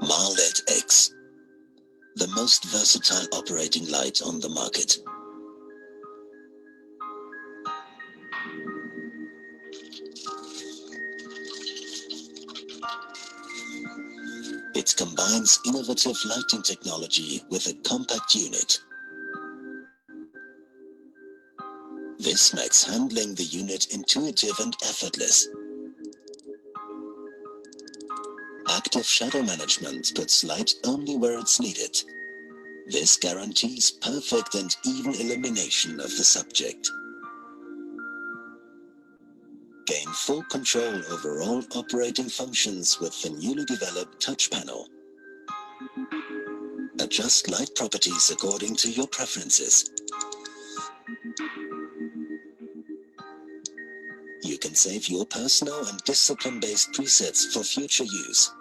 Marled X, the most versatile operating light on the market. It combines innovative lighting technology with a compact unit. This makes handling the unit intuitive and effortless. Active shadow management puts light only where it's needed. This guarantees perfect and even illumination of the subject. Gain full control over all operating functions with the newly developed touch panel. Adjust light properties according to your preferences. You can save your personal and discipline-based presets for future use.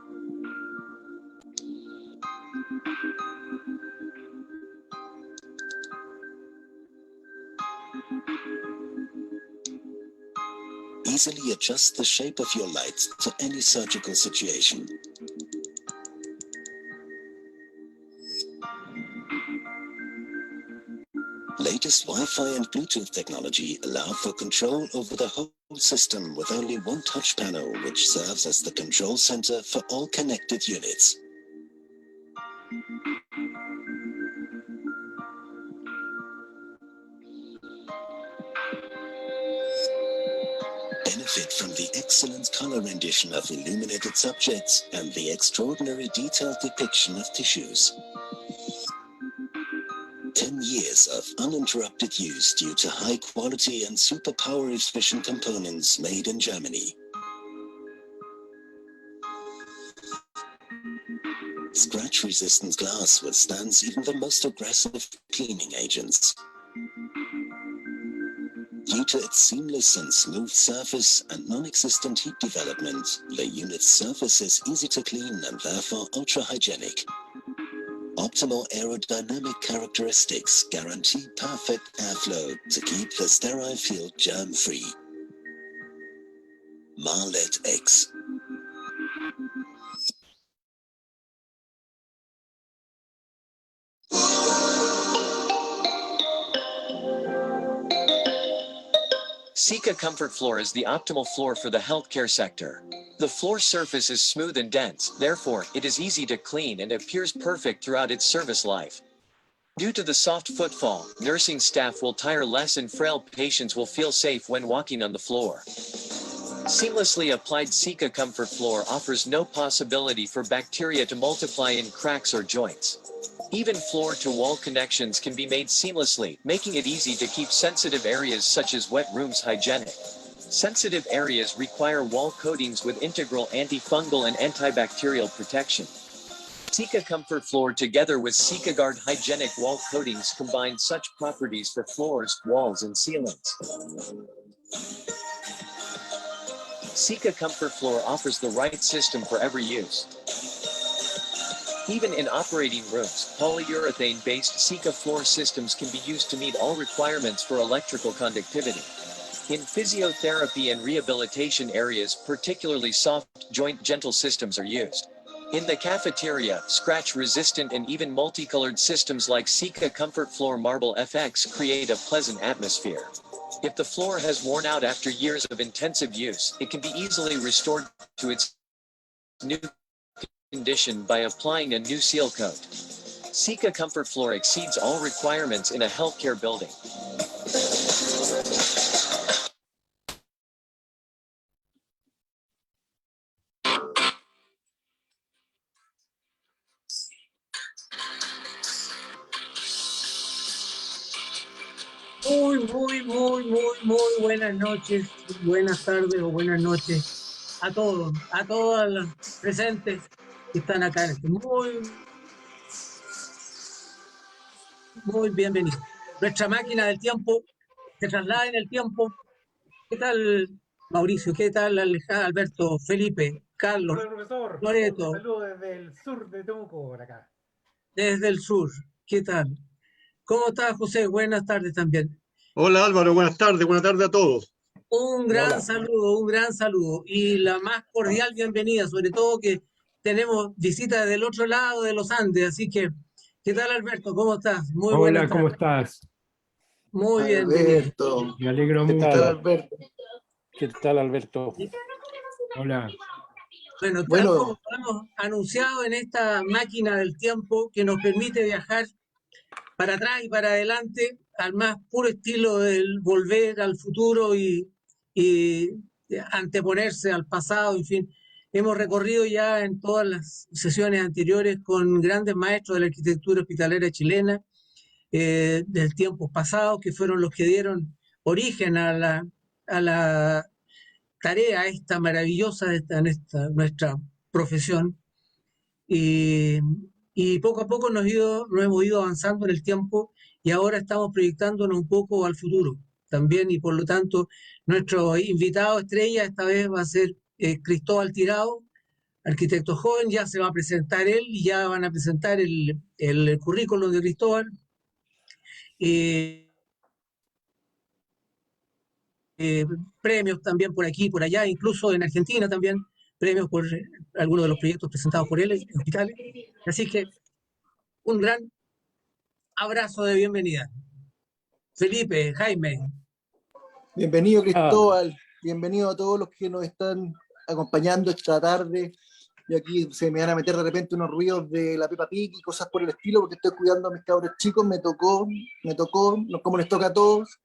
Easily adjust the shape of your lights to any surgical situation. Latest Wi-Fi and Bluetooth technology allow for control over the whole system with only one touch panel, which serves as the control center for all connected units. Benefit from the excellent color rendition of illuminated subjects and the extraordinary detailed depiction of tissues. 10 years of uninterrupted use due to high quality and super power efficient components made in Germany. Scratch resistant glass withstands even the most aggressive cleaning agents. Due to its seamless and smooth surface and non-existent heat development, the unit's surface is easy to clean and therefore ultra-hygienic. Optimal aerodynamic characteristics guarantee perfect airflow to keep the sterile field germ-free. Marled X. Sika Comfort Floor is the optimal floor for the healthcare sector. The floor surface is smooth and dense, therefore, it is easy to clean and appears perfect throughout its service life. Due to the soft footfall, nursing staff will tire less and frail patients will feel safe when walking on the floor. Seamlessly applied Sika Comfort Floor offers no possibility for bacteria to multiply in cracks or joints. Even floor-to-wall connections can be made seamlessly, making it easy to keep sensitive areas such as wet rooms hygienic. Sensitive areas require wall coatings with integral antifungal and antibacterial protection. Sika Comfort Floor together with Sika Guard hygienic wall coatings combine such properties for floors, walls and ceilings. Sika Comfort Floor offers the right system for every use. Even in operating rooms, polyurethane-based Sika floor systems can be used to meet all requirements for electrical conductivity. In physiotherapy and rehabilitation areas, particularly soft, joint gentle systems are used. In the cafeteria, scratch-resistant and even multicolored systems like Sika Comfort Floor Marble FX create a pleasant atmosphere. If the floor has worn out after years of intensive use, it can be easily restored to its new condition by applying a new seal coat. Sika Comfort Floor exceeds all requirements in a healthcare building. Muy buenas noches, buenas tardes o buenas noches a todos, a todas las presentes que están acá. Muy bienvenidos. Nuestra máquina del tiempo se traslada en el tiempo. ¿Qué tal, Mauricio? ¿Qué tal, Alberto, Felipe, Carlos, Hola, profesor. Loreto? Un saludo desde el sur de Temuco, por acá. Desde el sur. ¿Qué tal? ¿Cómo estás, José? Buenas tardes también. Hola Álvaro, buenas tardes a todos. Un gran saludo y la más cordial bienvenida, sobre todo que tenemos visita del otro lado de los Andes, así que, ¿qué tal Alberto? ¿Cómo estás? Muy buenas Hola, ¿cómo tardes. estás? Muy bienvenido. Alberto, Me alegro ¿qué tal, mucho. Alberto? ¿Qué tal, Alberto? Hola. Bueno, tal como Bueno, hemos anunciado en esta máquina del tiempo que nos permite viajar para atrás y para adelante al más puro estilo del volver al futuro y anteponerse al pasado, en fin. Hemos recorrido ya en todas las sesiones anteriores con grandes maestros de la arquitectura hospitalera chilena, del tiempo pasado, que fueron los que dieron origen a la tarea esta maravillosa de nuestra profesión. Y, y poco a poco nos hemos ido avanzando en el tiempo y ahora estamos proyectándonos un poco al futuro también, y por lo tanto nuestro invitado estrella esta vez va a ser Cristóbal Tirado, arquitecto joven. Ya se va a presentar él y ya van a presentar el currículum de Cristóbal. Eh, eh, Premios también por aquí y por allá, incluso en Argentina también, premios por algunos de los proyectos presentados por él en hospitales. Así que un gran abrazo de bienvenida. Felipe, Jaime. bienvenido Ah, Cristóbal, bienvenido a todos los que nos están acompañando esta tarde. Y aquí se me van a meter de repente unos ruidos de la Peppa Pig y cosas por el estilo, porque estoy cuidando a mis cabros chicos, me tocó, como les toca a todos.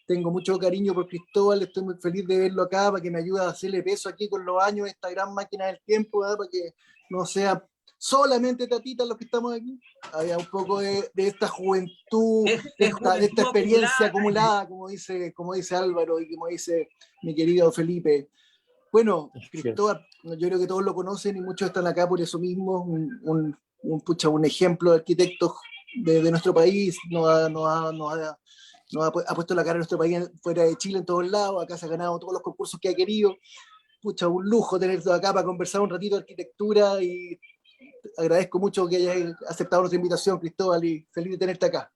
Tengo mucho cariño por Cristóbal, estoy muy feliz de verlo acá, para que me ayude a hacerle peso aquí con los años, esta gran máquina del tiempo, ¿verdad? Para que no sea solamente tatitas los que estamos aquí, había un poco de esta juventud, de esta Juventud experiencia acumulada, Jaime. acumulada, como dice Álvaro y como dice mi querido Felipe. Bueno, así es. Cristóbal, yo creo que todos lo conocen y muchos están acá por eso mismo, un ejemplo de arquitectos de nuestro país, ha puesto la cara en nuestro país fuera de Chile en todos lados, acá se ha ganado todos los concursos que ha querido. Pucha, un lujo tenerlo acá para conversar un ratito de arquitectura y agradezco mucho que hayas aceptado nuestra invitación, Cristóbal, y feliz de tenerte acá.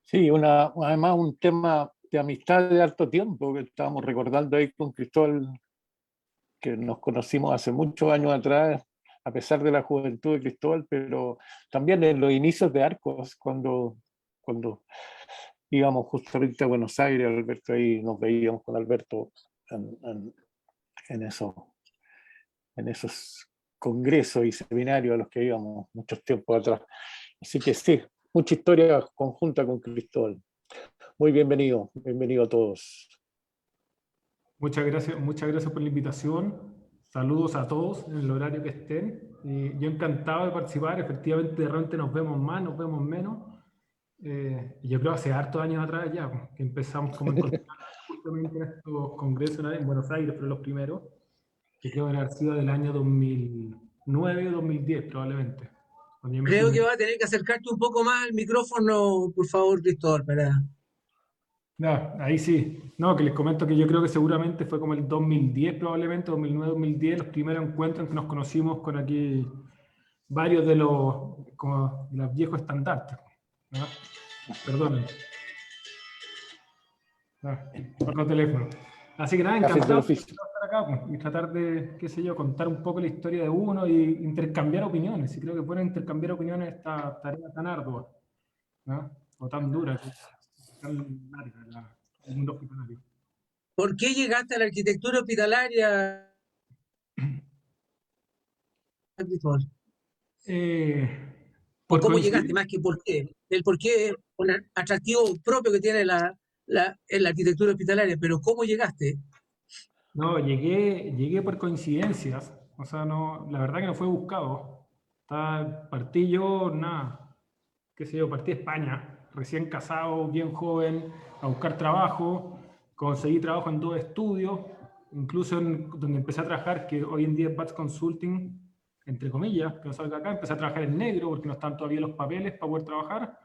Sí, además un tema de amistad de harto tiempo que estábamos recordando ahí con Cristóbal, que nos conocimos hace muchos años atrás, a pesar de la juventud de Cristóbal, pero también en los inicios de Arcos, cuando íbamos justamente a Buenos Aires, Alberto, ahí nos veíamos con Alberto en, en, en eso, en esos congresos y seminarios a los que íbamos muchos tiempos atrás. Así que sí, mucha historia conjunta con Cristóbal. Muy bienvenido, bienvenido a todos. Muchas gracias por la invitación. Saludos a todos en el horario que estén. Yo encantado de participar. Efectivamente, de repente nos vemos más, nos vemos menos. Yo creo hace hartos años atrás ya, pues, que empezamos como a encontrar justamente en estos congresos en Buenos Aires, pero los primeros, que creo que haber sido del año 2009 o 2010 probablemente. Cuando yo me Creo que sumé. va a tener que acercarte un poco más al micrófono, por favor, Cristóbal, para... No, ahí sí. No, que les comento que yo creo que seguramente fue como el 2010 probablemente, 2009-2010, los primeros encuentros en que nos conocimos con aquí varios de los viejos estandartes, ¿no? Perdonen. Otro teléfono. Así que nada, Gajes del encantado de oficio. estar acá, pues, y tratar de, qué sé yo, contar un poco la historia de uno y intercambiar opiniones. Y creo que pueden intercambiar opiniones esta tarea tan ardua, ¿no? O tan dura, tan larga, el mundo hospitalario. ¿Por qué llegaste a la arquitectura hospitalaria, Cristóbal? Eh, ¿O por cómo llegaste, coincidir, más que por qué? El por qué es un atractivo propio que tiene en la arquitectura hospitalaria, pero ¿cómo llegaste? no, llegué por coincidencias, o sea, no, la verdad que no fue buscado. Partí yo, nada, qué sé yo, partí de España, recién casado, bien joven, a buscar trabajo, conseguí trabajo en dos estudios, incluso donde empecé a trabajar, que hoy en día es Bats Consulting, entre comillas, que no salga acá, empecé a trabajar en negro porque no están todavía los papeles para poder trabajar,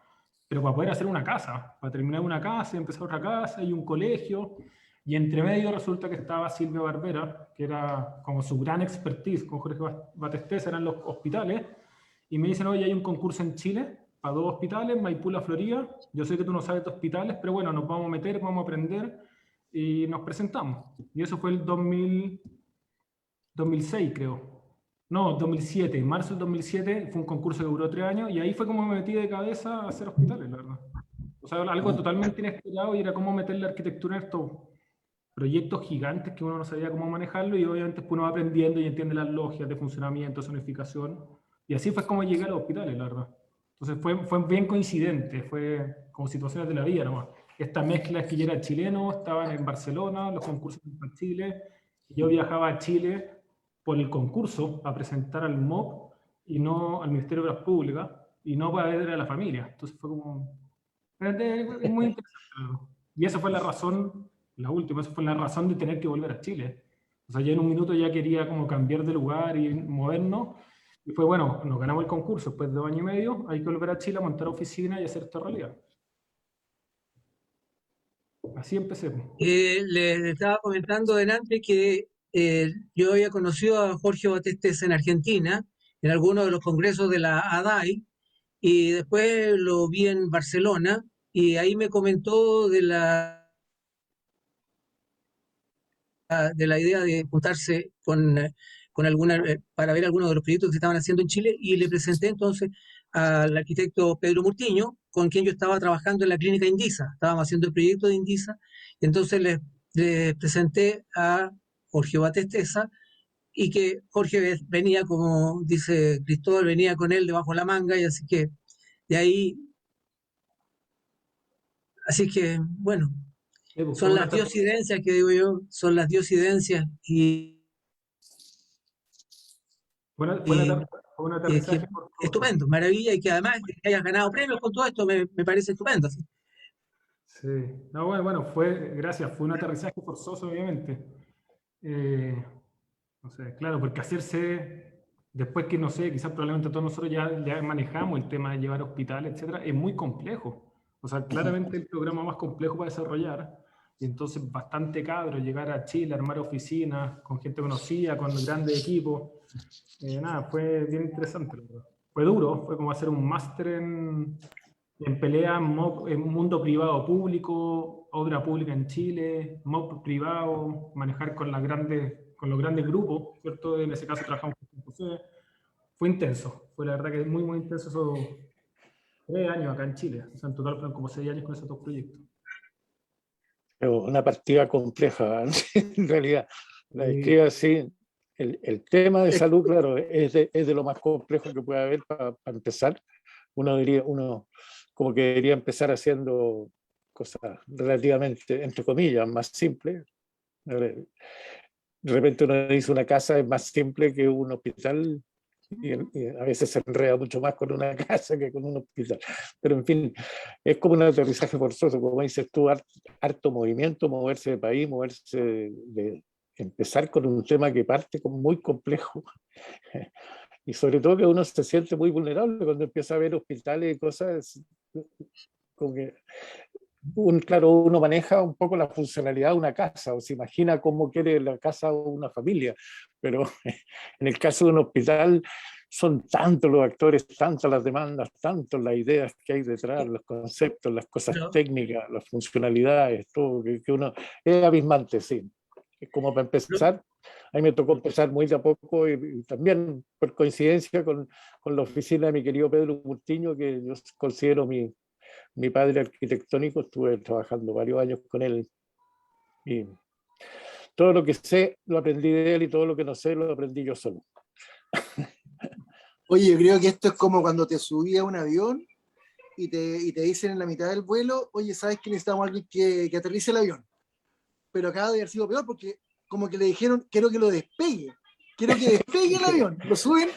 pero para poder hacer una casa, para terminar una casa, empezar otra casa y un colegio. Y entre medio resulta que estaba Silvia Barbera, que era como su gran expertise con Jorge Batestés, eran los hospitales, y me dicen, oye, hay un concurso en Chile para dos hospitales, Maipú, La Florida, yo sé que tú no sabes de hospitales, pero bueno, nos vamos a meter, vamos a aprender, y nos presentamos. Y eso fue el 2006, creo. No, 2007, en marzo del 2007 fue un concurso que duró 3 años y ahí fue como me metí de cabeza a hacer hospitales, la verdad. O sea, algo totalmente inesperado y era cómo meter la arquitectura en estos proyectos gigantes que uno no sabía cómo manejarlo y obviamente después uno va aprendiendo y entiende las logias de funcionamiento, zonificación. Y así fue como llegué a los hospitales, la verdad. Entonces fue bien coincidente, fue como situaciones de la vida nomás. Esta mezcla es que yo era chileno, estaban en Barcelona, los concursos en Chile, y yo viajaba a Chile por el concurso a presentar al MOP y no al Ministerio de Obras Públicas y no para ver a la familia. Entonces fue como... Es muy interesante. Y esa fue la razón, la última, esa fue la razón de tener que volver a Chile. O sea, ya en un minuto ya quería como cambiar de lugar y movernos. Y fue bueno, nos ganamos el concurso después de 2 años y medio, hay que volver a Chile a montar oficina y hacer esta realidad. Así empecé. Le estaba comentando delante que yo había conocido a Jorge Batestes en Argentina, en algunos de los congresos de la ADAI, y después lo vi en Barcelona, y ahí me comentó de la idea de juntarse con alguna, para ver algunos de los proyectos que se estaban haciendo en Chile, y le presenté entonces al arquitecto Pedro Murtiño, con quien yo estaba trabajando en la clínica Indisa, estábamos haciendo el proyecto de Indisa, y entonces le presenté a Jorge Batesteza, y que Jorge venía, como dice Cristóbal, venía con él debajo de la manga, y así que de ahí, así que bueno, Pues, fue son una, las diosidencias que digo yo, son las diosidencias, y fue un que aterrizaje forzoso. estupendo, maravilla, y que además que hayas ganado premios con todo esto me parece estupendo. ¿Sí? Sí, no, bueno, gracias, fue un aterrizaje forzoso, obviamente. No sé, claro, porque hacerse, después que no sé, quizás probablemente todos nosotros ya manejamos el tema de llevar hospitales, etcétera, es muy complejo. O sea, claramente el programa más complejo para desarrollar, y entonces bastante cabro llegar a Chile, armar oficinas con gente conocida, con grandes equipos. Nada, fue bien interesante, la verdad. Fue duro, fue como hacer un máster en pelea en mundo privado público, obra pública en Chile, MOP privado, manejar con los grandes grupos, ¿cierto? En ese caso trabajamos con José. Fue intenso, fue la verdad que muy, muy intenso esos 3 años acá en Chile. O sea, en total fueron como 6 años con esos 2 proyectos. Pero una partida compleja, en realidad. La describe así. El tema de salud, claro, es de lo más complejo que puede haber para empezar. Uno como que debería empezar haciendo cosas relativamente, entre comillas, más simples. De repente uno dice una casa es más simple que un hospital y a veces se enreda mucho más con una casa que con un hospital. Pero en fin, es como un aterrizaje forzoso, como dices tú, harto movimiento, moverse de país, empezar con un tema que parte como muy complejo. Y sobre todo que uno se siente muy vulnerable cuando empieza a ver hospitales y cosas como que claro, uno maneja un poco la funcionalidad de una casa o se imagina cómo quiere la casa una familia, pero en el caso de un hospital son tantos los actores, tantas las demandas, tantas las ideas que hay detrás, los conceptos, las cosas Pero, técnicas, las funcionalidades, todo, que uno es abismante, sí. Es como para pero, empezar. A mí me tocó empezar muy de a poco y también por coincidencia con la oficina de mi querido Pedro Murtiño, que yo considero mi padre arquitectónico, estuve trabajando varios años con él y todo lo que sé lo aprendí de él y todo lo que no sé lo aprendí yo solo. Oye, yo creo que esto es como cuando te subí a un avión y te dicen en la mitad del vuelo, oye, ¿sabes que necesitamos a alguien que aterrice el avión? Pero acaba de haber sido peor porque como que le dijeron, quiero que lo despegue. Quiero que despegue el avión. Lo suben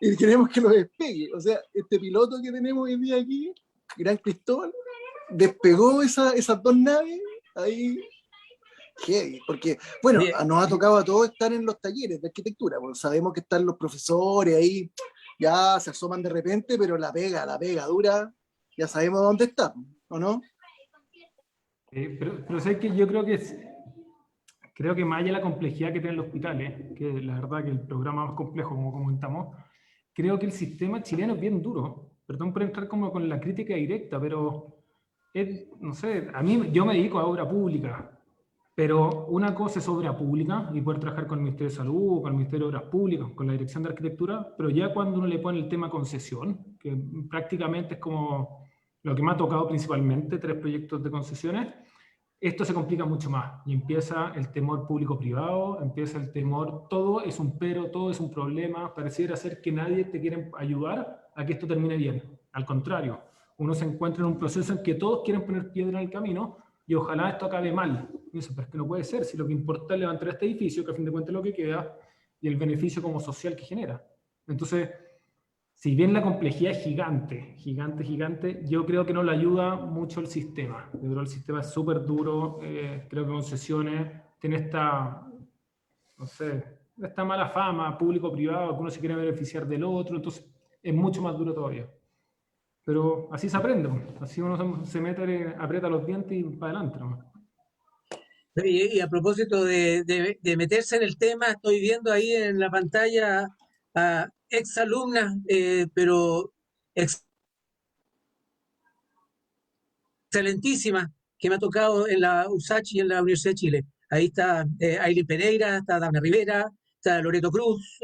y queremos que lo despegue. O sea, este piloto que tenemos hoy día aquí, Gran Cristóbal, despegó esas 2 naves ahí. Heavy, porque, bueno, oye, nos ha tocado a todos estar en los talleres de arquitectura, pues sabemos que están los profesores ahí, ya se asoman de repente, pero la pega dura, ya sabemos dónde está, ¿o no? Pero sé que yo creo que más allá de la complejidad que tienen los hospitales, que la verdad que el programa más complejo, como comentamos, creo que el sistema chileno es bien duro. Perdón por entrar como con la crítica directa, pero no sé, yo me dedico a obra pública. Pero una cosa es obra pública y poder trabajar con el Ministerio de Salud, con el Ministerio de Obras Públicas, con la Dirección de Arquitectura, pero ya cuando uno le pone el tema concesión, que prácticamente es como lo que me ha tocado principalmente, 3 proyectos de concesiones, esto se complica mucho más y empieza el temor público-privado, empieza el temor, todo es un pero, todo es un problema, pareciera ser que nadie te quiere ayudar a que esto termine bien. Al contrario, uno se encuentra en un proceso en que todos quieren poner piedra en el camino y ojalá esto acabe mal. Y eso, pero es que no puede ser, si lo que importa es levantar este edificio, que a fin de cuentas es lo que queda, y el beneficio como social que genera. Entonces, si bien la complejidad es gigante, gigante, gigante, yo creo que no le ayuda mucho el sistema. Yo creo que el sistema es súper duro, creo que concesiones tiene esta, no sé, esta mala fama público-privado, que uno se quiere beneficiar del otro, entonces es mucho más duro todavía. Pero así se aprende, así uno se mete, aprieta los dientes y para adelante, ¿no? Y a propósito de meterse en el tema, estoy viendo ahí en la pantalla a exalumnas, pero excelentísimas, que me ha tocado en la USACH y en la Universidad de Chile. Ahí está Ailín Pereira, está Dana Rivera, está Loreto Cruz,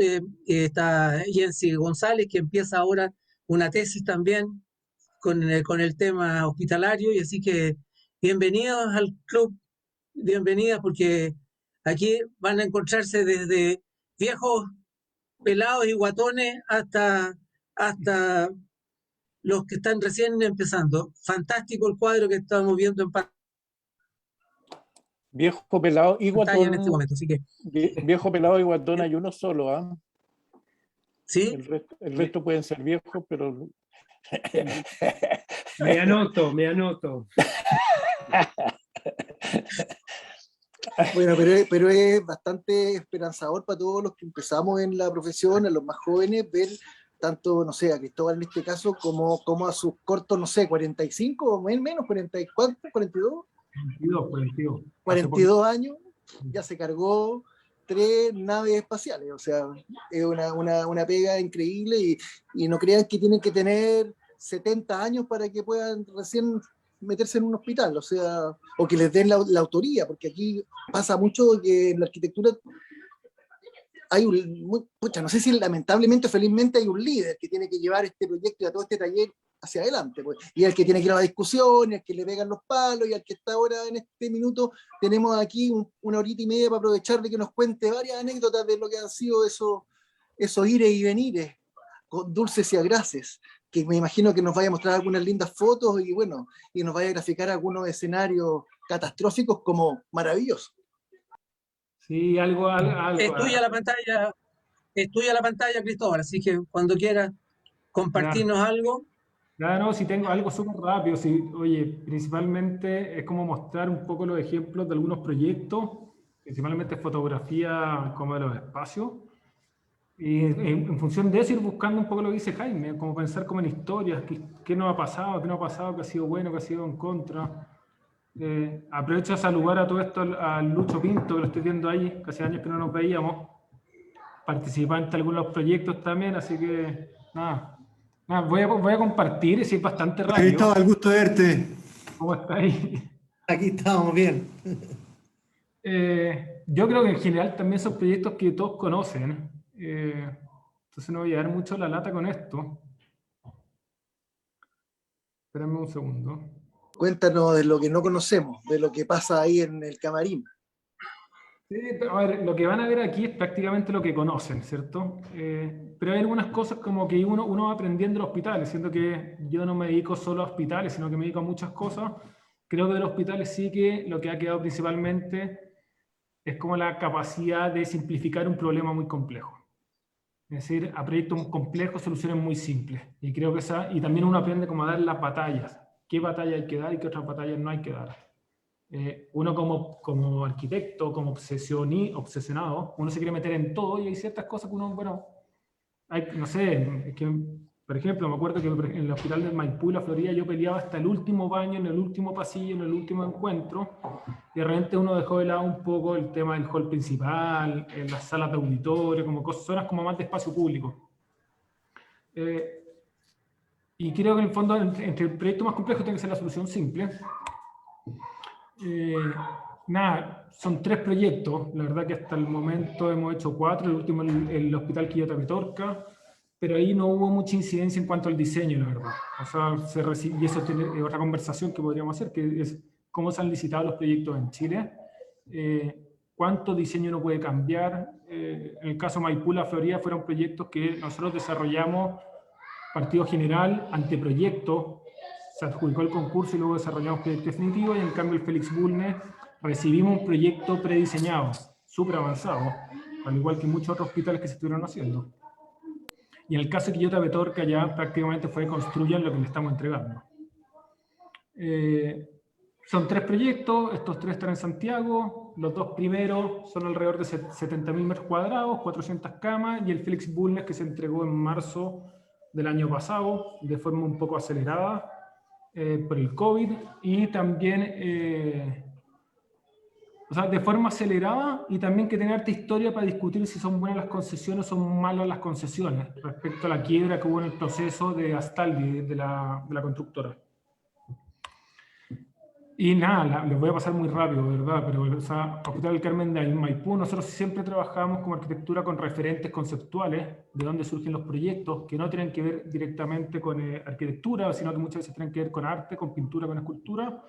está Jensi González, que empieza ahora una tesis también con el tema hospitalario, y así que bienvenidos al club, bienvenidas, porque aquí van a encontrarse desde viejos pelados y guatones hasta los que están recién empezando. Fantástico el cuadro que estamos viendo en Viejo, pelado y pantalla en este guatón. momento, así que Viejo, pelado y guatón hay uno solo, ¿ah? sí, El resto pueden ser viejos, pero Me anoto. Bueno, pero es bastante esperanzador para todos los que empezamos en la profesión, a los más jóvenes, ver tanto, no sé, a Cristóbal en este caso, como a sus cortos, no sé, 45 o menos, 44, 42, 42 años, ya se cargó 3 naves espaciales. O sea, es una pega increíble, y no crean que tienen que tener 70 años para que puedan recién meterse en un hospital, o sea, o que les den la autoría, porque aquí pasa mucho que en la arquitectura hay no sé si lamentablemente o felizmente hay un líder que tiene que llevar este proyecto y a todo este taller hacia adelante, pues, y el que tiene que ir a la discusión, y el que le pegan los palos, y al que está ahora en este minuto. Tenemos aquí una horita y media para aprovechar de que nos cuente varias anécdotas de lo que han sido esos ires y venires, con dulces y agraces, que me imagino que nos vaya a mostrar algunas lindas fotos, y bueno, y nos vaya a graficar algunos escenarios catastróficos como maravillosos. Sí, algo. es tuya la pantalla, Cristóbal, así que cuando quieras compartirnos algo. Claro, no, si tengo algo súper rápido, si, oye, principalmente es como mostrar un poco los ejemplos de algunos proyectos, principalmente fotografía como de los espacios, y en función de eso ir buscando un poco lo que dice Jaime, como pensar como en historias, qué nos ha pasado, qué ha sido bueno, qué ha sido en contra. Aprovecho a saludar a todo esto al Lucho Pinto, que lo estoy viendo ahí, que hace años que no nos veíamos, participante de algunos proyectos también, así que nada. Voy a compartir, es bastante rápido. Cristóbal, gusto verte. ¿Cómo está ahí? Aquí estamos, bien. Yo creo que en general también son proyectos que todos conocen. Entonces no voy a dar mucho la lata con esto. Espérame un segundo. Cuéntanos de lo que no conocemos, de lo que pasa ahí en el camarín. Sí, pero a ver, lo que van a ver aquí es prácticamente lo que conocen, ¿cierto? Pero hay algunas cosas como que uno va aprendiendo en los hospitales, siendo que yo no me dedico solo a hospitales, sino que me dedico a muchas cosas. Creo que de los hospitales sí que lo que ha quedado principalmente es como la capacidad de simplificar un problema muy complejo. Es decir, a proyectos complejos, soluciones muy simples. Y creo que y también uno aprende cómo a dar las batallas. ¿Qué batalla hay que dar y qué otras batallas no hay que dar? Uno como arquitecto, como obsesionado, uno se quiere meter en todo, y hay ciertas cosas que uno, bueno, no sé, es que, por ejemplo, me acuerdo que en el hospital del Maipú, la Florida, yo peleaba hasta el último baño, en el último pasillo, en el último encuentro, y de repente uno dejó de lado un poco el tema del hall principal, en las salas de auditorio, como cosas, zonas como más de espacio público. Y creo que en el fondo, entre el proyecto más complejo tiene que ser la solución simple. nada, son 3 proyectos. La verdad que hasta el momento hemos hecho 4, el último el Hospital Quillota Petorca, pero ahí no hubo mucha incidencia en cuanto al diseño, la verdad. O sea, y eso tiene otra conversación que podríamos hacer, que es cómo se han licitado los proyectos en Chile, cuánto diseño no puede cambiar. En el caso Maipú, La Florida, fueron proyectos que nosotros desarrollamos partido general, anteproyecto, se adjudicó el concurso y luego desarrollamos proyecto definitivo, y en cambio el Félix Bulnes recibimos un proyecto prediseñado, súper avanzado, al igual que muchos otros hospitales que se estuvieron haciendo. Y en el caso de Quillota Petorca ya prácticamente fue construyan lo que le estamos entregando. Son 3 proyectos, estos 3 están en Santiago, los 2 primeros son alrededor de 70.000 metros cuadrados, 400 camas, y el Félix Bulnes que se entregó en marzo del año pasado, de forma un poco acelerada por el COVID, y también, o sea, de forma acelerada, y también que tener harta historia para discutir si son buenas las concesiones o son malas las concesiones, respecto a la quiebra que hubo en el proceso de Astaldi, de la constructora. Y nada, les voy a pasar muy rápido, ¿verdad? Pero, o sea, Hospital del Carmen de Maipú, nosotros siempre trabajamos como arquitectura con referentes conceptuales de dónde surgen los proyectos, que no tienen que ver directamente con arquitectura, sino que muchas veces tienen que ver con arte, con pintura, con escultura.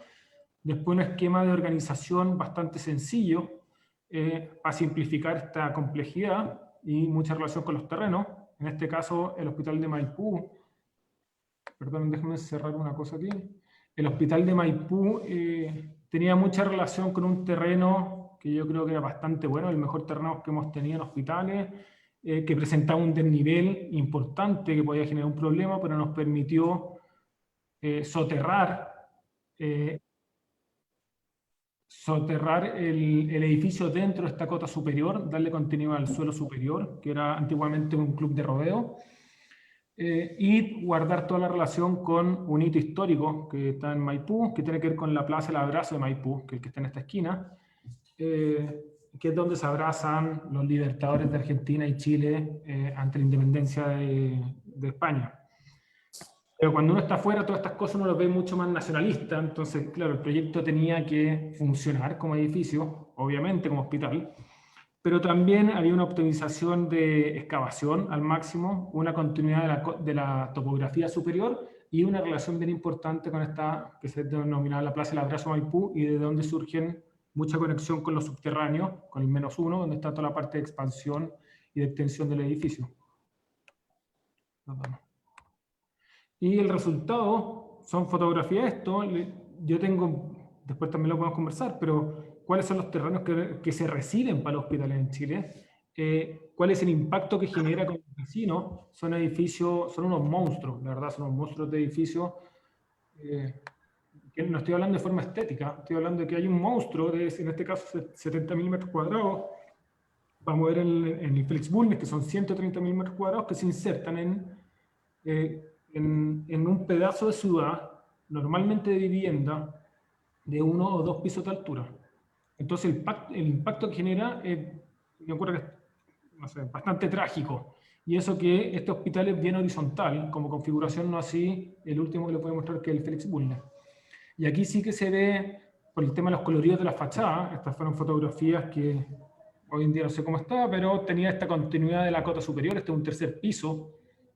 Después un esquema de organización bastante sencillo para simplificar esta complejidad y mucha relación con los terrenos. En este caso, el Hospital de Maipú, perdón, déjenme cerrar una cosa aquí. El Hospital de Maipú tenía mucha relación con un terreno que yo creo que era bastante bueno, el mejor terreno que hemos tenido en hospitales, que presentaba un desnivel importante que podía generar un problema, pero nos permitió soterrar el edificio dentro de esta cota superior, darle continuidad al suelo superior, que era antiguamente un club de rodeo, y guardar toda la relación con un hito histórico que está en Maipú, que tiene que ver con la Plaza del Abrazo de Maipú, que es el que está en esta esquina, que es donde se abrazan los libertadores de Argentina y Chile ante la independencia de España. Pero cuando uno está afuera, todas estas cosas uno lo ve mucho más nacionalista. Entonces, claro, el proyecto tenía que funcionar como edificio, obviamente como hospital, pero también había una optimización de excavación al máximo, una continuidad de la topografía superior y una relación bien importante con esta que se denomina la Plaza del Abrazo Maipú, y de donde surgen mucha conexión con los subterráneos, con el -1, donde está toda la parte de expansión y de extensión del edificio. Y el resultado son fotografías de esto. Yo tengo, después también lo podemos conversar, pero ¿cuáles son los terrenos que se reciben para los hospitales en Chile? ¿Cuál es el impacto que genera con los vecinos? Son edificios, son unos monstruos, la verdad, son unos monstruos de edificios. Que no estoy hablando de forma estética, estoy hablando de que hay un monstruo de, en este caso, 70.000 metros cuadrados. Vamos a ver en el Félix Bulnes, que son 130.000 metros cuadrados, que se insertan en un pedazo de ciudad, normalmente de vivienda, de 1 o 2 pisos de altura. Entonces el impacto que genera, me acuerdo que es, no sé, bastante trágico. Y eso que este hospital es bien horizontal, como configuración, no así el último que les voy a mostrar, que es el Félix Bulnes. Y aquí sí que se ve, por el tema de los coloridos de la fachada, estas fueron fotografías que hoy en día no sé cómo está, pero tenía esta continuidad de la cota superior, este es un 3er piso,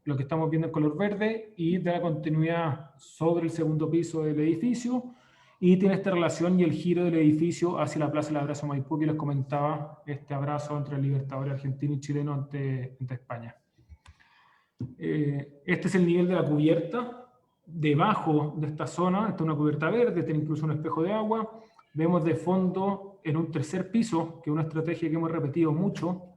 lo que estamos viendo en color verde, y de la continuidad sobre el 2º piso del edificio, y tiene esta relación y el giro del edificio hacia la Plaza del Abrazo Maipú, que les comentaba, este abrazo entre el libertador argentino y chileno ante España. Este es el nivel de la cubierta. Debajo de esta zona está una cubierta verde, tiene incluso un espejo de agua. Vemos de fondo en un 3er piso, que es una estrategia que hemos repetido mucho,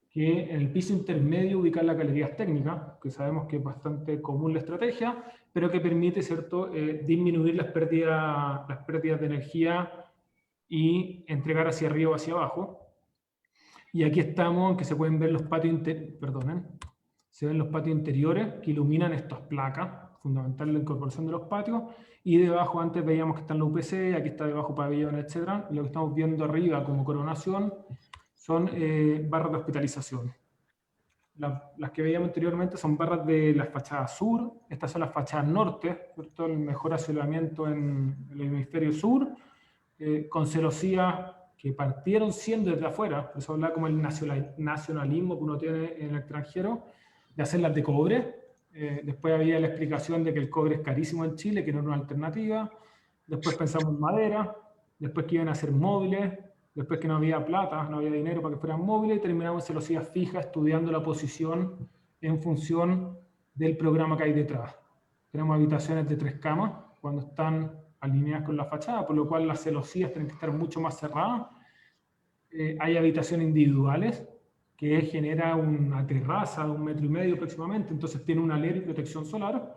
que en el piso intermedio ubicar las galerías técnicas, que sabemos que es bastante común la estrategia, pero que permite, ¿cierto?, disminuir las pérdidas de energía y entregar hacia arriba o hacia abajo. Y aquí estamos, que se pueden ver los patios se ven los patios interiores que iluminan estas placas, fundamental la incorporación de los patios, y debajo antes veíamos que están los UPC, aquí está debajo pabellón, etc. Y lo que estamos viendo arriba como coronación son barras de hospitalización. Las que veíamos anteriormente son barras de las fachadas sur, estas son las fachadas norte, ¿cierto? El mejor aislamiento en el hemisferio sur, con celosías que partieron siendo desde afuera, por eso habla como el nacionalismo que uno tiene en el extranjero, de hacerlas de cobre. Después había la explicación de que el cobre es carísimo en Chile, que no era una alternativa. Después pensamos en madera, después que iban a ser móviles, después que no había plata, no había dinero para que fueran móviles, y terminamos en celosías fijas estudiando la posición en función del programa que hay detrás. Tenemos habitaciones de 3 camas cuando están alineadas con la fachada, por lo cual las celosías tienen que estar mucho más cerradas. Hay habitaciones individuales que genera una terraza de 1,5 metros aproximadamente, entonces tiene una alero y protección solar,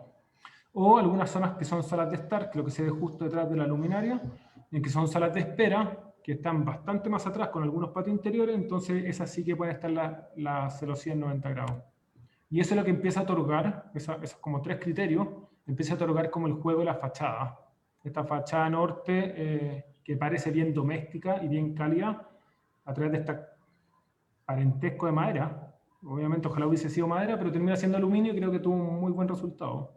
o algunas zonas que son salas de estar, que lo que se ve justo detrás de la luminaria, en que son salas de espera, que están bastante más atrás con algunos patios interiores, entonces esas sí que pueden estar las celosías en 90 grados. Y eso es lo que empieza a otorgar, esos como 3 criterios, empieza a otorgar como el juego de la fachada. Esta fachada norte, que parece bien doméstica y bien cálida, a través de este parentesco de madera. Obviamente ojalá hubiese sido madera, pero termina siendo aluminio y creo que tuvo un muy buen resultado.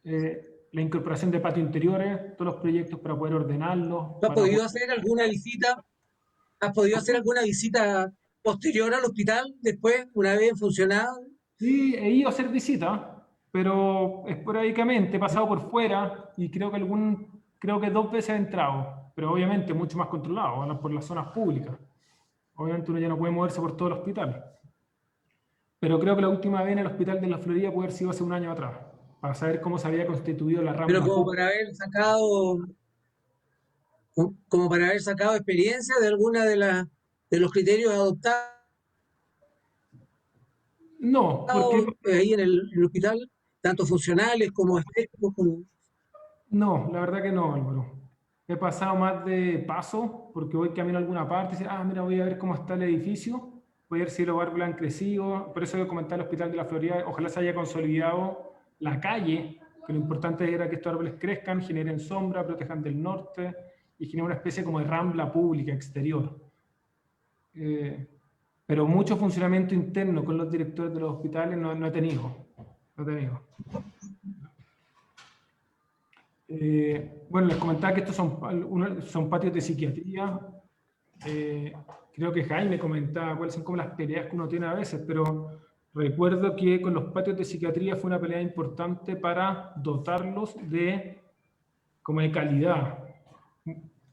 La incorporación de patios interiores, todos los proyectos para poder ordenarlos. ¿Tú has podido hacer alguna visita? ¿Has podido hacer alguna visita posterior al hospital después, una vez funcionado? Sí, he ido a hacer visitas, pero esporádicamente he pasado por fuera y creo que 2 veces he entrado, pero obviamente mucho más controlado, ¿no? Por las zonas públicas. Obviamente uno ya no puede moverse por todo el hospital. Pero creo que la última vez en el hospital de la Florida puede haber sido hace un año atrás, para saber cómo se había constituido la rama Pero como pública. para haber sacado experiencia de alguna de los criterios adoptados No, porque ahí en el hospital, tanto funcionales como estéticos. no, la verdad que no, Álvaro. He pasado más de paso, porque voy camino a alguna parte y dice, mira, voy a ver cómo está el edificio, voy a ver si los árboles han crecido. Por eso yo comentaba el Hospital de la Florida, ojalá se haya consolidado la calle, que lo importante era que estos árboles crezcan, generen sombra, protejan del norte y generen una especie como de rambla pública exterior. Pero mucho funcionamiento interno con los directores de los hospitales no he tenido. No he tenido. Bueno, les comentaba que estos son patios de psiquiatría. Creo que Jaime comentaba cuáles son como las peleas que uno tiene a veces, pero recuerdo que con los patios de psiquiatría fue una pelea importante para dotarlos de calidad.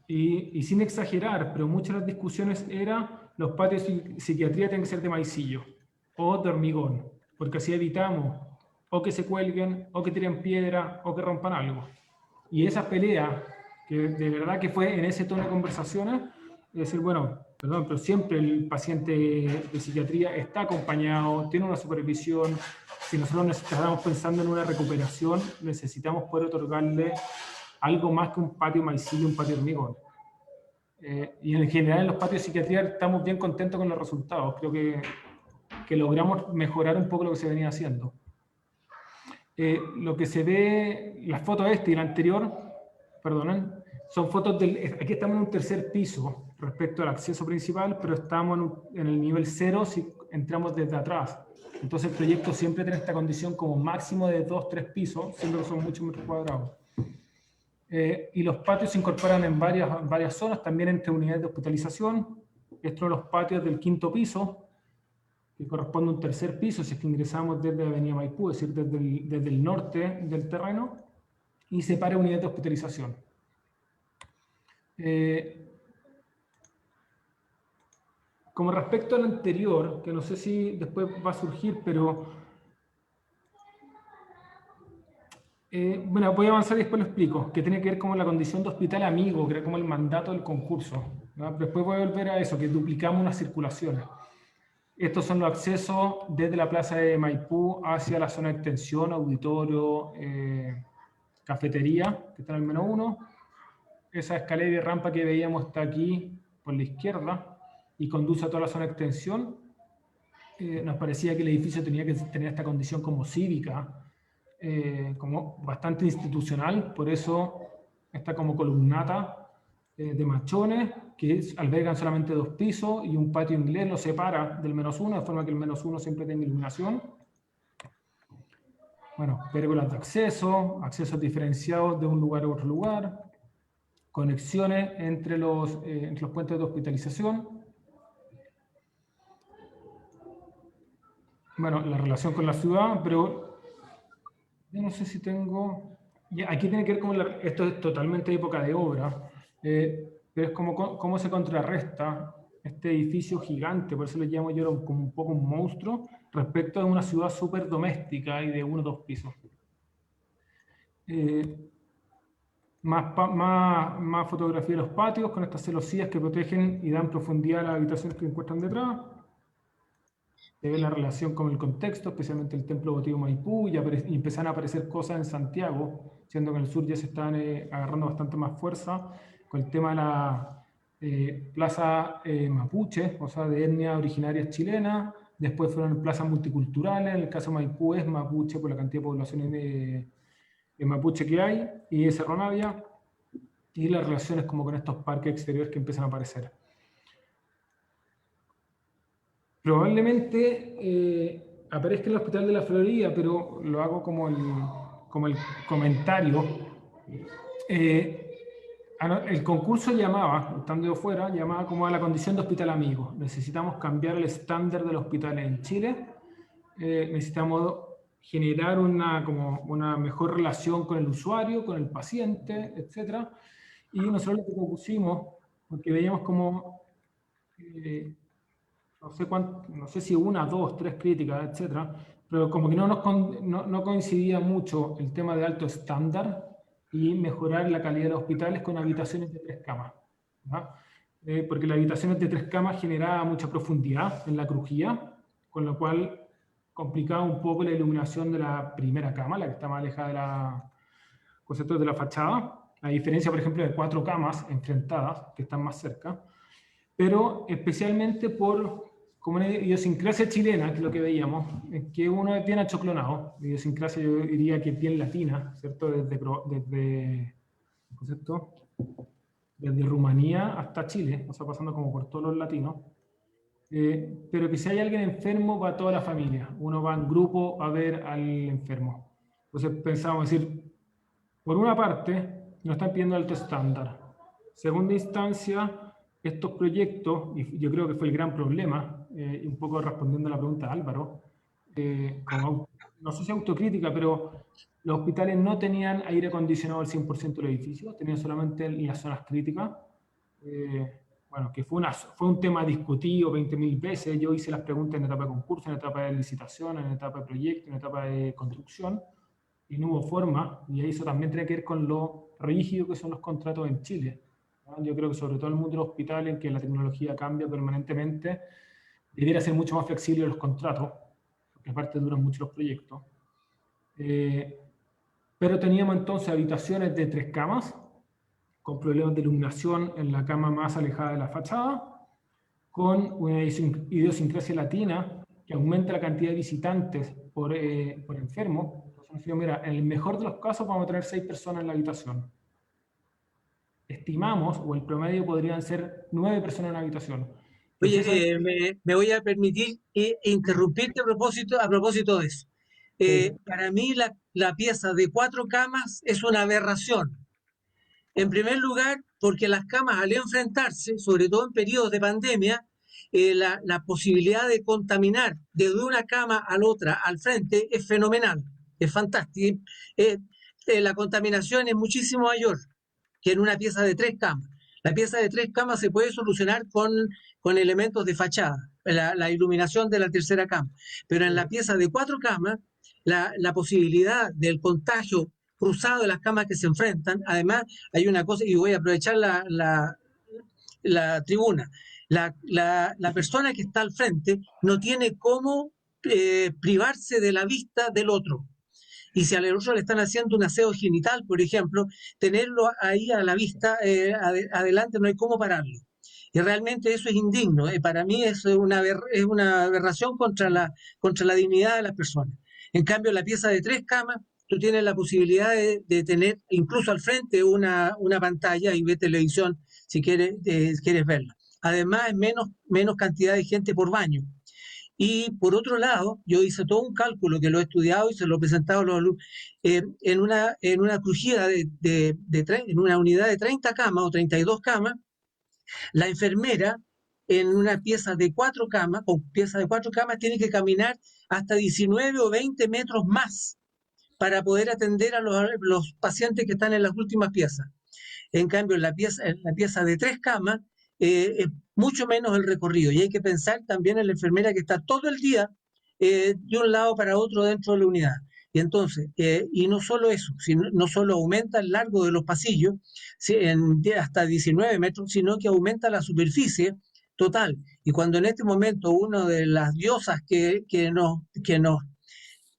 Y sin exagerar, pero muchas de las discusiones eran los patios de psiquiatría tienen que ser de maicillo o de hormigón, porque así evitamos o que se cuelguen, o que tiren piedra, o que rompan algo. Y esa pelea, que de verdad que fue en ese tono de conversaciones, es decir, bueno, perdón, pero siempre el paciente de psiquiatría está acompañado, tiene una supervisión. Si nosotros estamos pensando en una recuperación, necesitamos poder otorgarle algo más que un patio maicillo, un patio hormigón. Y en general en los patios de psiquiatría estamos bien contentos con los resultados. Creo que logramos mejorar un poco lo que se venía haciendo. Lo que se ve, las fotos y la anterior, perdonen, son fotos aquí estamos en un 3er piso respecto al acceso principal, pero estamos en el nivel 0 si entramos desde atrás. Entonces el proyecto siempre tiene esta condición como máximo de 2-3 pisos, siendo que son muchos metros cuadrados. Y los patios se incorporan en varias zonas, también entre unidades de hospitalización. Estos son los patios del 5º piso, que corresponde a un 3er piso, si es que ingresamos desde Avenida Maipú, es decir, desde el norte del terreno, y separa unidades de hospitalización. Como respecto al anterior, que no sé si después va a surgir, pero bueno, voy a avanzar y después lo explico, que tiene que ver con la condición de hospital amigo, que era como el mandato del concurso, ¿no? Después voy a volver a eso, que duplicamos unas circulaciones. Estos son los accesos desde la plaza de Maipú hacia la zona de extensión, auditorio, cafetería, que está en el -1. Esa escalera y rampa que veíamos está aquí por la izquierda y conduce a toda la zona de extensión. Nos parecía que el edificio tenía que tener esta condición como cívica, como bastante institucional, por eso está como columnata de machones que albergan solamente 2 pisos y un patio inglés lo separa del -1, de forma que el -1 siempre tenga iluminación. Bueno, pérgolas de accesos diferenciados de un lugar a otro lugar, conexiones entre los puentes de hospitalización. Bueno, la relación con la ciudad, pero yo no sé si tengo... Aquí tiene que ver con esto es totalmente época de obra, pero es como cómo se contrarresta este edificio gigante, por eso le llamo yo como un poco un monstruo, respecto a una ciudad súper doméstica y de 1 o 2 pisos. Más fotografía de los patios con estas celosías que protegen y dan profundidad a las habitaciones que se encuentran detrás. Se ve la relación con el contexto, especialmente el templo votivo Maipú, y empiezan a aparecer cosas en Santiago, siendo que en el sur ya se están agarrando bastante más fuerza con el tema de la plaza mapuche, o sea, de etnia originaria chilena. Después fueron plazas multiculturales, en el caso de Maipú es mapuche por la cantidad de población de mapuche que hay, y Cerro Navia, y las relaciones como con estos parques exteriores que empiezan a aparecer. Probablemente aparezca en el Hospital de la Florida, pero lo hago como el comentario. El concurso llamaba, estando de fuera, llamaba como a la condición de hospital amigo. Necesitamos cambiar el estándar del hospital en Chile. Necesitamos generar una mejor relación con el usuario, con el paciente, etc. Y nosotros lo que propusimos, porque veíamos como... no sé si 1, 2, 3 críticas, etcétera, pero como que no coincidía mucho el tema de alto estándar y mejorar la calidad de los hospitales con habitaciones de 3 camas. Porque las habitaciones de 3 camas generaban mucha profundidad en la crujía, con lo cual complicaba un poco la iluminación de la primera cama, la que está más alejada de la conceptos de la fachada, a diferencia, por ejemplo, de 4 camas enfrentadas, que están más cerca, pero especialmente por como una idiosincrasia chilena, que es lo que veíamos, que uno es bien achoclonado, la idiosincrasia yo diría que es bien latina, ¿cierto? Desde Rumanía hasta Chile, o sea, pasando como por todos los latinos, pero que si hay alguien enfermo va toda la familia, uno va en grupo a ver al enfermo. Entonces pensamos decir, por una parte, nos están pidiendo alto estándar. Segunda instancia, estos proyectos, y yo creo que fue el gran problema, un poco respondiendo a la pregunta de Álvaro, no sé si autocrítica, pero los hospitales no tenían aire acondicionado al 100% del edificio, tenían solamente en las zonas críticas. Bueno, que fue un tema discutido 20.000 veces. Yo hice las preguntas en etapa de concurso, en etapa de licitación, en etapa de proyecto, en etapa de construcción, y no hubo forma, y eso también tiene que ver con lo rígido que son los contratos en Chile. Yo creo que sobre todo en el mundo de los hospitales, en que la tecnología cambia permanentemente, debiera ser mucho más flexible los contratos, porque aparte duran mucho los proyectos. Pero teníamos entonces habitaciones de 3 camas, con problemas de iluminación en la cama más alejada de la fachada, con una idiosincrasia latina que aumenta la cantidad de visitantes por enfermo. Entonces, mira, en el mejor de los casos vamos a tener 6 personas en la habitación. Estimamos, o el promedio podrían ser 9 personas en la habitación. Oye, me voy a permitir interrumpirte a propósito de eso. Para mí la pieza de 4 camas es una aberración. En primer lugar, porque las camas al enfrentarse, sobre todo en periodos de pandemia, la posibilidad de contaminar desde una cama a la otra al frente es fenomenal, es fantástico. La contaminación es muchísimo mayor que en una pieza de 3 camas. La pieza de 3 camas se puede solucionar con elementos de fachada, la iluminación de la tercera cama. Pero en la pieza de 4 camas, la posibilidad del contagio cruzado de las camas que se enfrentan, además hay una cosa, y voy a aprovechar la tribuna, la persona que está al frente no tiene cómo privarse de la vista del otro. Y si al otro le están haciendo un aseo genital, por ejemplo, tenerlo ahí a la vista, adelante, no hay cómo pararlo. Y realmente eso es indigno. Para mí es una aberración contra la dignidad de las personas. En cambio, la pieza de 3 camas, tú tienes la posibilidad de tener incluso al frente una pantalla y ver televisión si quieres verla. Además, es menos cantidad de gente por baño. Y por otro lado, yo hice todo un cálculo que lo he estudiado y se lo he presentado a los alumnos, en una crujida en una unidad de 30 camas o 32 camas, la enfermera en una pieza de 4 camas, tiene que caminar hasta 19 o 20 metros más para poder atender a los pacientes que están en las últimas piezas. En cambio, en la pieza de 3 camas, es mucho menos el recorrido. Y hay que pensar también en la enfermera que está todo el día de un lado para otro dentro de la unidad. Y entonces, y no solo eso, no solo aumenta el largo de los pasillos hasta 19 metros, sino que aumenta la superficie total. Y cuando en este momento una de las diosas que nos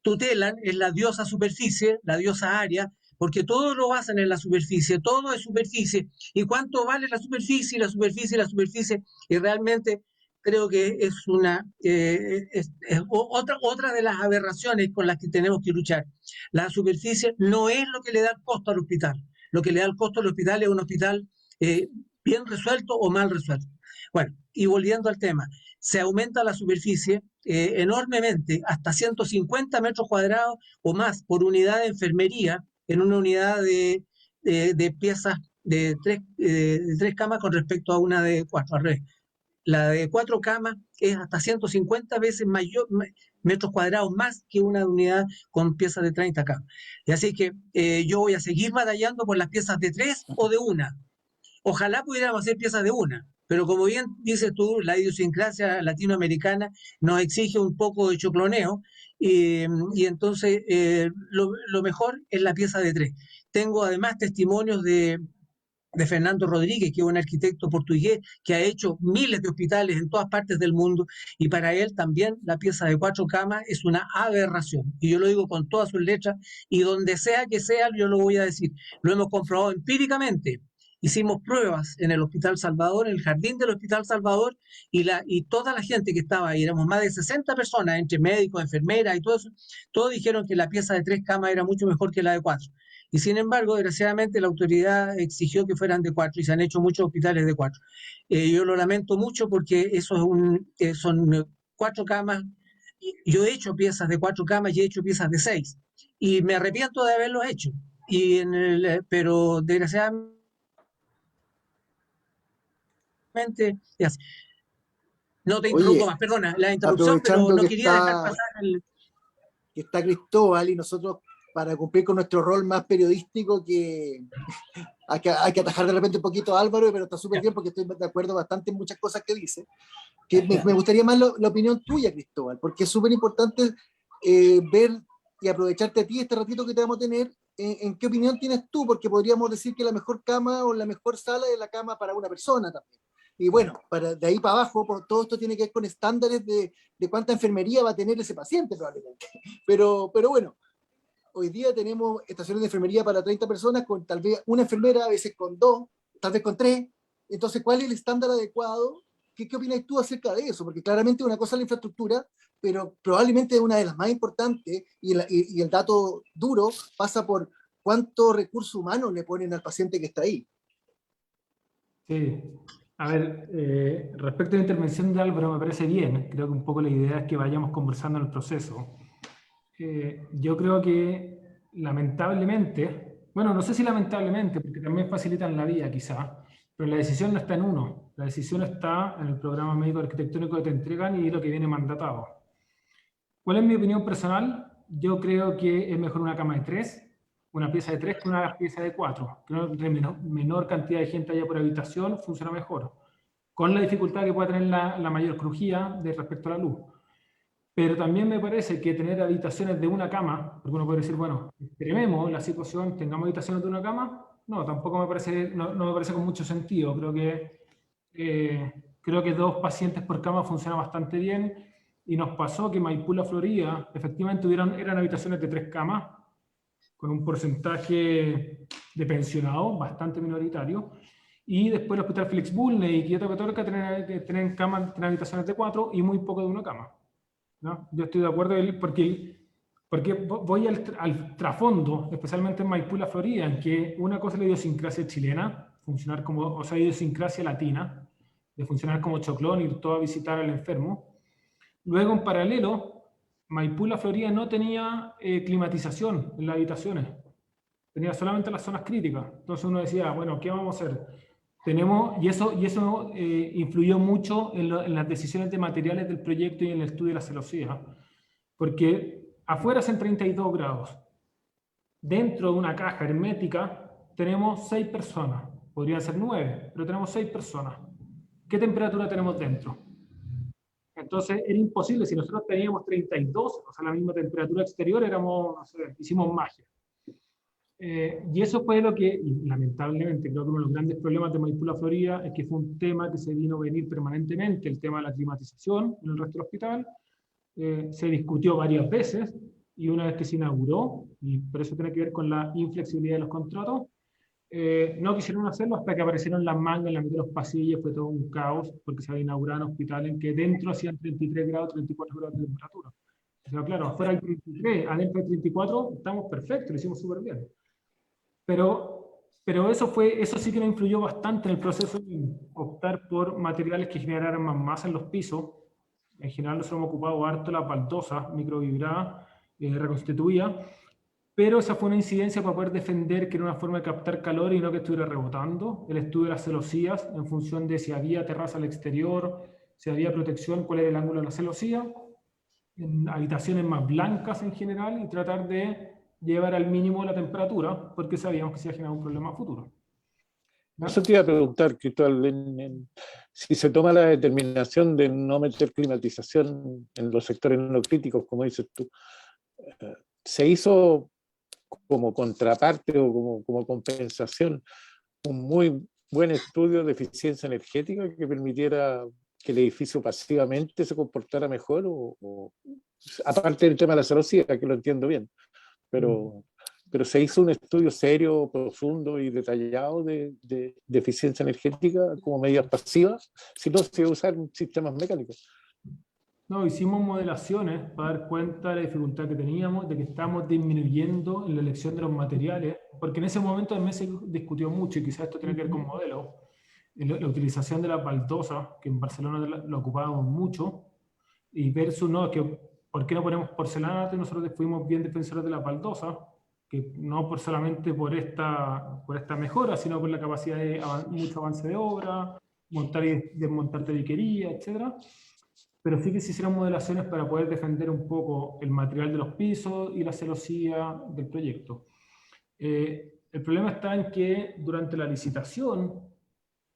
tutelan es la diosa superficie, la diosa área, porque todo lo basan en la superficie, todo es superficie. ¿Y cuánto vale la superficie, la superficie, la superficie? Y realmente creo que es otra de las aberraciones con las que tenemos que luchar. La superficie no es lo que le da el costo al hospital. Lo que le da el costo al hospital es un hospital bien resuelto o mal resuelto. Bueno, y volviendo al tema, se aumenta la superficie enormemente, hasta 150 metros cuadrados o más por unidad de enfermería, en una unidad de piezas de 3 camas con respecto a una de 4, al revés. La de 4 camas es hasta 150 veces mayor, metros cuadrados más que una unidad con piezas de 30 camas. Y así que yo voy a seguir batallando por las piezas de 3 o de 1. Ojalá pudiéramos hacer piezas de 1, pero como bien dices tú, la idiosincrasia latinoamericana nos exige un poco de chocloneo, y entonces lo mejor es la pieza de 3. Tengo además testimonios de Fernando Rodríguez, que es un arquitecto portugués que ha hecho miles de hospitales en todas partes del mundo, y para él también la pieza de 4 camas es una aberración. Y yo lo digo con todas sus letras, y donde sea que sea, yo lo voy a decir. Lo hemos comprobado empíricamente. Hicimos pruebas en el Hospital Salvador, en el jardín del Hospital Salvador, y toda la gente que estaba ahí, éramos más de 60 personas, entre médicos, enfermeras y todo eso, todos dijeron que la pieza de 3 camas era mucho mejor que la de 4. Y sin embargo, desgraciadamente, la autoridad exigió que fueran de 4 y se han hecho muchos hospitales de 4. Yo lo lamento mucho porque eso son 4 camas. Yo he hecho piezas de 4 camas y he hecho piezas de 6. Y me arrepiento de haberlo hecho. Pero desgraciadamente, no te interrumpo Oye, más, perdona la interrupción, pero aprovechando no que quería dejar pasar que está Cristóbal, y nosotros, para cumplir con nuestro rol más periodístico, que hay que atajar de repente un poquito a Álvaro, pero está súper bien porque estoy de acuerdo bastante en muchas cosas que dice. Que me gustaría más la opinión tuya, Cristóbal, porque es súper importante ver y aprovecharte a ti este ratito que te vamos a tener. ¿En qué opinión tienes tú? Porque podríamos decir que la mejor cama o la mejor sala es la cama para una persona también. Y bueno, de ahí para abajo, todo esto tiene que ver con estándares de cuánta enfermería va a tener ese paciente probablemente. Pero bueno, hoy día tenemos estaciones de enfermería para 30 personas, con tal vez una enfermera, a veces con 2, tal vez con 3. Entonces, ¿cuál es el estándar adecuado? ¿Qué opinas tú acerca de eso? Porque claramente una cosa es la infraestructura, pero probablemente una de las más importantes, y el dato duro pasa por cuánto recurso humano le ponen al paciente que está ahí. Sí. A ver, respecto a la intervención de Álvaro, me parece bien. Creo que un poco la idea es que vayamos conversando en el proceso. Yo creo que lamentablemente, bueno, no sé si lamentablemente, porque también facilitan la vida quizá, pero la decisión no está en uno. La decisión está en el programa médico arquitectónico que te entregan y lo que viene mandatado. ¿Cuál es mi opinión personal? Yo creo que es mejor una cama de 3, una pieza de 3 que una pieza de 4. Creo que menor cantidad de gente haya por habitación funciona mejor, con la dificultad que puede tener la mayor crujía respecto a la luz. Pero también me parece que tener habitaciones de una cama, porque uno puede decir, bueno, extrememos la situación, tengamos habitaciones de una cama, no, tampoco me parece, no me parece con mucho sentido. Creo que 2 pacientes por cama funciona bastante bien, y nos pasó que Maipú, la Florida, efectivamente eran habitaciones de 3 camas, con un porcentaje de pensionados bastante minoritario, y después el Hospital Félix Bulnes y Quillota Católica tienen habitaciones de 4 y muy poco de una cama, ¿no? Yo estoy de acuerdo porque voy al trasfondo, especialmente en Maipú, la Florida, en que una cosa es la idiosincrasia chilena, idiosincrasia latina, de funcionar como choclón, ir todo a visitar al enfermo, Luego, en paralelo, Maipú La Florida no tenía climatización en las habitaciones. Tenía solamente las zonas críticas. Entonces uno decía, bueno, ¿qué vamos a hacer? Y eso influyó mucho en las decisiones de materiales del proyecto y en el estudio de la celosía. Porque afuera hacen 32 grados. Dentro de una caja hermética tenemos 6 personas. Podrían ser 9, pero tenemos 6 personas. ¿Qué temperatura tenemos dentro? Entonces era imposible. Si nosotros teníamos 32, o sea, la misma temperatura exterior, no sé, hicimos magia. Y eso fue lo que, lamentablemente, creo que uno de los grandes problemas de Maipú La Florida es que fue un tema que se vino a venir permanentemente, el tema de la climatización en el resto del hospital. Se discutió varias veces, y una vez que se inauguró, y por eso tiene que ver con la inflexibilidad de los contratos, no quisieron hacerlo hasta que aparecieron las mangas en la mitad de los pasillos. Fue todo un caos, porque se había inaugurado un hospital en que dentro hacían 33 grados, 34 grados de temperatura. O sea, claro, afuera hay 33, adentro hay 34, estamos perfectos, lo hicimos súper bien. Pero eso sí que nos influyó bastante en el proceso de optar por materiales que generaran más masa en los pisos. En general nosotros hemos ocupado harto la baldosa microvibrada, reconstituida, pero esa fue una incidencia para poder defender que era una forma de captar calor y no que estuviera rebotando. El estudio de las celosías, en función de si había terraza al exterior, si había protección, cuál era el ángulo de la celosía, en habitaciones más blancas en general, y tratar de llevar al mínimo la temperatura, porque sabíamos que se iba a generar un problema futuro. ¿No? Eso te iba a preguntar, Cristóbal, si se toma la determinación de no meter climatización en los sectores no críticos, como dices tú, ¿se hizo como contraparte o como compensación un muy buen estudio de eficiencia energética que permitiera que el edificio pasivamente se comportara mejor? Aparte del tema de la celosía, que lo entiendo bien, pero se hizo un estudio serio, profundo y detallado de eficiencia energética como medidas pasivas, si no se iba a usar sistemas mecánicos. No, hicimos modelaciones para dar cuenta de la dificultad que teníamos, de que estábamos disminuyendo en la elección de los materiales, porque en ese momento también se discutió mucho, y quizás esto tiene que ver con modelos, la utilización de las baldosas, que en Barcelona lo ocupábamos mucho, y versus, no, que ¿por qué no ponemos porcelanato? Y nosotros fuimos bien defensores de las baldosas, que no solamente por esta mejora, sino por la capacidad de mucho avance de obra, montar y desmontar tabiquería, etc. Pero sí que se hicieron modelaciones para poder defender un poco el material de los pisos y la celosía del proyecto. El problema está en que durante la licitación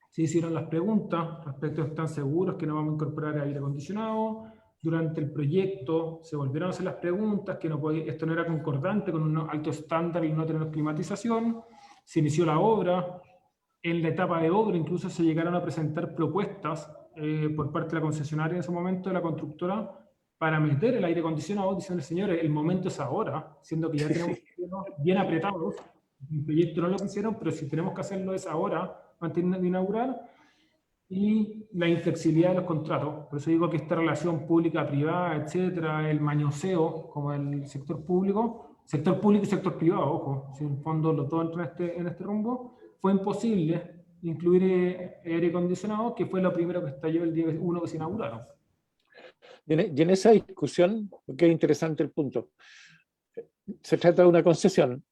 se hicieron las preguntas respecto a ¿están seguros que no vamos a incorporar aire acondicionado? Durante el proyecto se volvieron a hacer las preguntas, que esto no era concordante con un alto estándar y no tener climatización. Se inició la obra. En la etapa de obra incluso se llegaron a presentar propuestas por parte de la concesionaria en ese momento, de la constructora, para meter el aire acondicionado, diciendo, señores, el momento es ahora, siendo que ya tenemos bien apretados. El proyecto no lo quisieron, pero si tenemos que hacerlo es ahora, antes de inaugurar. Y la inflexibilidad de los contratos. Por eso digo que esta relación pública-privada, etcétera, el mañoseo, como el sector público y sector privado, ojo, si en el fondo los dos entran en este rumbo, fue imposible incluir aire acondicionado, que fue lo primero que estalló el día 1 que se inauguraron. Y en esa discusión, porque es interesante el punto, se trata de una concesión.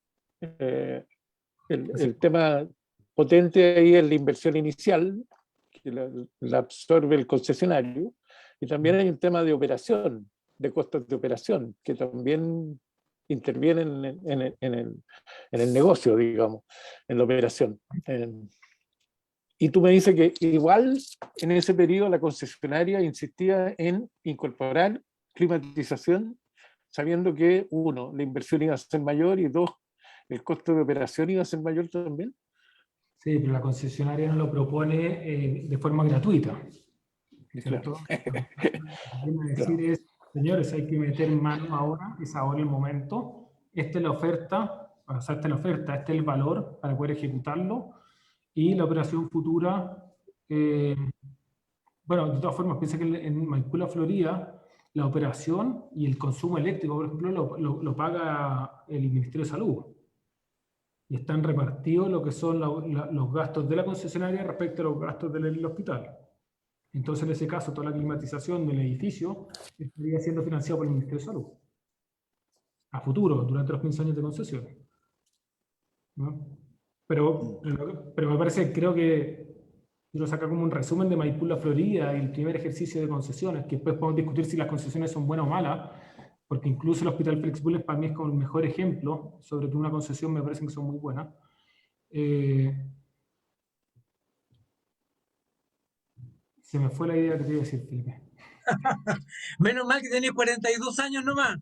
El tema potente ahí es la inversión inicial, que la absorbe el concesionario, y también hay un tema de operación, de costos de operación, que también intervienen en el negocio, digamos, en la operación. Y tú me dices que igual en ese periodo la concesionaria insistía en incorporar climatización, sabiendo que, uno, la inversión iba a ser mayor, y dos, el costo de operación iba a ser mayor también. Sí, pero la concesionaria no lo propone de forma gratuita. ¿Cierto? Claro. Lo que viene a decir es, señores, hay que meter mano ahora, es ahora el momento, esta es la oferta, o sea, esta es la oferta, este es el valor para poder ejecutarlo, y la operación futura, bueno, de todas formas, piensa que en Maipú La Florida, la operación y el consumo eléctrico, por ejemplo, lo paga el Ministerio de Salud. Y están repartidos lo que son los gastos de la concesionaria respecto a los gastos del hospital. Entonces, en ese caso, toda la climatización del edificio estaría siendo financiado por el Ministerio de Salud. A futuro, durante los 15 años de concesión. ¿No? Pero me parece, creo que uno saca como un resumen de Maipú La Florida y el primer ejercicio de concesiones, que después podemos discutir si las concesiones son buenas o malas, porque incluso el Hospital Félix Bulnes para mí es como el mejor ejemplo, sobre todo una concesión me parece que son muy buenas. Se me fue la idea que te iba a decir, Felipe. Menos mal que tenés 42 años nomás.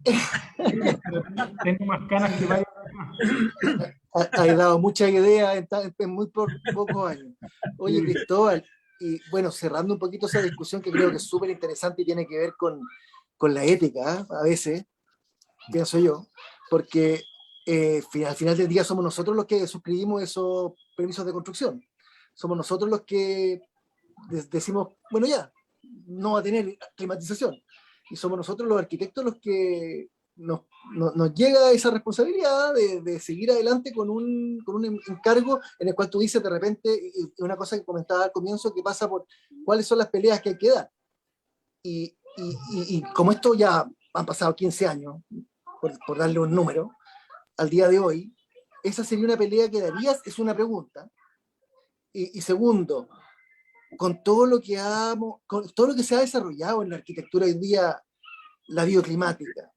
Tengo más canas que varios. Has dado muchas ideas en muy pocos años. Oye, Cristóbal, y bueno, cerrando un poquito esa discusión que creo que es súper interesante y tiene que ver con la ética, ¿eh? A veces, pienso yo, porque al final del día somos nosotros los que suscribimos esos permisos de construcción. Somos nosotros los que decimos, bueno, ya, no va a tener climatización. Y somos nosotros los arquitectos los que nos llega esa responsabilidad de seguir adelante con un encargo en el cual tú dices de repente, una cosa que comentaba al comienzo, que pasa por cuáles son las peleas que hay que dar. Y como esto ya han pasado 15 años, por darle un número, al día de hoy, esa sería una pelea que darías, es una pregunta. Y segundo, con todo lo que se ha desarrollado en la arquitectura hoy día, la bioclimática,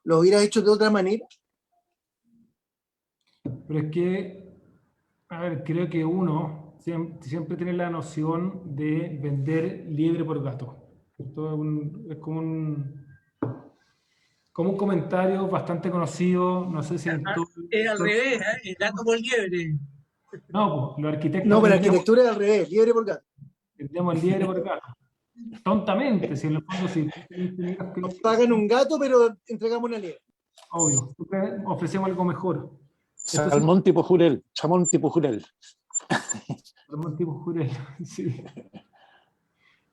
¿lo hubieras hecho de otra manera? Pero es que, a ver, creo que uno siempre tiene la noción de vender liebre por gato. Esto es como un comentario bastante conocido, no sé si en todo... Es al revés, ¿eh? El gato por liebre. No, pues, los arquitectos... No, pero la arquitectura es al revés, liebre por gato. Vendemos el liebre por gato. Tontamente, si en el fondo sí. Nos pagan un gato, pero entregamos una liebre. Obvio, siempre ofrecemos algo mejor. Salmón tipo jurel, chamón tipo jurel. Salmón tipo jurel, sí.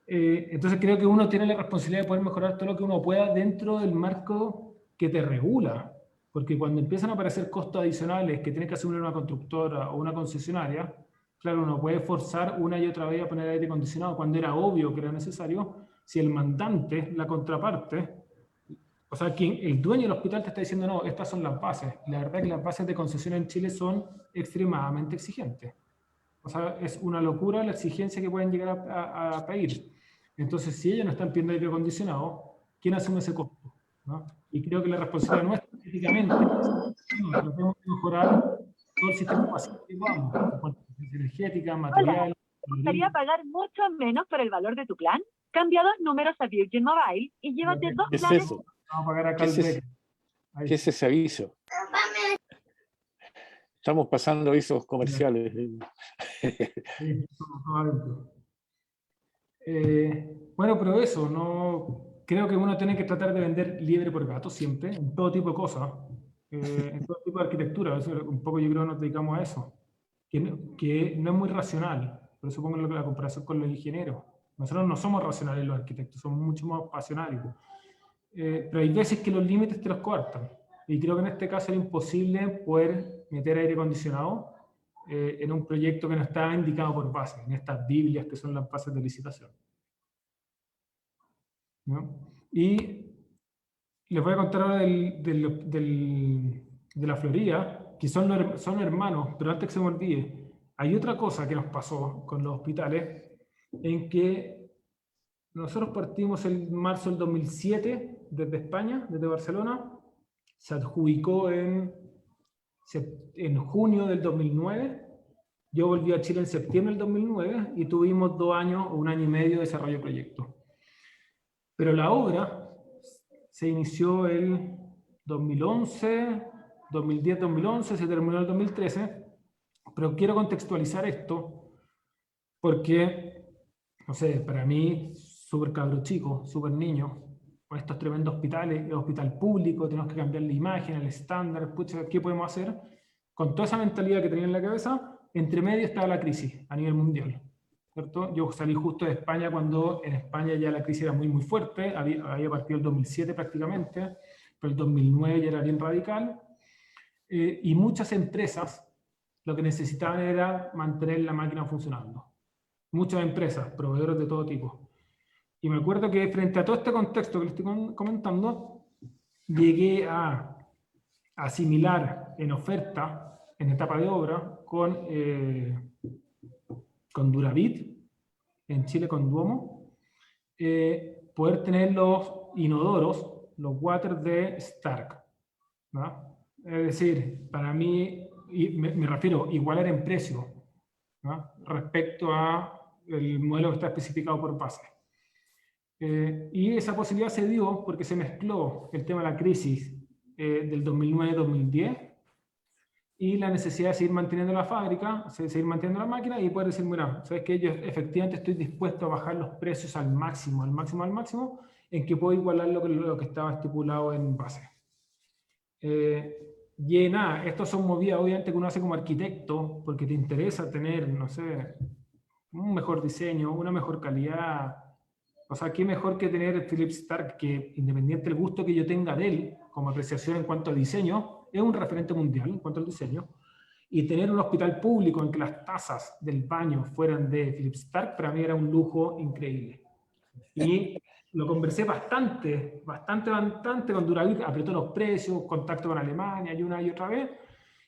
Entonces creo que uno tiene la responsabilidad de poder mejorar todo lo que uno pueda dentro del marco que te regula. Porque cuando empiezan a aparecer costos adicionales que tiene que asumir una constructora o una concesionaria, claro, uno puede forzar una y otra vez a poner aire acondicionado cuando era obvio que era necesario, si el mandante, la contraparte, o sea, el dueño del hospital te está diciendo, no, estas son las bases. La verdad es que las bases de concesión en Chile son extremadamente exigentes. O sea, es una locura la exigencia que pueden llegar a pedir. Entonces, si ellos no están pidiendo aire acondicionado, ¿quién asume ese costo? ¿No? Y creo que la responsabilidad nuestra, políticamente, es tratemos de mejorar todo el sistema básico que vamos, en cuanto a eficiencia energética, material... ¿Te gustaría pagar mucho menos por el valor de tu plan? Cambia 2 números a Virgin Mobile y llévate 2 ¿Qué es planes. eso? Vamos a pagar acá ¿Qué es ese aviso? Estamos pasando avisos comerciales. Sí, bueno, pero eso, no, creo que uno tiene que tratar de vender liebre por gato siempre, en todo tipo de cosas, en todo tipo de arquitectura. Eso, un poco yo creo que nos dedicamos a eso, que no es muy racional. Por eso pongo la comparación con los ingenieros. Nosotros no somos racionales los arquitectos, somos mucho más pasionales. Pero hay veces que los límites te los cortan. Y creo que en este caso era imposible poder meter aire acondicionado en un proyecto que no estaba indicado por base, en estas Biblias que son las bases de licitación. ¿No? Y les voy a contar ahora de la Florida, que son hermanos, pero antes que se me olvide, hay otra cosa que nos pasó con los hospitales, en que nosotros partimos en marzo del 2007 desde España, desde Barcelona, se adjudicó en junio del 2009, yo volví a Chile en septiembre del 2009 y tuvimos 2 años o 1 año y medio de desarrollo de proyecto. Pero la obra se inició en 2011, 2010-2011, se terminó en el 2013, pero quiero contextualizar esto porque, no sé, para mí, súper cabro chico, súper niño, con estos tremendos hospitales, el hospital público, tenemos que cambiar la imagen, el estándar, pucha, ¿qué podemos hacer? Con toda esa mentalidad que tenía en la cabeza, entre medio estaba la crisis a nivel mundial, ¿cierto? Yo salí justo de España cuando en España ya la crisis era muy, muy fuerte, había partido el 2007 prácticamente, pero el 2009 ya era bien radical, y muchas empresas lo que necesitaban era mantener la máquina funcionando. muchas empresas, proveedores de todo tipo. Y me acuerdo que frente a todo este contexto que les estoy comentando, llegué a asimilar en oferta, en etapa de obra, con Duravit, en Chile con Duomo, poder tener los inodoros, los water de Stark, ¿no? Es decir, para mí, y me refiero, igualar en precio, ¿no? Respecto a el modelo que está especificado por base. Y esa posibilidad se dio porque se mezcló el tema de la crisis del 2009-2010 y la necesidad de seguir manteniendo la fábrica, seguir manteniendo la máquina y poder decir, mira, ¿sabes qué? Yo efectivamente estoy dispuesto a bajar los precios al máximo, en que puedo igualar lo que estaba estipulado en base. Y nada, esto son movidas obviamente que uno hace como arquitecto, porque te interesa tener, no sé, un mejor diseño, una mejor calidad. O sea, qué mejor que tener Philips Stark, que independiente del gusto que yo tenga de él, como apreciación en cuanto a diseño, es un referente mundial en cuanto al diseño. Y tener un hospital público en que las tazas del baño fueran de Philips Stark, para mí era un lujo increíble. Y lo conversé bastante con Duravit, apretó los precios, contacto con Alemania y una y otra vez,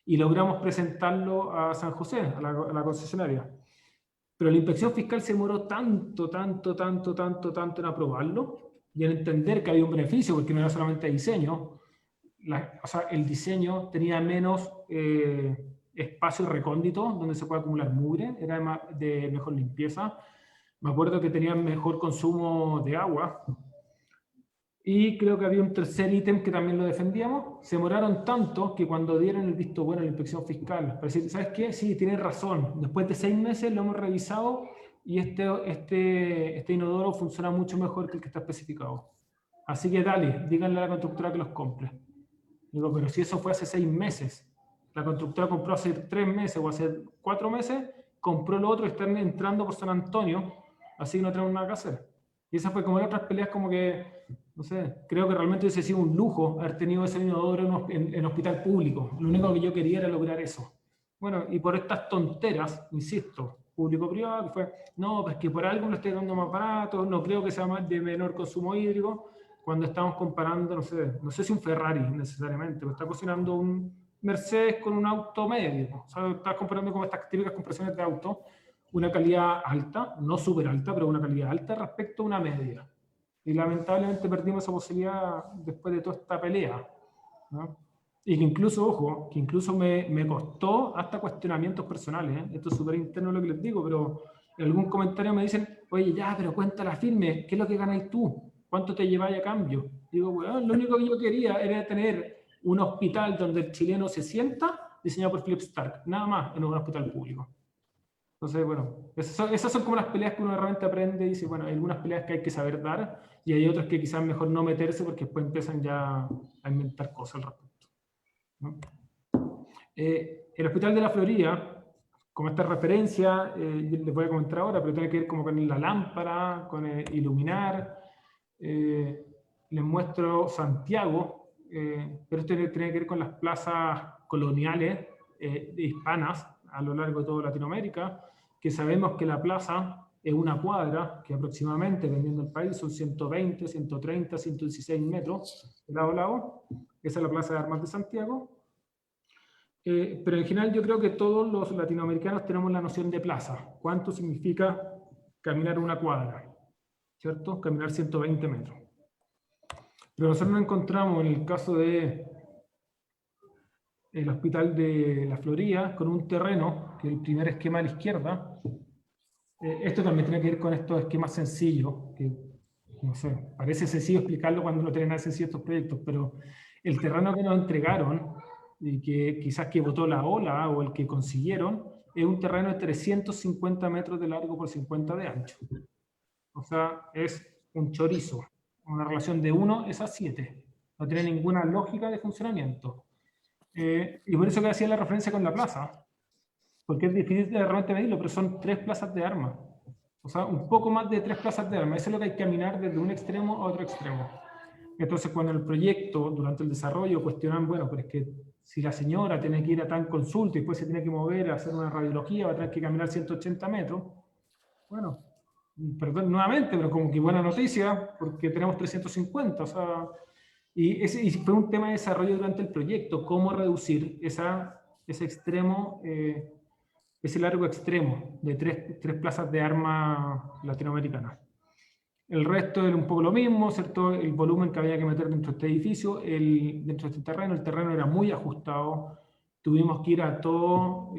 y logramos presentarlo a San José, a la concesionaria. Pero la inspección fiscal se demoró tanto en aprobarlo y en entender que había un beneficio, porque no era solamente diseño. O sea, el diseño tenía menos espacio recóndito donde se puede acumular mugre, era de mejor limpieza. Me acuerdo que tenía mejor consumo de agua. Y creo que había un tercer ítem que también lo defendíamos. Se demoraron tanto que cuando dieron el visto bueno a la inspección fiscal, para decir, ¿sabes qué? Sí, tienes razón. Después de 6 meses lo hemos revisado y este inodoro funciona mucho mejor que el que está especificado. Así que dale, díganle a la constructora que los compre. Digo, pero si eso fue hace 6 meses, la constructora compró hace 3 meses o hace 4 meses, compró lo otro y están entrando por San Antonio, así que no tenemos nada que hacer. Y esa fue como en otras peleas como que, no sé, creo que realmente hubiese sido un lujo haber tenido ese inodoro en hospital público. Lo único que yo quería era lograr eso. Bueno, y por estas tonteras, insisto, público-privado, que fue, no, pues que por algo no estoy dando más barato, no creo que sea más de menor consumo hídrico, cuando estamos comparando, no sé si un Ferrari necesariamente, pero está cocinando un Mercedes con un auto medio. O sea, estás comparando con estas típicas compresiones de auto, una calidad alta, no súper alta, pero una calidad alta respecto a una media. Y lamentablemente perdimos esa posibilidad después de toda esta pelea, ¿no? Y que incluso, ojo, que incluso me costó hasta cuestionamientos personales, ¿eh? Esto es súper interno lo que les digo, pero en algún comentario me dicen, oye, ya, pero cuéntala firme, ¿qué es lo que ganáis tú? ¿Cuánto te lleváis a cambio? Digo, bueno, lo único que yo quería era tener un hospital donde el chileno se sienta, diseñado por Philips Stark, nada más en un hospital público. Entonces, bueno, esas son como las peleas que uno realmente aprende y dice, bueno, hay algunas peleas que hay que saber dar y hay otras que quizás mejor no meterse porque después empiezan ya a inventar cosas al respecto, ¿no? El Hospital de la Florida, como esta referencia, les voy a comentar ahora, pero tiene que ver como con la lámpara, con iluminar. Les muestro Santiago, pero esto tiene que ver con las plazas coloniales hispanas a lo largo de toda Latinoamérica, que sabemos que la plaza es una cuadra, que aproximadamente, dependiendo del país, son 120, 130, 116 metros de lado a lado. Esa es la Plaza de Armas de Santiago. Pero en general yo creo que todos los latinoamericanos tenemos la noción de plaza. ¿Cuánto significa caminar una cuadra? ¿Cierto? Caminar 120 metros. Pero nosotros nos encontramos en el caso de el Hospital de la Florida con un terreno, que es el primer esquema a la izquierda. Esto también tiene que ver con estos esquemas sencillos, que no sé, parece sencillo explicarlo cuando no tienen nada sencillo estos proyectos, pero el terreno que nos entregaron y que quizás que botó la ola o el que consiguieron, es un terreno de 350 metros de largo por 50 de ancho. O sea, es un chorizo, una relación de 1:7. No tiene ninguna lógica de funcionamiento. Y por eso que hacía la referencia con la plaza, porque es difícil de realmente medirlo, pero son 3 plazas de armas. O sea, un poco más de 3 plazas de armas. Eso es lo que hay que caminar desde un extremo a otro extremo. Entonces, cuando el proyecto, durante el desarrollo, cuestionan, bueno, pero es que si la señora tiene que ir a tal consulta y después se tiene que mover a hacer una radiología, va a tener que caminar 180 metros. Bueno, perdón nuevamente, pero como que buena noticia, porque tenemos 350, o sea, y fue un tema de desarrollo durante el proyecto, cómo reducir ese extremo, ese largo extremo de tres plazas de armas latinoamericanas. El resto era un poco lo mismo, ¿cierto? El volumen que había que meter dentro de este edificio, dentro de este terreno, el terreno era muy ajustado, tuvimos que ir a todos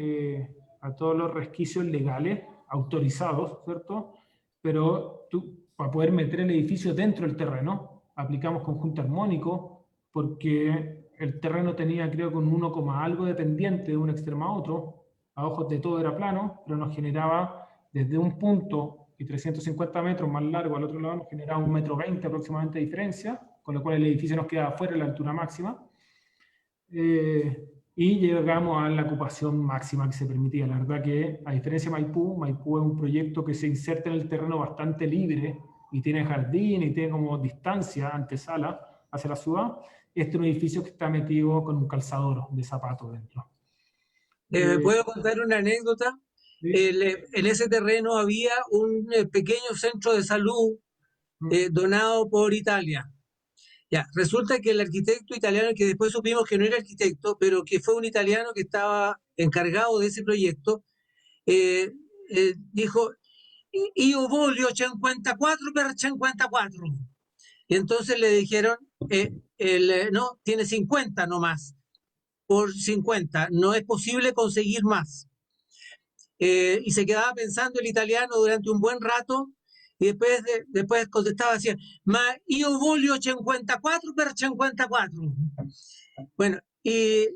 los resquicios legales, autorizados, ¿cierto? Pero para poder meter el edificio dentro del terreno, aplicamos conjunto armónico, porque el terreno tenía, creo, con 1, algo de pendiente de un extremo a otro, a ojos de todo era plano, pero nos generaba desde un punto y 350 metros más largo al otro lado, nos generaba 1,20 m aproximadamente de diferencia, con lo cual el edificio nos quedaba fuera de la altura máxima. Y llegamos a la ocupación máxima que se permitía. La verdad que, a diferencia de Maipú es un proyecto que se inserta en el terreno bastante libre y tiene jardín y tiene como distancia, antesala, hacia la ciudad. Este es un edificio que está metido con un calzador de zapatos dentro. ¿Puedo contar una anécdota? Sí. En ese terreno había un pequeño centro de salud donado por Italia. Ya, resulta que el arquitecto italiano, que después supimos que no era arquitecto, pero que fue un italiano que estaba encargado de ese proyecto, dijo, io voglio 54 per 54. Y entonces le dijeron, no, tiene 50 nomás, por 50, no es posible conseguir más. Y se quedaba pensando el italiano durante un buen rato, y después contestaba así, ma io voglio 54 per 54. Bueno, y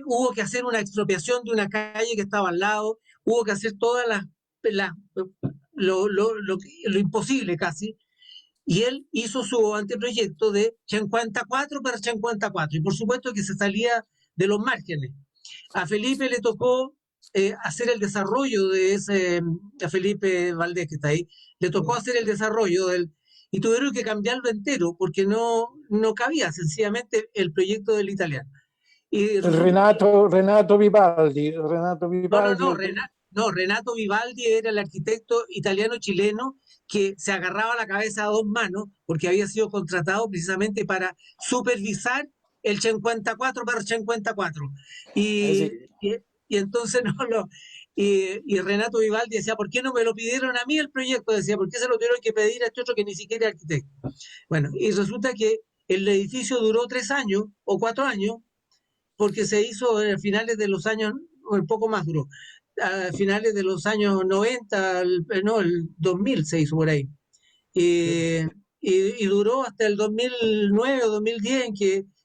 hubo que hacer una expropiación de una calle que estaba al lado, hubo que hacer todas lo imposible casi, y él hizo su anteproyecto de 54 per 54, y por supuesto que se salía de los márgenes. A Felipe le tocó hacer el desarrollo de ese, a Felipe Valdés que está ahí, le tocó hacer el desarrollo y tuvieron que cambiarlo entero porque no cabía sencillamente el proyecto del italiano. Y Renato Vivaldi. Renato Vivaldi era el arquitecto italiano-chileno que se agarraba la cabeza a dos manos porque había sido contratado precisamente para supervisar el 54 por 54. Y entonces y Renato Vivaldi decía, ¿por qué no me lo pidieron a mí el proyecto? Decía, ¿por qué se lo tuvieron que pedir a este otro que ni siquiera es arquitecto? Bueno, y resulta que el edificio duró 3 años o 4 años, porque se hizo a finales de los años, un poco más duró, a finales de los años 90, el 2000 se hizo por ahí. Y duró hasta el 2009 o 2010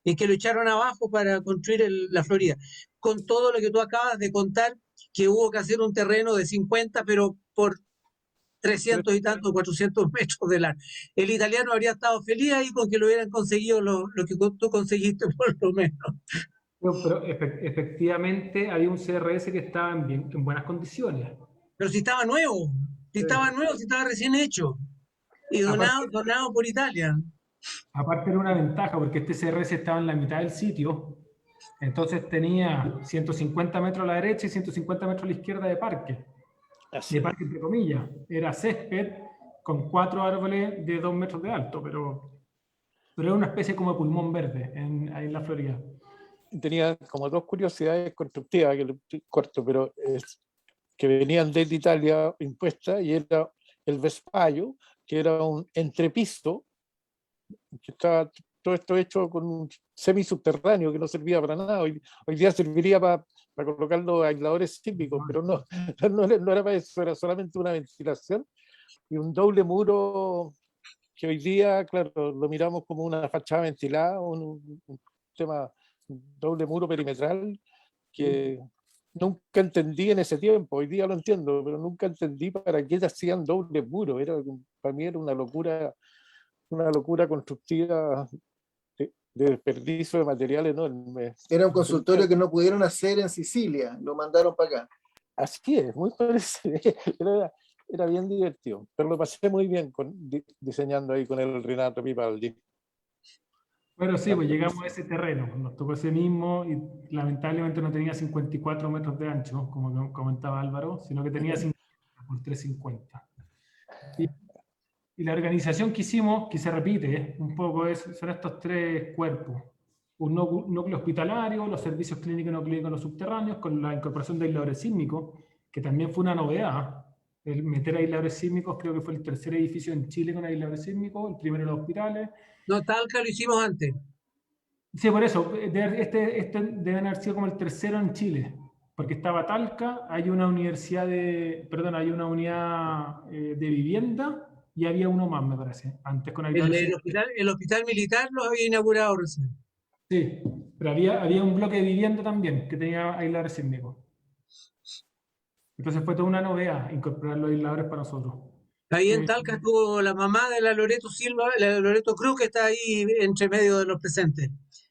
en que lo echaron abajo para construir la Florida. Con todo lo que tú acabas de contar, que hubo que hacer un terreno de 50, pero por 300 y tantos, 400 metros de largo. El italiano habría estado feliz ahí con que lo hubieran conseguido lo que tú conseguiste por lo menos. Pero efectivamente había un CRS que estaba en buenas condiciones. Pero si estaba nuevo, si estaba recién hecho. Y donado por Italia. Aparte era una ventaja, porque este CRS estaba en la mitad del sitio, entonces tenía 150 metros a la derecha y 150 metros a la izquierda de parque. De parque entre comillas. Era césped con 4 árboles de 2 metros de alto, pero era una especie como de pulmón verde ahí en la Florida. Tenía como 2 curiosidades constructivas, que corto, pero que venían desde Italia impuestas, y era el Vespaio, que era un entrepiso, que estaba todo esto hecho con un semisubterráneo que no servía para nada. Hoy día serviría para colocar los aisladores típicos, pero no era para eso, era solamente una ventilación y un doble muro que hoy día, claro, lo miramos como una fachada ventilada, un tema, un doble muro perimetral que nunca entendí en ese tiempo. Hoy día lo entiendo, pero nunca entendí para qué hacían doble muro. Para mí era una locura constructiva de desperdicio de material enorme. Era un consultorio que no pudieron hacer en Sicilia, lo mandaron para acá. Así es, muy parecido. Era bien divertido, pero lo pasé muy bien diseñando ahí con el Renato Vivaldi. Bueno, sí, pues llegamos a ese terreno, nos tocó ese mismo y lamentablemente no tenía 54 metros de ancho, como comentaba Álvaro, sino que tenía 50 por 350. Y la organización que hicimos, que se repite un poco, son estos tres cuerpos. Un núcleo hospitalario, los servicios clínicos y no clínicos no subterráneos, con la incorporación de aisladores sísmicos, que también fue una novedad. El meter aisladores sísmicos, creo que fue el tercer edificio en Chile con aisladores sísmicos, el primero en los hospitales. No, Talca lo hicimos antes. Sí, por eso, este deben haber sido como el tercero en Chile, porque estaba Talca, hay una universidad hay una unidad de vivienda, y había uno más, me parece, antes con El hospital militar lo había inaugurado recién. Sí, pero había un bloque de vivienda también que tenía aisladores sísmicos. Entonces fue toda una novedad incorporar los aisladores para nosotros. Ahí en Talca estuvo la mamá de la Loreto Silva, la Loreto Cruz, que está ahí entre medio de los presentes.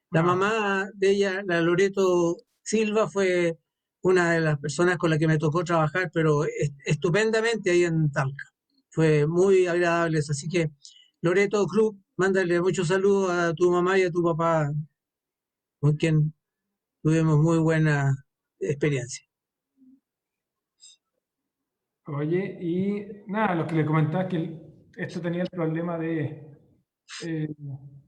La mamá de ella, la Loreto Silva, fue una de las personas con las que me tocó trabajar, pero estupendamente ahí en Talca. Fue muy agradable eso. Así que, Loreto Cruz, mándale muchos saludos a tu mamá y a tu papá, con quien tuvimos muy buena experiencia. Oye, y nada, lo que le comentaba es que esto tenía el problema de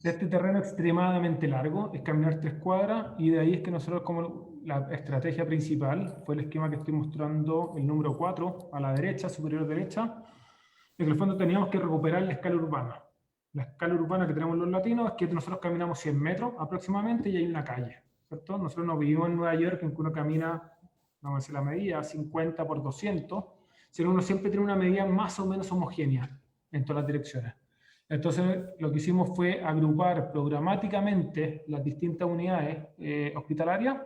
este terreno extremadamente largo, es caminar 3 cuadras, y de ahí es que nosotros, como la estrategia principal, fue el esquema que estoy mostrando, el número 4, a la derecha, superior derecha, en el fondo teníamos que recuperar la escala urbana. La escala urbana que tenemos los latinos es que nosotros caminamos 100 metros aproximadamente y hay una calle, ¿cierto? Nosotros no vivimos en Nueva York, en que uno camina, no sé la medida, 50 por 200, sino uno siempre tiene una medida más o menos homogénea en todas las direcciones. Entonces, lo que hicimos fue agrupar programáticamente las distintas unidades hospitalarias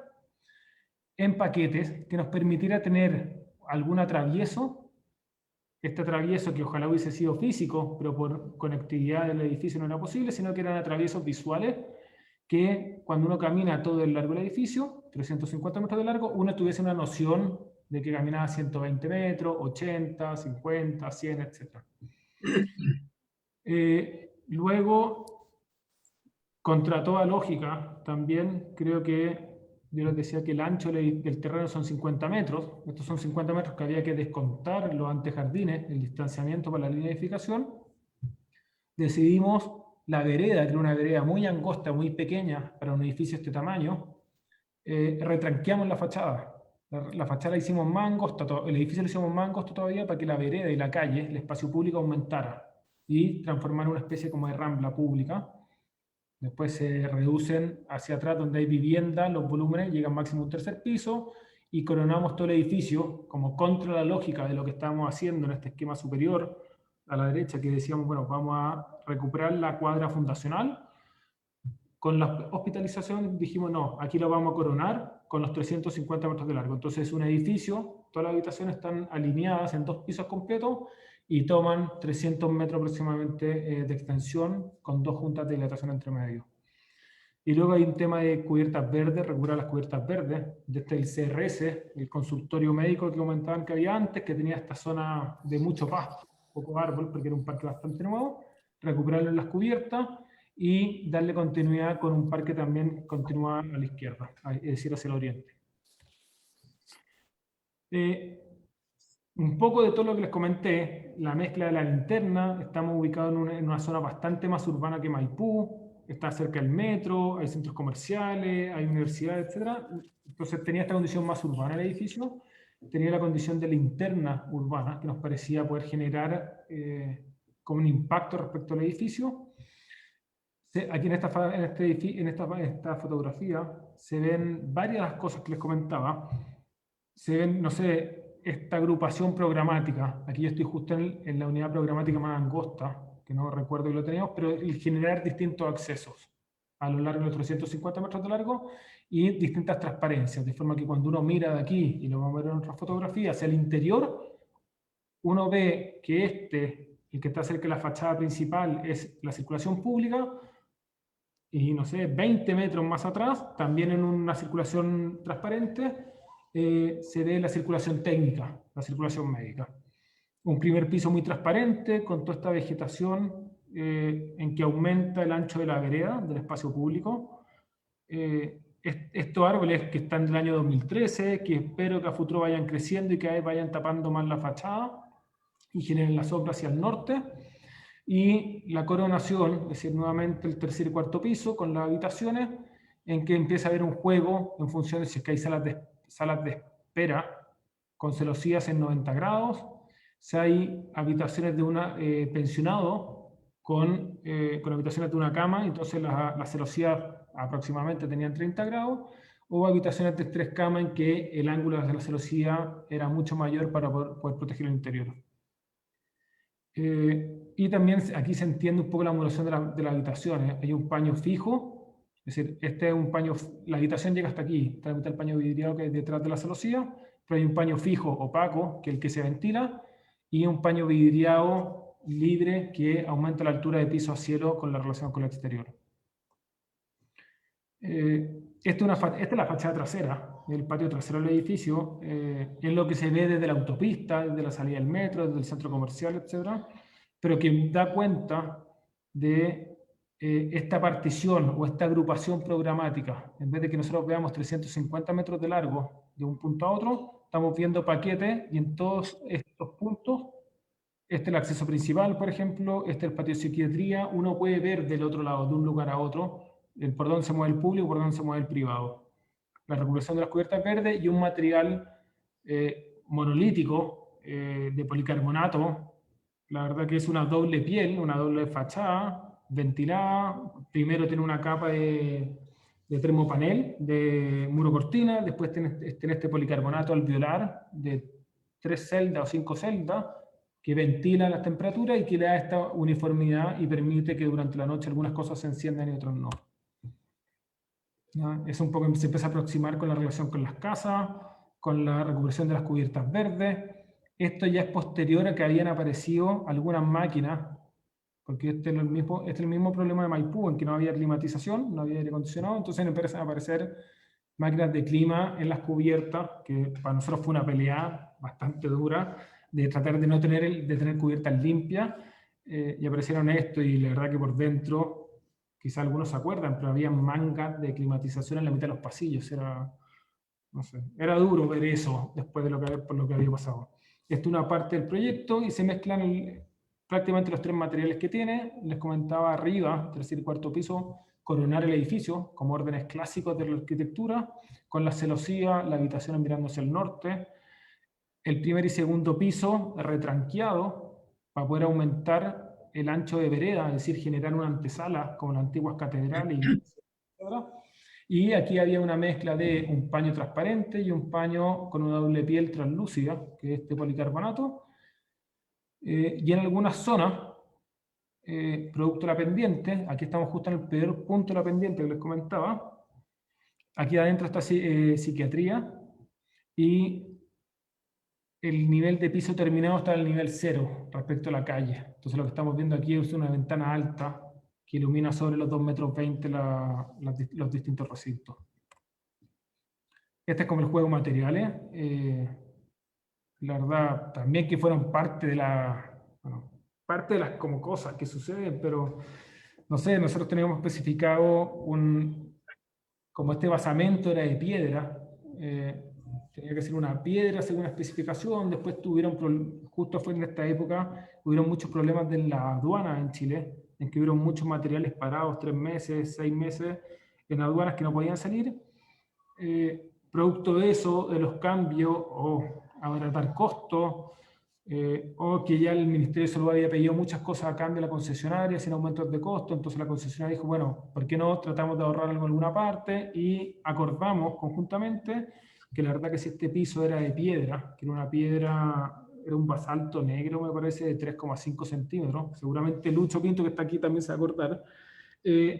en paquetes que nos permitiera tener algún atravieso. Este atravieso, que ojalá hubiese sido físico, pero por conectividad del edificio no era posible, sino que eran atraviesos visuales que cuando uno camina todo el largo del edificio, 350 metros de largo, uno tuviese una noción de que caminaba 120 metros, 80, 50, 100, etc. Luego, contra toda lógica, también creo que yo les decía que el ancho del terreno son 50 metros. Estos son 50 metros que había que descontar los antejardines, el distanciamiento para la línea de edificación. Decidimos la vereda, que era una vereda muy angosta, muy pequeña para un edificio de este tamaño. Retranqueamos la fachada. La fachada la hicimos más angosta, el edificio lo hicimos más angosto todavía para que la vereda y la calle, el espacio público, aumentara y transformar una especie como de rambla pública. Después se reducen hacia atrás donde hay vivienda, los volúmenes llegan máximo a un tercer piso y coronamos todo el edificio como contra la lógica de lo que estábamos haciendo en este esquema superior a la derecha, que decíamos, bueno, vamos a recuperar la cuadra fundacional. Con la hospitalización dijimos, no, aquí lo vamos a coronar con los 350 metros de largo. Entonces es un edificio, todas las habitaciones están alineadas en 2 pisos completos y toman 300 metros aproximadamente de extensión con 2 juntas de dilatación entre medio. Y luego hay un tema de cubiertas verdes, recuperar las cubiertas verdes, desde el CRS, el consultorio médico que comentaban que había antes, que tenía esta zona de mucho pasto, poco árbol, porque era un parque bastante nuevo, recuperarlo en las cubiertas y darle continuidad con un parque también continuado a la izquierda, es decir, hacia el oriente. Un poco de todo lo que les comenté, la mezcla de la linterna, estamos ubicados en una zona bastante más urbana que Maipú, está cerca del metro, hay centros comerciales, hay universidades, etc. Entonces tenía esta condición más urbana el edificio, tenía la condición de linterna urbana, que nos parecía poder generar como un impacto respecto al edificio. Aquí en esta fotografía se ven varias de las cosas que les comentaba. Se ven, no sé, esta agrupación programática. Aquí yo estoy justo en la unidad programática más angosta, que no recuerdo que lo teníamos, pero el generar distintos accesos a lo largo de los 350 metros de largo y distintas transparencias, de forma que cuando uno mira de aquí, y lo vamos a ver en otra fotografía, hacia el interior, uno ve que el que está cerca de la fachada principal, es la circulación pública, y no sé, 20 metros más atrás, también en una circulación transparente, se ve la circulación técnica, la circulación médica. Un primer piso muy transparente, con toda esta vegetación en que aumenta el ancho de la vereda, del espacio público. Estos árboles que están del año 2013, que espero que a futuro vayan creciendo y que vayan tapando más la fachada. y generen la sombra hacia el norte. Y la coronación, es decir, nuevamente el tercer y cuarto piso con las habitaciones, en que empieza a haber un juego en función de si es que hay salas de espera con celosías en 90 grados, si hay habitaciones de un pensionado con habitaciones de una cama, entonces las celosías aproximadamente tenían 30 grados, o habitaciones de 3 camas en que el ángulo de la celosía era mucho mayor para poder proteger el interior. Y también aquí se entiende un poco la modulación de las habitaciones. Hay un paño fijo, es decir, este es un paño, la habitación llega hasta aquí, está el paño vidriado que es detrás de la celosía, pero hay un paño fijo opaco, que es el que se ventila, y un paño vidriado libre que aumenta la altura de piso a cielo con la relación con el exterior. Esta es la fachada trasera, el patio trasero del edificio, es lo que se ve desde la autopista, desde la salida del metro, desde el centro comercial, etc., pero que da cuenta de esta partición o esta agrupación programática. En vez de que nosotros veamos 350 metros de largo de un punto a otro, estamos viendo paquetes y en todos estos puntos, este es el acceso principal, por ejemplo, este es el patio de psiquiatría, uno puede ver del otro lado, de un lugar a otro, por dónde se mueve el público y por dónde se mueve el privado. La recuperación de las cubiertas verdes y un material monolítico de policarbonato. La verdad que es una doble piel, una doble fachada, ventilada. Primero tiene una capa de termopanel, de muro cortina, después tiene este policarbonato alveolar de 3 celdas o 5 celdas, que ventila las temperaturas y que le da esta uniformidad y permite que durante la noche algunas cosas se enciendan y otras no. ¿Ya? Es un poco, se empieza a aproximar con la relación con las casas, con la recuperación de las cubiertas verdes. Esto ya es posterior a que habían aparecido algunas máquinas, porque este es el mismo problema de Maipú, en que no había climatización, no había aire acondicionado, entonces empiezan a aparecer máquinas de clima en las cubiertas, que para nosotros fue una pelea bastante dura, de tratar de no tener cubiertas limpias, y aparecieron esto, y la verdad que por dentro, quizá algunos se acuerdan, pero había mangas de climatización en la mitad de los pasillos, no sé, era duro ver eso después de por lo que había pasado. Esto es una parte del proyecto y se mezclan prácticamente los 3 materiales que tiene. Les comentaba arriba, tercer y cuarto piso, coronar el edificio como órdenes clásicos de la arquitectura, con la celosía, la habitación mirando hacia el norte, el primer y segundo piso retranqueado para poder aumentar el ancho de vereda, es decir, generar una antesala como las antiguas catedrales. Y aquí había una mezcla de un paño transparente y un paño con una doble piel translúcida, que es este policarbonato. Y en algunas zonas, producto de la pendiente, aquí estamos justo en el peor punto de la pendiente que les comentaba, aquí adentro está psiquiatría, y el nivel de piso terminado está al nivel 0 respecto a la calle. Entonces lo que estamos viendo aquí es una ventana alta que ilumina sobre los 2,20 metros los distintos recintos. Este es como el juego de materiales. La verdad, también que fueron parte de las como cosas que suceden, pero no sé, nosotros teníamos especificado como este basamento era de piedra, tenía que ser una piedra según la especificación. Después justo fue en esta época, hubieron muchos problemas de la aduana en Chile, en que hubieron muchos materiales parados, 3 meses, 6 meses, en aduanas que no podían salir. Producto de eso, de los cambios, o abaratar costos, o que ya el Ministerio de Salud había pedido muchas cosas a cambio de la concesionaria sin aumentos de costo, entonces la concesionaria dijo, bueno, ¿por qué no tratamos de ahorrar algo en alguna parte? Y acordamos conjuntamente que la verdad que si este piso era de piedra, que era una piedra, era un basalto negro, me parece, de 3,5 centímetros, seguramente Lucho Pinto, que está aquí, también se va a acordar,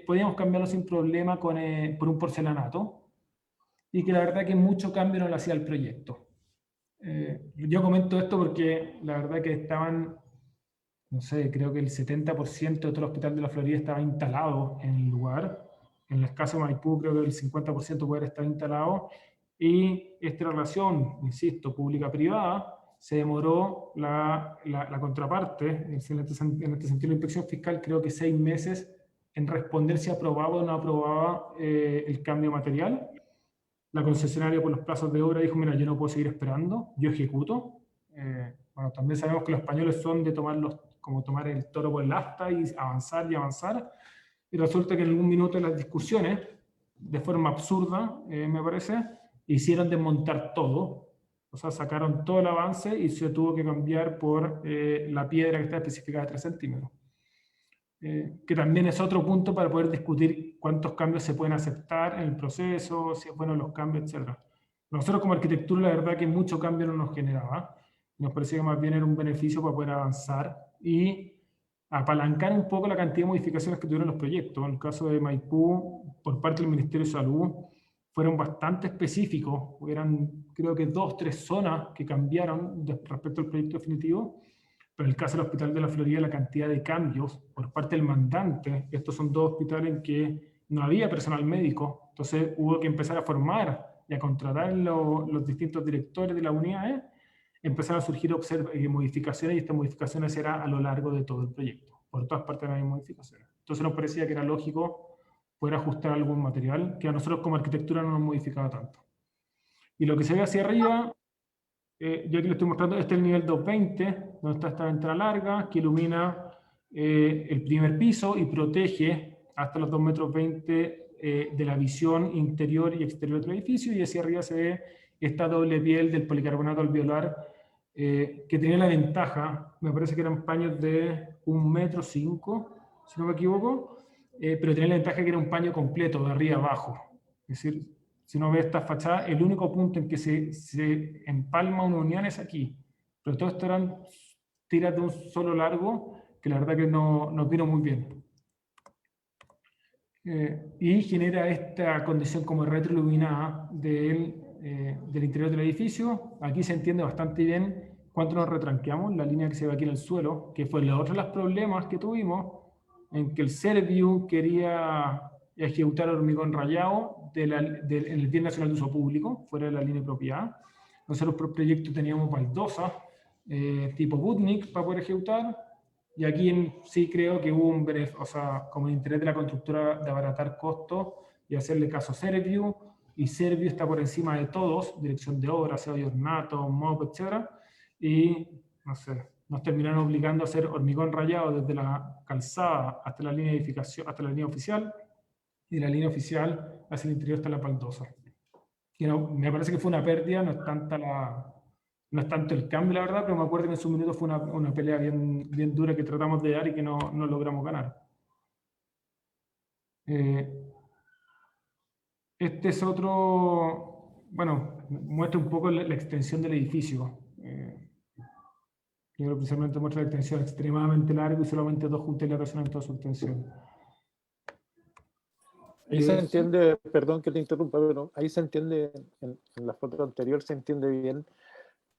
podíamos cambiarlo sin problema por un porcelanato, y que la verdad que mucho cambio no le hacía al proyecto. Yo comento esto porque la verdad que estaban, no sé, creo que el 70% de todo el hospital de la Florida estaba instalado en el lugar. En el caso de Maipú creo que el 50% puede estar instalado, y esta relación, insisto, pública-privada, se demoró la contraparte, en este sentido la inspección fiscal, creo que 6 meses en responder si aprobaba o no aprobaba el cambio material. La concesionaria por los plazos de obra dijo, mira, yo no puedo seguir esperando, yo ejecuto. Bueno, también sabemos que los españoles son de como tomar el toro por el asta y avanzar, y resulta que en algún minuto de las discusiones, de forma absurda, me parece, hicieron desmontar todo. O sea, sacaron todo el avance y se tuvo que cambiar por la piedra que está especificada de 3 centímetros. Que también es otro punto para poder discutir cuántos cambios se pueden aceptar en el proceso, si es bueno los cambios, etc. Nosotros como arquitectura, la verdad que mucho cambio no nos generaba. Nos parecía que más bien era un beneficio para poder avanzar y apalancar un poco la cantidad de modificaciones que tuvieron los proyectos. En el caso de Maipú, por parte del Ministerio de Salud, fueron bastante específicos. Eran, creo que 2 o 3 zonas que cambiaron respecto al proyecto definitivo. Pero en el caso del Hospital de la Florida, la cantidad de cambios por parte del mandante, estos son 2 hospitales en que no había personal médico, entonces hubo que empezar a formar y a contratar los distintos directores de las unidades, empezaron a surgir modificaciones, y estas modificaciones eran a lo largo de todo el proyecto. Por todas partes había modificaciones. Entonces nos parecía que era lógico poder ajustar algún material que a nosotros como arquitectura no nos modificaba tanto. Y lo que se ve hacia arriba, yo aquí lo estoy mostrando, este es el nivel 220, donde está esta ventana larga, que ilumina el primer piso y protege hasta los 2,20 metros de la visión interior y exterior del edificio, y hacia arriba se ve esta doble piel del policarbonato alveolar, que tenía la ventaja, me parece que eran paños de 1,5 metros, si no me equivoco, pero tenía la ventaja que era un paño completo, de arriba abajo. Es decir, si uno ve esta fachada, el único punto en que se empalma una unión es aquí. Pero todo esto eran tiras de un solo largo, que la verdad que no vino muy bien. Y genera esta condición como retroiluminada del interior del edificio. Aquí se entiende bastante bien cuánto nos retranqueamos, la línea que se ve aquí en el suelo, que fue otro de los problemas que tuvimos, en que el Serviu quería ejecutar hormigón rayado en el Bien Nacional de Uso Público, fuera de la línea de propiedad. Nosotros por proyecto teníamos baldosas tipo Butnik para poder ejecutar, y aquí sí creo que hubo un beneficio, o sea, como el interés de la constructora de abaratar costos y hacerle caso a Serviu, y Serviu está por encima de todos, dirección de obra, aseo y ornato, MOP, etc. Y, no sé, nos terminaron obligando a hacer hormigón rayado desde la calzada hasta la línea de edificación, hasta la línea oficial, y de la línea oficial hacia el interior está la baldosa. Y me parece que fue una pérdida, no es tanto el cambio, la verdad, pero me acuerdo que en su minuto fue una pelea bien dura que tratamos de dar y que no logramos ganar. Este es otro, bueno, muestra un poco la extensión del edificio. Primero, principalmente muestra la extensión extremadamente larga y solamente 2 juntas de en toda su extensión. Ahí se entiende, perdón que te interrumpa, pero ahí se entiende, en la foto anterior se entiende bien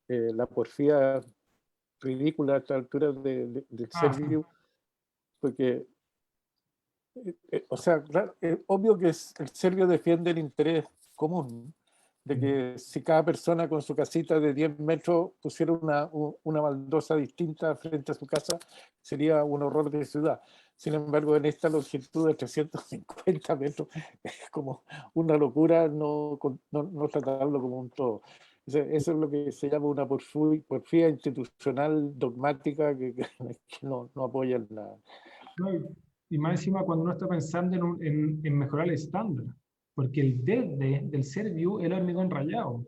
la porfía ridícula a esta altura del Serviu, porque, o sea, claro, es obvio que el Serviu defiende el interés común, de que si cada persona con su casita de 10 metros pusiera una baldosa distinta frente a su casa, sería un horror de ciudad. Sin embargo, en esta longitud de 350 metros es como una locura no tratarlo como un todo. Eso es lo que se llama una porfía institucional dogmática que no apoya nada. No, y más encima cuando uno está pensando en mejorar el estándar, porque el del Serviu es el hormigón rayado.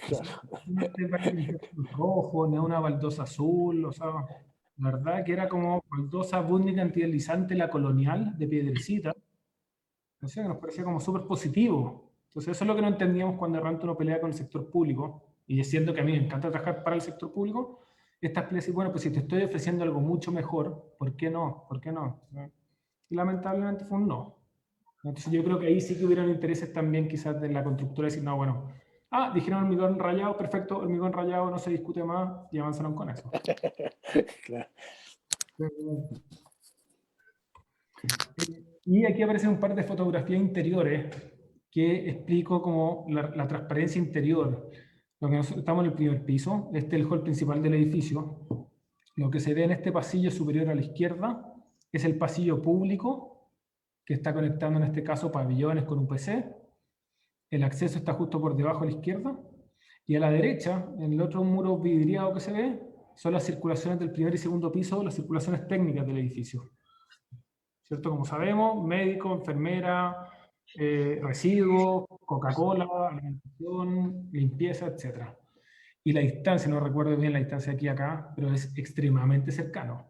Claro. No es rojo, no es una baldosa azul, o sea, la verdad que era como baldosa Butnik antideslizante, la colonial de piedrecita. No sé, nos parecía como súper positivo. Entonces eso es lo que no entendíamos cuando de repente uno pelea con el sector público, y diciendo que a mí me encanta trabajar para el sector público, estas peleas, bueno, pues si te estoy ofreciendo algo mucho mejor, ¿por qué no? ¿Por qué no? Y lamentablemente fue un no. Entonces yo creo que ahí sí que hubieran intereses también quizás de la constructora, decir, no, bueno, dijeron hormigón rayado, perfecto, hormigón rayado, no se discute más, y avanzaron con eso. Claro. Y aquí aparecen un par de fotografías interiores que explico como la transparencia interior. Lo que estamos en el primer piso, este es el hall principal del edificio. Lo que se ve en este pasillo superior a la izquierda es el pasillo público, que está conectando en este caso pabellones con UPC. El acceso está justo por debajo a la izquierda. Y a la derecha, en el otro muro vidriado que se ve, son las circulaciones del primer y segundo piso, las circulaciones técnicas del edificio. ¿Cierto? Como sabemos, médico, enfermera, residuos, Coca-Cola, alimentación, limpieza, etc. Y la distancia, no recuerdo bien la distancia aquí acá, pero es extremadamente cercano.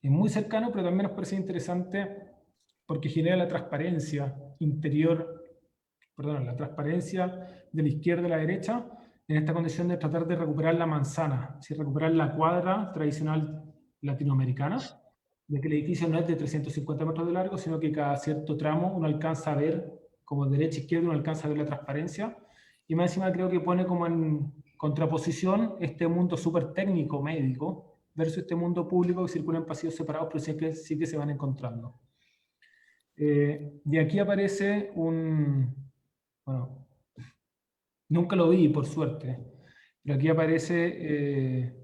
Es muy cercano, pero también nos parece interesante porque genera la transparencia interior, perdón, la transparencia de la izquierda a la derecha, en esta condición de tratar de recuperar la manzana, ¿sí? Recuperar la cuadra tradicional latinoamericana, de que el edificio no es de 350 metros de largo, sino que cada cierto tramo uno alcanza a ver, como derecha e izquierda, uno alcanza a ver la transparencia, y más encima creo que pone como en contraposición este mundo súper técnico, médico, versus este mundo público que circula en pasillos separados, pero sí que se van encontrando. Y aquí aparece un... Bueno, nunca lo vi, por suerte, pero aquí aparece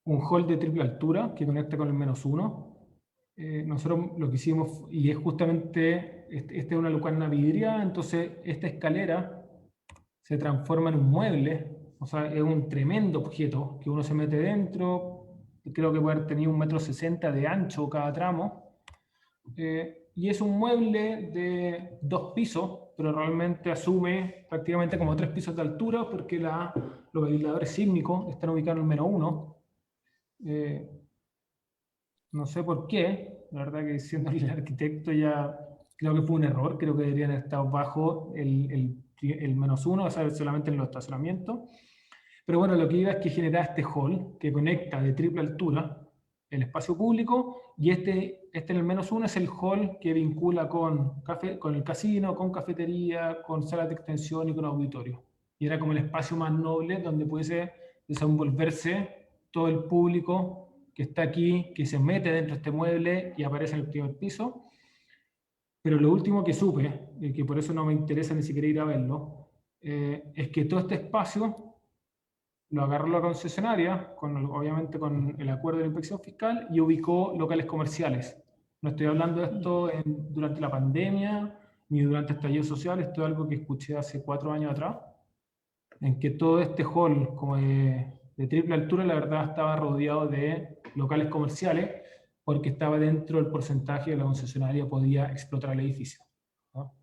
un hall de triple altura que conecta con el -1. Nosotros lo que hicimos, y es justamente, esta es una lucarna vidriada, entonces esta escalera se transforma en un mueble, o sea, es un tremendo objeto que uno se mete dentro, creo que puede haber tenido 1,60 m de ancho cada tramo, y es un mueble de 2 pisos, pero realmente asume prácticamente como 3 pisos de altura, porque los aisladores sísmicos están ubicados en el -1. No sé por qué, la verdad que siendo el arquitecto ya creo que fue un error, creo que deberían haber estado bajo el -1, o sea, solamente en los estacionamientos. Pero bueno, lo que iba es que genera este hall que conecta de triple altura el espacio público, y este en el -1 es el hall que vincula con el casino, con cafetería, con salas de extensión y con auditorio. Y era como el espacio más noble donde pudiese desenvolverse todo el público que está aquí, que se mete dentro de este mueble y aparece en el primer piso. Pero lo último que supe, y que por eso no me interesa ni siquiera ir a verlo, es que todo este espacio lo agarró la concesionaria, obviamente con el acuerdo de la inspección fiscal, y ubicó locales comerciales. No estoy hablando de esto durante la pandemia, ni durante el estallido social, esto es algo que escuché hace 4 años atrás, en que todo este hall como de triple altura, la verdad, estaba rodeado de locales comerciales, porque estaba dentro del porcentaje que la concesionaria podía explotar el edificio, ¿no?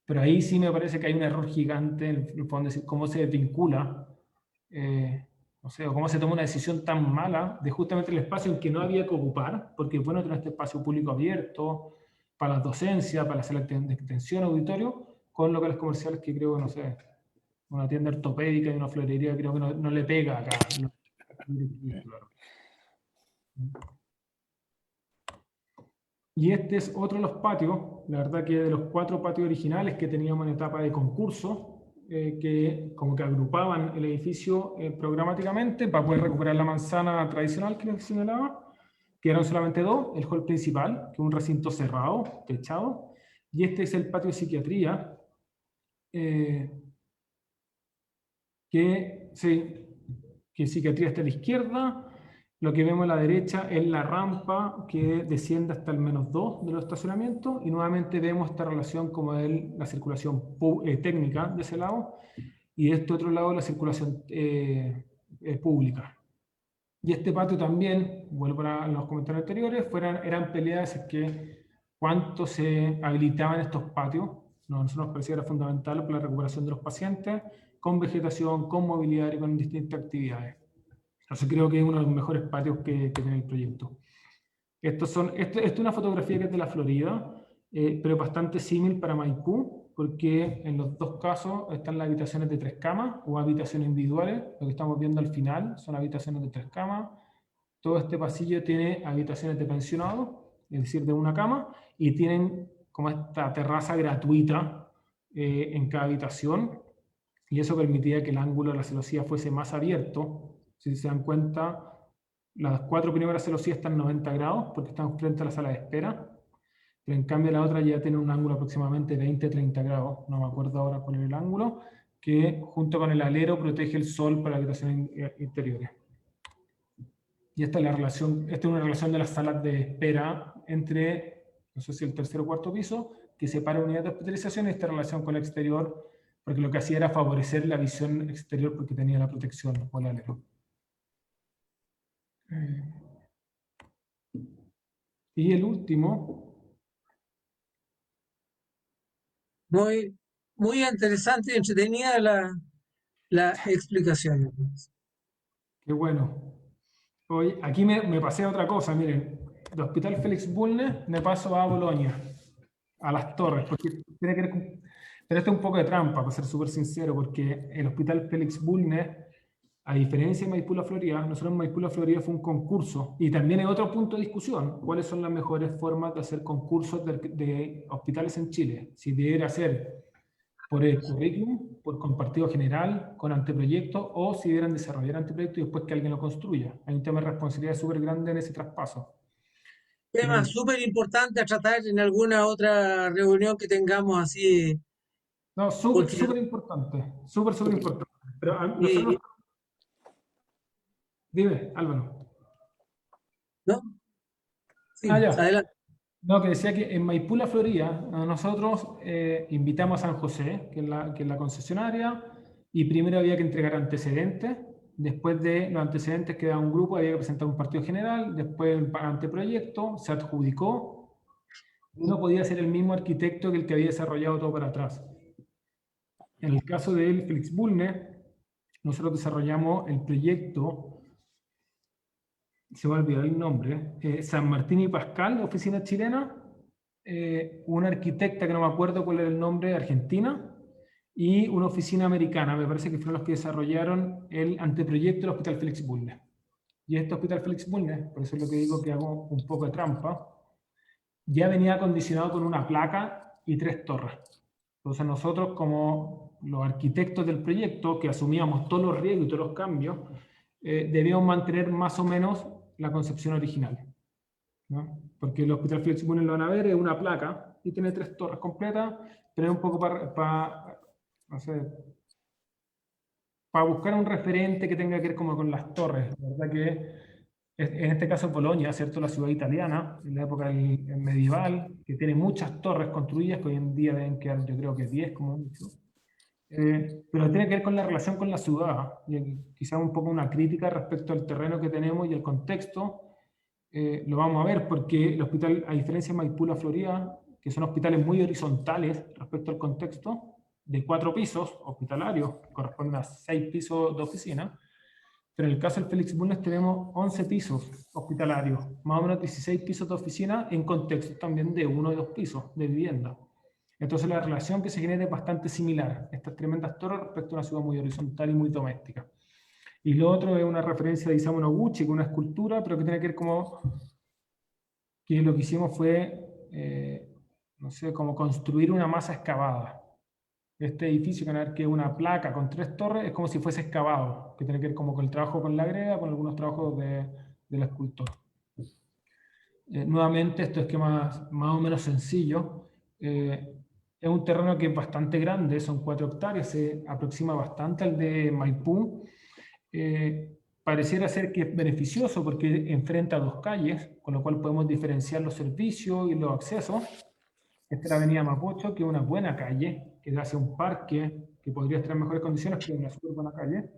Pero ahí sí me parece que hay un error gigante en el fondo, decir cómo se desvincula, no sé, o cómo se toma una decisión tan mala de justamente el espacio en que no había que ocupar, porque es bueno tener este espacio público abierto para las docencias, para la sala de extensión, auditorio, con locales comerciales que creo que, no sé, una tienda ortopédica y una florería creo que no le pega acá. Y este es otro de los patios, la verdad que de los 4 patios originales que teníamos en etapa de concurso, que como que agrupaban el edificio programáticamente para poder recuperar la manzana tradicional que les señalaba, que eran solamente 2, el hall principal, que es un recinto cerrado, techado, y este es el patio de psiquiatría, que psiquiatría está a la izquierda. Lo que vemos a la derecha es la rampa que desciende hasta el -2 de los estacionamientos, y nuevamente vemos esta relación como la circulación técnica de ese lado, y de este otro lado la circulación pública. Y este patio también, vuelvo a los comentarios anteriores, eran peleas que cuánto se habilitaban estos patios. Nosotros nos parecía que era fundamental para la recuperación de los pacientes, con vegetación, con mobiliario, con distintas actividades. Entonces creo que es uno de los mejores patios que tiene el proyecto. Esto es una fotografía que es de la Florida, pero bastante símil para Maipú, porque en los 2 casos están las habitaciones de 3 camas o habitaciones individuales. Lo que estamos viendo al final son habitaciones de 3 camas. Todo este pasillo tiene habitaciones de pensionados, es decir, de 1 cama, y tienen como esta terraza gratuita en cada habitación, y eso permitía que el ángulo de la celosía fuese más abierto. Si se dan cuenta, las 4 primeras celosías están 90 grados porque están frente a la sala de espera, pero en cambio la otra ya tiene un ángulo aproximadamente 20-30 grados, no me acuerdo ahora cuál es el ángulo, que junto con el alero protege el sol para habitaciones interiores. Y esta es la relación, esta es una relación de las salas de espera entre, no sé si el 3.º o 4.º piso, que separa unidades de hospitalización, y esta relación con el exterior, porque lo que hacía era favorecer la visión exterior porque tenía la protección o el alero. Y el último, Muy, muy interesante y entretenida la explicación. qué bueno. Hoy, aquí me pasé a otra cosa, miren. Del Hospital Félix Bulnes me paso a Bolonia, a las torres, porque tiene que ver con... Pero esto es un poco de trampa, para ser súper sincero, porque el Hospital Félix Bulnes, a diferencia de Maipú La Florida, nosotros en Maipú La Florida fue un concurso, y también hay otro punto de discusión, cuáles son las mejores formas de hacer concursos de hospitales en Chile, si debiera ser por el currículum, por compartido general, con anteproyectos, o si debieran desarrollar anteproyectos y después que alguien lo construya. Hay un tema de responsabilidad súper grande en ese traspaso. Tema súper importante a tratar en alguna otra reunión que tengamos así. No, súper importante, súper importante. Pero nosotros... Dime, Álvaro. ¿No? Sí, ya. adelante. No, que decía que en Maipú La Florida nosotros invitamos a San José, que es la concesionaria, y primero había que entregar antecedentes. Después de los antecedentes quedaba un grupo, había que presentar un partido general, después el anteproyecto, se adjudicó. Uno podía ser el mismo arquitecto que el que había desarrollado todo para atrás. En el caso del Félix Bulnes, nosotros desarrollamos el proyecto, se me ha olvidado el nombre, San Martín y Pascal, oficina chilena, una arquitecta que no me acuerdo cuál era el nombre, argentina, y una oficina americana, me parece que fueron los que desarrollaron el anteproyecto del Hospital Félix Bulnes. Y este Hospital Félix Bulnes, por eso es lo que digo que hago un poco de trampa, ya venía acondicionado con una placa y 3 torres. Entonces nosotros, como los arquitectos del proyecto, que asumíamos todos los riesgos y todos los cambios, debíamos mantener más o menos la concepción original, ¿no? Porque el Hospital Félix Bulnes, lo van a ver, es una placa y tiene 3 torres completas, pero es un poco no sé, para buscar un referente que tenga que ver como con las torres. La verdad que en este caso Bolonia, ¿cierto? La ciudad italiana, en la época medieval, que tiene muchas torres construidas, que hoy en día deben quedar, yo creo que 10 como mucho. Pero tiene que ver con la relación con la ciudad, y quizá un poco una crítica respecto al terreno que tenemos y el contexto. Lo vamos a ver, porque el hospital, a diferencia de Maipú La Florida, que son hospitales muy horizontales respecto al contexto, de 4 pisos hospitalarios, corresponden a 6 pisos de oficina, pero en el caso del Félix Bulnes tenemos 11 pisos hospitalarios, más o menos 16 pisos de oficina en contextos también de 1 y 2 pisos de vivienda. Entonces la relación que se genera es bastante similar, estas tremendas torres respecto a una ciudad muy horizontal y muy doméstica. Y lo otro es una referencia de Isamu Noguchi, que es una escultura, pero que tiene que ver como que lo que hicimos fue, no sé, como construir una masa excavada. Este edificio, que es una placa con 3 torres, es como si fuese excavado, que tiene que ver como con el trabajo con la greda, con algunos trabajos del escultor. Nuevamente, estos esquemas más o menos sencillos. Es un terreno que es bastante grande, son 4 hectáreas, se aproxima bastante al de Maipú. Pareciera ser que es beneficioso porque enfrenta 2 calles, con lo cual podemos diferenciar los servicios y los accesos. Esta es la avenida Mapocho, que es una buena calle, que hace un parque que podría estar en mejores condiciones, pero es una súper buena calle.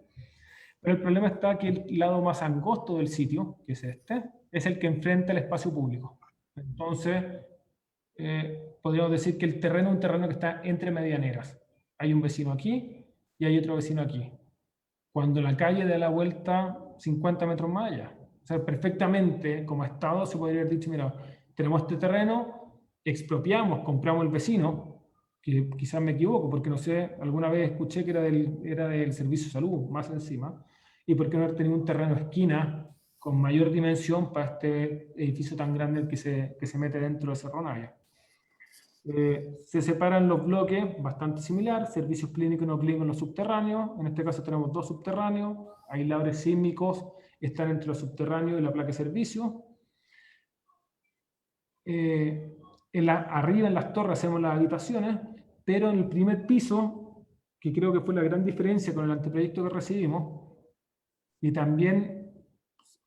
Pero el problema está que el lado más angosto del sitio, que es este, es el que enfrenta el espacio público. Entonces, podríamos decir que el terreno es un terreno que está entre medianeras. Hay un vecino aquí y hay otro vecino aquí. Cuando la calle da la vuelta 50 metros más allá. O sea, perfectamente, como Estado, se podría haber dicho, mira, tenemos este terreno, expropiamos, compramos el vecino, que quizás me equivoco, porque no sé, alguna vez escuché que era del Servicio de Salud, más encima, y por qué no haber tenido un terreno esquina con mayor dimensión para este edificio tan grande que se mete dentro de Cerro Navia. Se separan los bloques, bastante similar, servicios clínicos y no clínicos en los subterráneos. En este caso tenemos 2 subterráneos, aisladores sísmicos están entre los subterráneos y la placa de servicio. Arriba en las torres hacemos las habitaciones, pero en el primer piso, que creo que fue la gran diferencia con el anteproyecto que recibimos, y también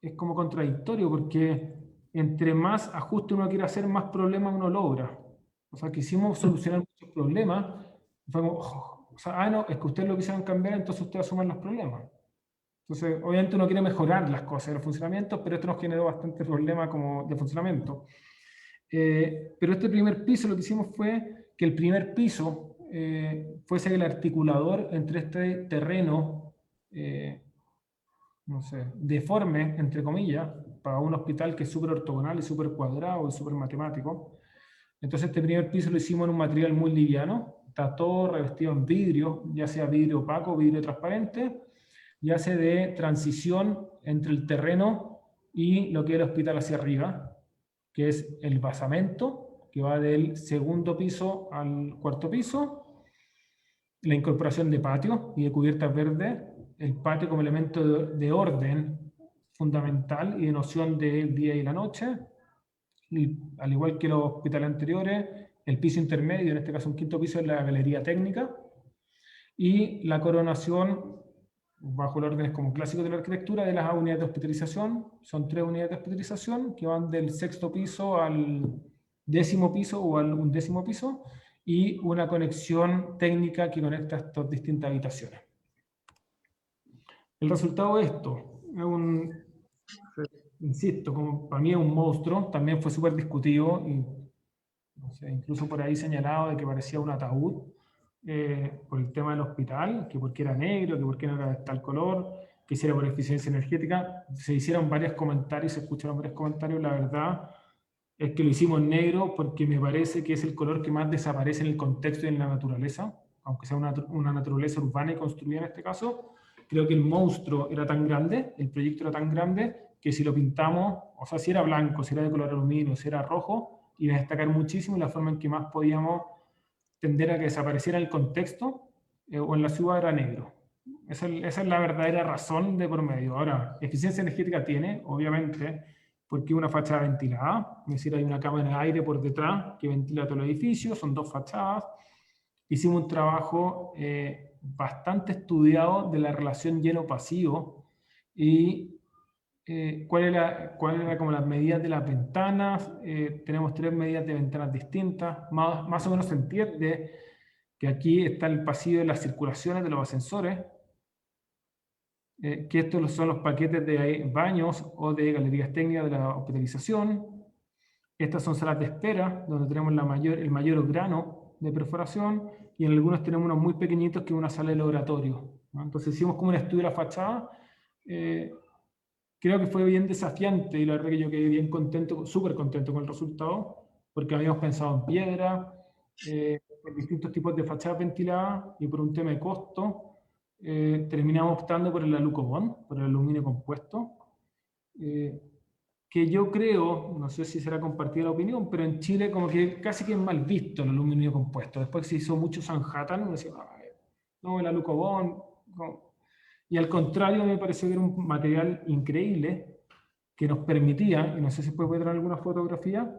es como contradictorio, porque entre más ajuste uno quiere hacer, más problemas uno logra. O sea, quisimos solucionar muchos problemas. Fue como, no, es que ustedes lo quisieron cambiar, entonces ustedes asumen los problemas. Entonces, obviamente uno quiere mejorar las cosas, los funcionamientos, pero esto nos generó bastante problema como de funcionamiento. Pero este primer piso lo que hicimos fue que el primer piso fuese el articulador entre este terreno, no sé, deforme, entre comillas, para un hospital que es súper ortogonal y súper cuadrado y súper matemático. Entonces este primer piso lo hicimos en un material muy liviano, está todo revestido en vidrio, ya sea vidrio opaco o vidrio transparente, y hace de transición entre el terreno y lo que es el hospital hacia arriba, que es el basamento, que va del segundo piso al cuarto piso, la incorporación de patio y de cubiertas verdes, el patio como elemento de orden fundamental y de noción del día y la noche, y, al igual que los hospitales anteriores, el piso intermedio, en este caso un quinto piso, es la galería técnica, y la coronación, bajo los órdenes como clásicos de la arquitectura, de las unidades de hospitalización. Son 3 unidades de hospitalización que van del sexto piso al 10º piso o al 11º piso, y una conexión técnica que conecta estas distintas habitaciones. El resultado de esto es un, insisto, como para mí es un monstruo, también fue súper discutido y no sé, incluso por ahí señalado de que parecía un ataúd por el tema del hospital, que porque era negro, que porque no era de tal color, que si era por eficiencia energética. Se hicieron varios comentarios, se escucharon varios comentarios. La verdad es que lo hicimos negro porque me parece que es el color que más desaparece en el contexto y en la naturaleza, aunque sea una naturaleza urbana y construida en este caso. Creo que el monstruo era tan grande, el proyecto era tan grande, que si lo pintamos, o sea, si era blanco, si era de color aluminio, si era rojo, iba a destacar muchísimo, y la forma en que más podíamos tender a que desapareciera el contexto o en la ciudad era negro. Esa es la verdadera razón de por medio. Ahora, eficiencia energética tiene, obviamente, porque una fachada ventilada, es decir, hay una cámara de aire por detrás que ventila todo el edificio, son 2 fachadas. Hicimos un trabajo bastante estudiado de la relación lleno-pasivo y cuál era como las medidas de las ventanas. Tenemos 3 medidas de ventanas distintas. Más o menos se entiende que aquí está el pasillo de las circulaciones de los ascensores, que estos son los paquetes de baños o de galerías técnicas de la hospitalización. Estas son salas de espera, donde tenemos el mayor grano de perforación, y en algunos tenemos unos muy pequeñitos, que es una sala de laboratorio, ¿no? Entonces hicimos como un estudio de la fachada. Creo que fue bien desafiante, y la verdad que yo quedé bien contento, súper contento con el resultado, porque habíamos pensado en piedra, en distintos tipos de fachadas ventiladas, y por un tema de costo, terminamos optando por el alucobond, por el aluminio compuesto, que yo creo, no sé si será compartida la opinión, pero en Chile como que casi que es mal visto el aluminio compuesto. Después se hizo mucho Sanhattan, uno decía, no, el alucobond, no. Y al contrario, me pareció que era un material increíble que nos permitía, y no sé si puede ver alguna fotografía,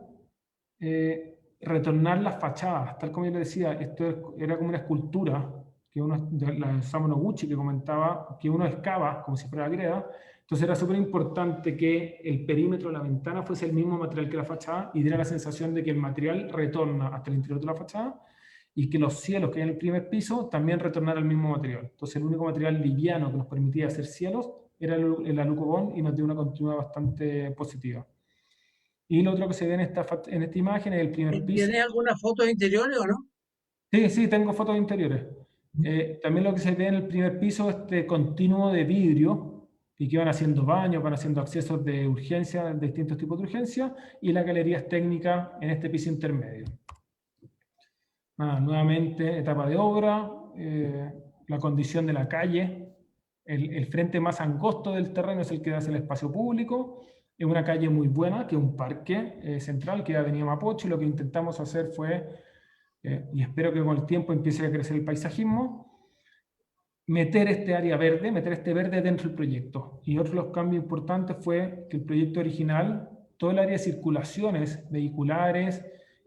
retornar las fachadas, tal como yo le decía. Esto era como una escultura, que la Samu Noguchi, que comentaba, que uno excava como si fuera greda. Entonces era súper importante que el perímetro de la ventana fuese el mismo material que la fachada, y diera la sensación de que el material retorna hasta el interior de la fachada, y que los cielos que hay en el primer piso también retornaran al mismo material. Entonces el único material liviano que nos permitía hacer cielos era el alucobond, y nos dio una continuidad bastante positiva. Y lo otro que se ve en esta imagen es el primer piso. ¿Tienes alguna foto de interiores o no? Sí, tengo fotos interiores. También lo que se ve en el primer piso, este continuo de vidrio, y que van haciendo baños, van haciendo accesos de urgencia, de distintos tipos de urgencia, y las galerías técnicas en este piso intermedio. Nuevamente, etapa de obra, la condición de la calle, el frente más angosto del terreno es el que da el espacio público. Es una calle muy buena, que es un parque central, que es Avenida Mapocho, y lo que intentamos hacer fue, y espero que con el tiempo empiece a crecer el paisajismo, meter este área verde, meter este verde dentro del proyecto. Y otro de los cambios importantes fue que el proyecto original, todo el área de circulaciones vehiculares,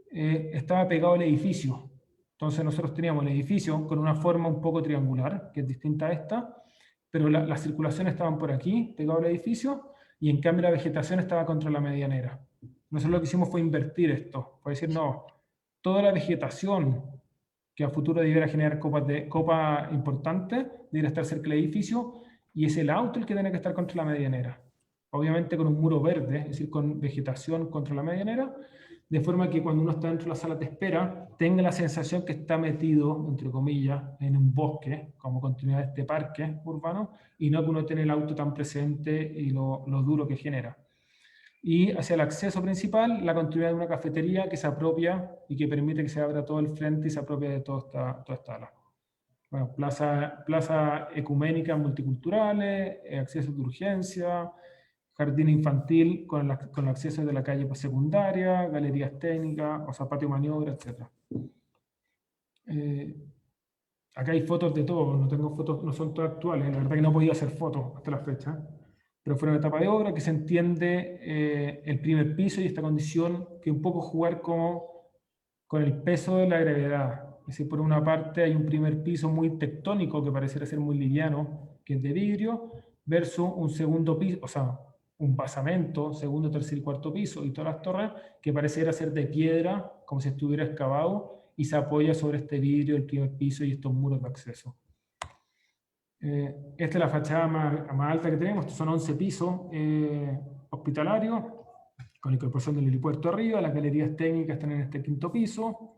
estaba pegado al edificio. Entonces nosotros teníamos el edificio con una forma un poco triangular, que es distinta a esta, pero las circulaciones estaban por aquí, pegado al edificio, y en cambio la vegetación estaba contra la medianera. Nosotros lo que hicimos fue invertir esto, fue decir, no, toda la vegetación que a futuro debiera generar copas importantes, debiera estar cerca del edificio, y es el auto el que tiene que estar contra la medianera. Obviamente con un muro verde, es decir, con vegetación contra la medianera, de forma que cuando uno está dentro de la sala de espera, tenga la sensación que está metido, entre comillas, en un bosque, como continuidad de este parque urbano, y no que uno tiene el auto tan presente y lo duro que genera. Y hacia el acceso principal, la continuidad de una cafetería que se apropia y que permite que se abra todo el frente y se apropia de toda esta ala. Bueno, plaza ecuménica multiculturales, acceso de urgencia, jardín infantil con el acceso de la calle secundaria, galerías técnicas, o sea, patio maniobra, etc. Acá hay fotos de todo, no tengo fotos, no son todas actuales, la verdad que no he podido hacer fotos hasta la fecha, pero fue una etapa de obra que se entiende el primer piso y esta condición que un poco jugar como con el peso de la gravedad. Es decir, por una parte hay un primer piso muy tectónico que pareciera ser muy liviano, que es de vidrio, versus un segundo piso, o sea, un basamento, segundo, tercer y cuarto piso, y todas las torres, que pareciera ser de piedra, como si estuviera excavado, y se apoya sobre este vidrio, el primer piso y estos muros de acceso. Esta es la fachada más alta que tenemos, estos son 11 pisos hospitalarios, con la incorporación del helipuerto arriba, las galerías técnicas están en este quinto piso,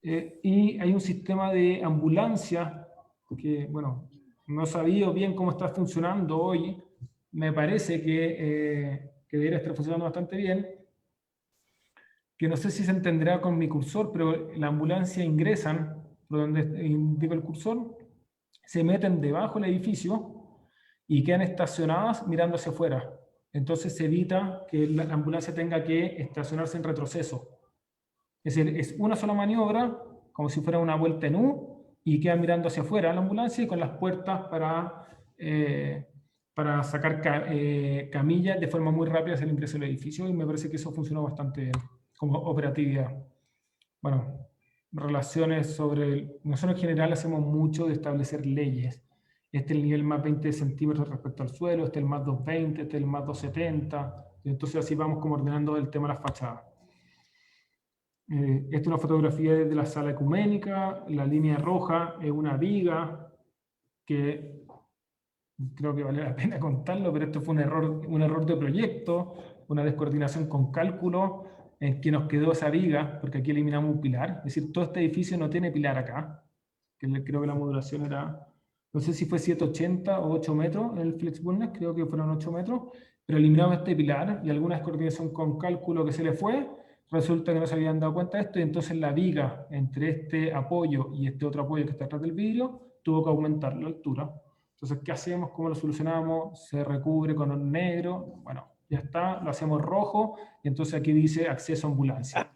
y hay un sistema de ambulancia que, bueno, no he sabido bien cómo está funcionando hoy, me parece que debería estar funcionando bastante bien, que no sé si se entenderá con mi cursor, pero la ambulancia ingresan, por donde indica el cursor, se meten debajo del edificio y quedan estacionadas mirando hacia afuera. Entonces se evita que la ambulancia tenga que estacionarse en retroceso. Es decir, es una sola maniobra, como si fuera una vuelta en U, y queda mirando hacia afuera la ambulancia y con las puertas para sacar camillas de forma muy rápida hacia el ingreso del edificio, y me parece que eso funcionó bastante bien como operatividad. Bueno, relaciones sobre... Nosotros en general hacemos mucho de establecer leyes. Este es el nivel más 20 centímetros respecto al suelo, este es el más 220, este es el más 270. Entonces así vamos como ordenando el tema de las fachadas. Esta es una fotografía de la sala ecuménica. La línea roja es una viga que creo que vale la pena contarlo, pero esto fue un error de proyecto, una descoordinación con cálculo, en que nos quedó esa viga, porque aquí eliminamos un pilar. Es decir, todo este edificio no tiene pilar acá, que creo que la modulación era, no sé si fue 780 o 8 metros en el FlexBurner, creo que fueron 8 metros, pero eliminamos este pilar y alguna descoordinación con cálculo que se le fue, resulta que no se habían dado cuenta de esto, y entonces la viga entre este apoyo y este otro apoyo que está atrás del vidrio tuvo que aumentar la altura. Entonces, ¿qué hacemos? ¿Cómo lo solucionamos? Se recubre con un negro, bueno, ya está, lo hacemos rojo, y entonces aquí dice acceso a ambulancia.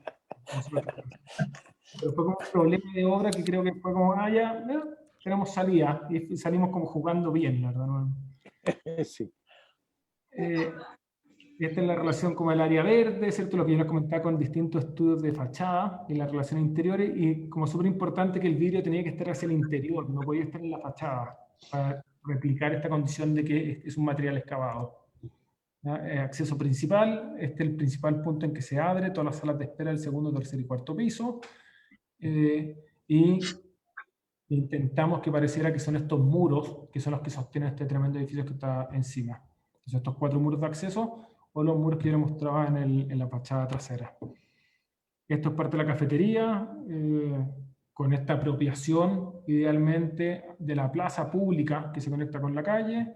Pero fue como un problema de obra que creo que fue como, ya, tenemos salida, y salimos como jugando bien, la verdad. ¿No? Sí. Esta es la relación con el área verde, ¿cierto? Lo que yo les comentaba con distintos estudios de fachada y las relaciones interiores, y como súper importante que el vidrio tenía que estar hacia el interior, no podía estar en la fachada, para replicar esta condición de que es un material excavado. Acceso principal, este es el principal punto en que se abre, todas las salas de espera del segundo, tercer y cuarto piso, y intentamos que pareciera que son estos muros, que son los que sostienen este tremendo edificio que está encima. Entonces estos 4 muros de acceso, o los muros que yo les mostraba en la fachada trasera. Esto es parte de la cafetería, con esta apropiación, idealmente, de la plaza pública que se conecta con la calle.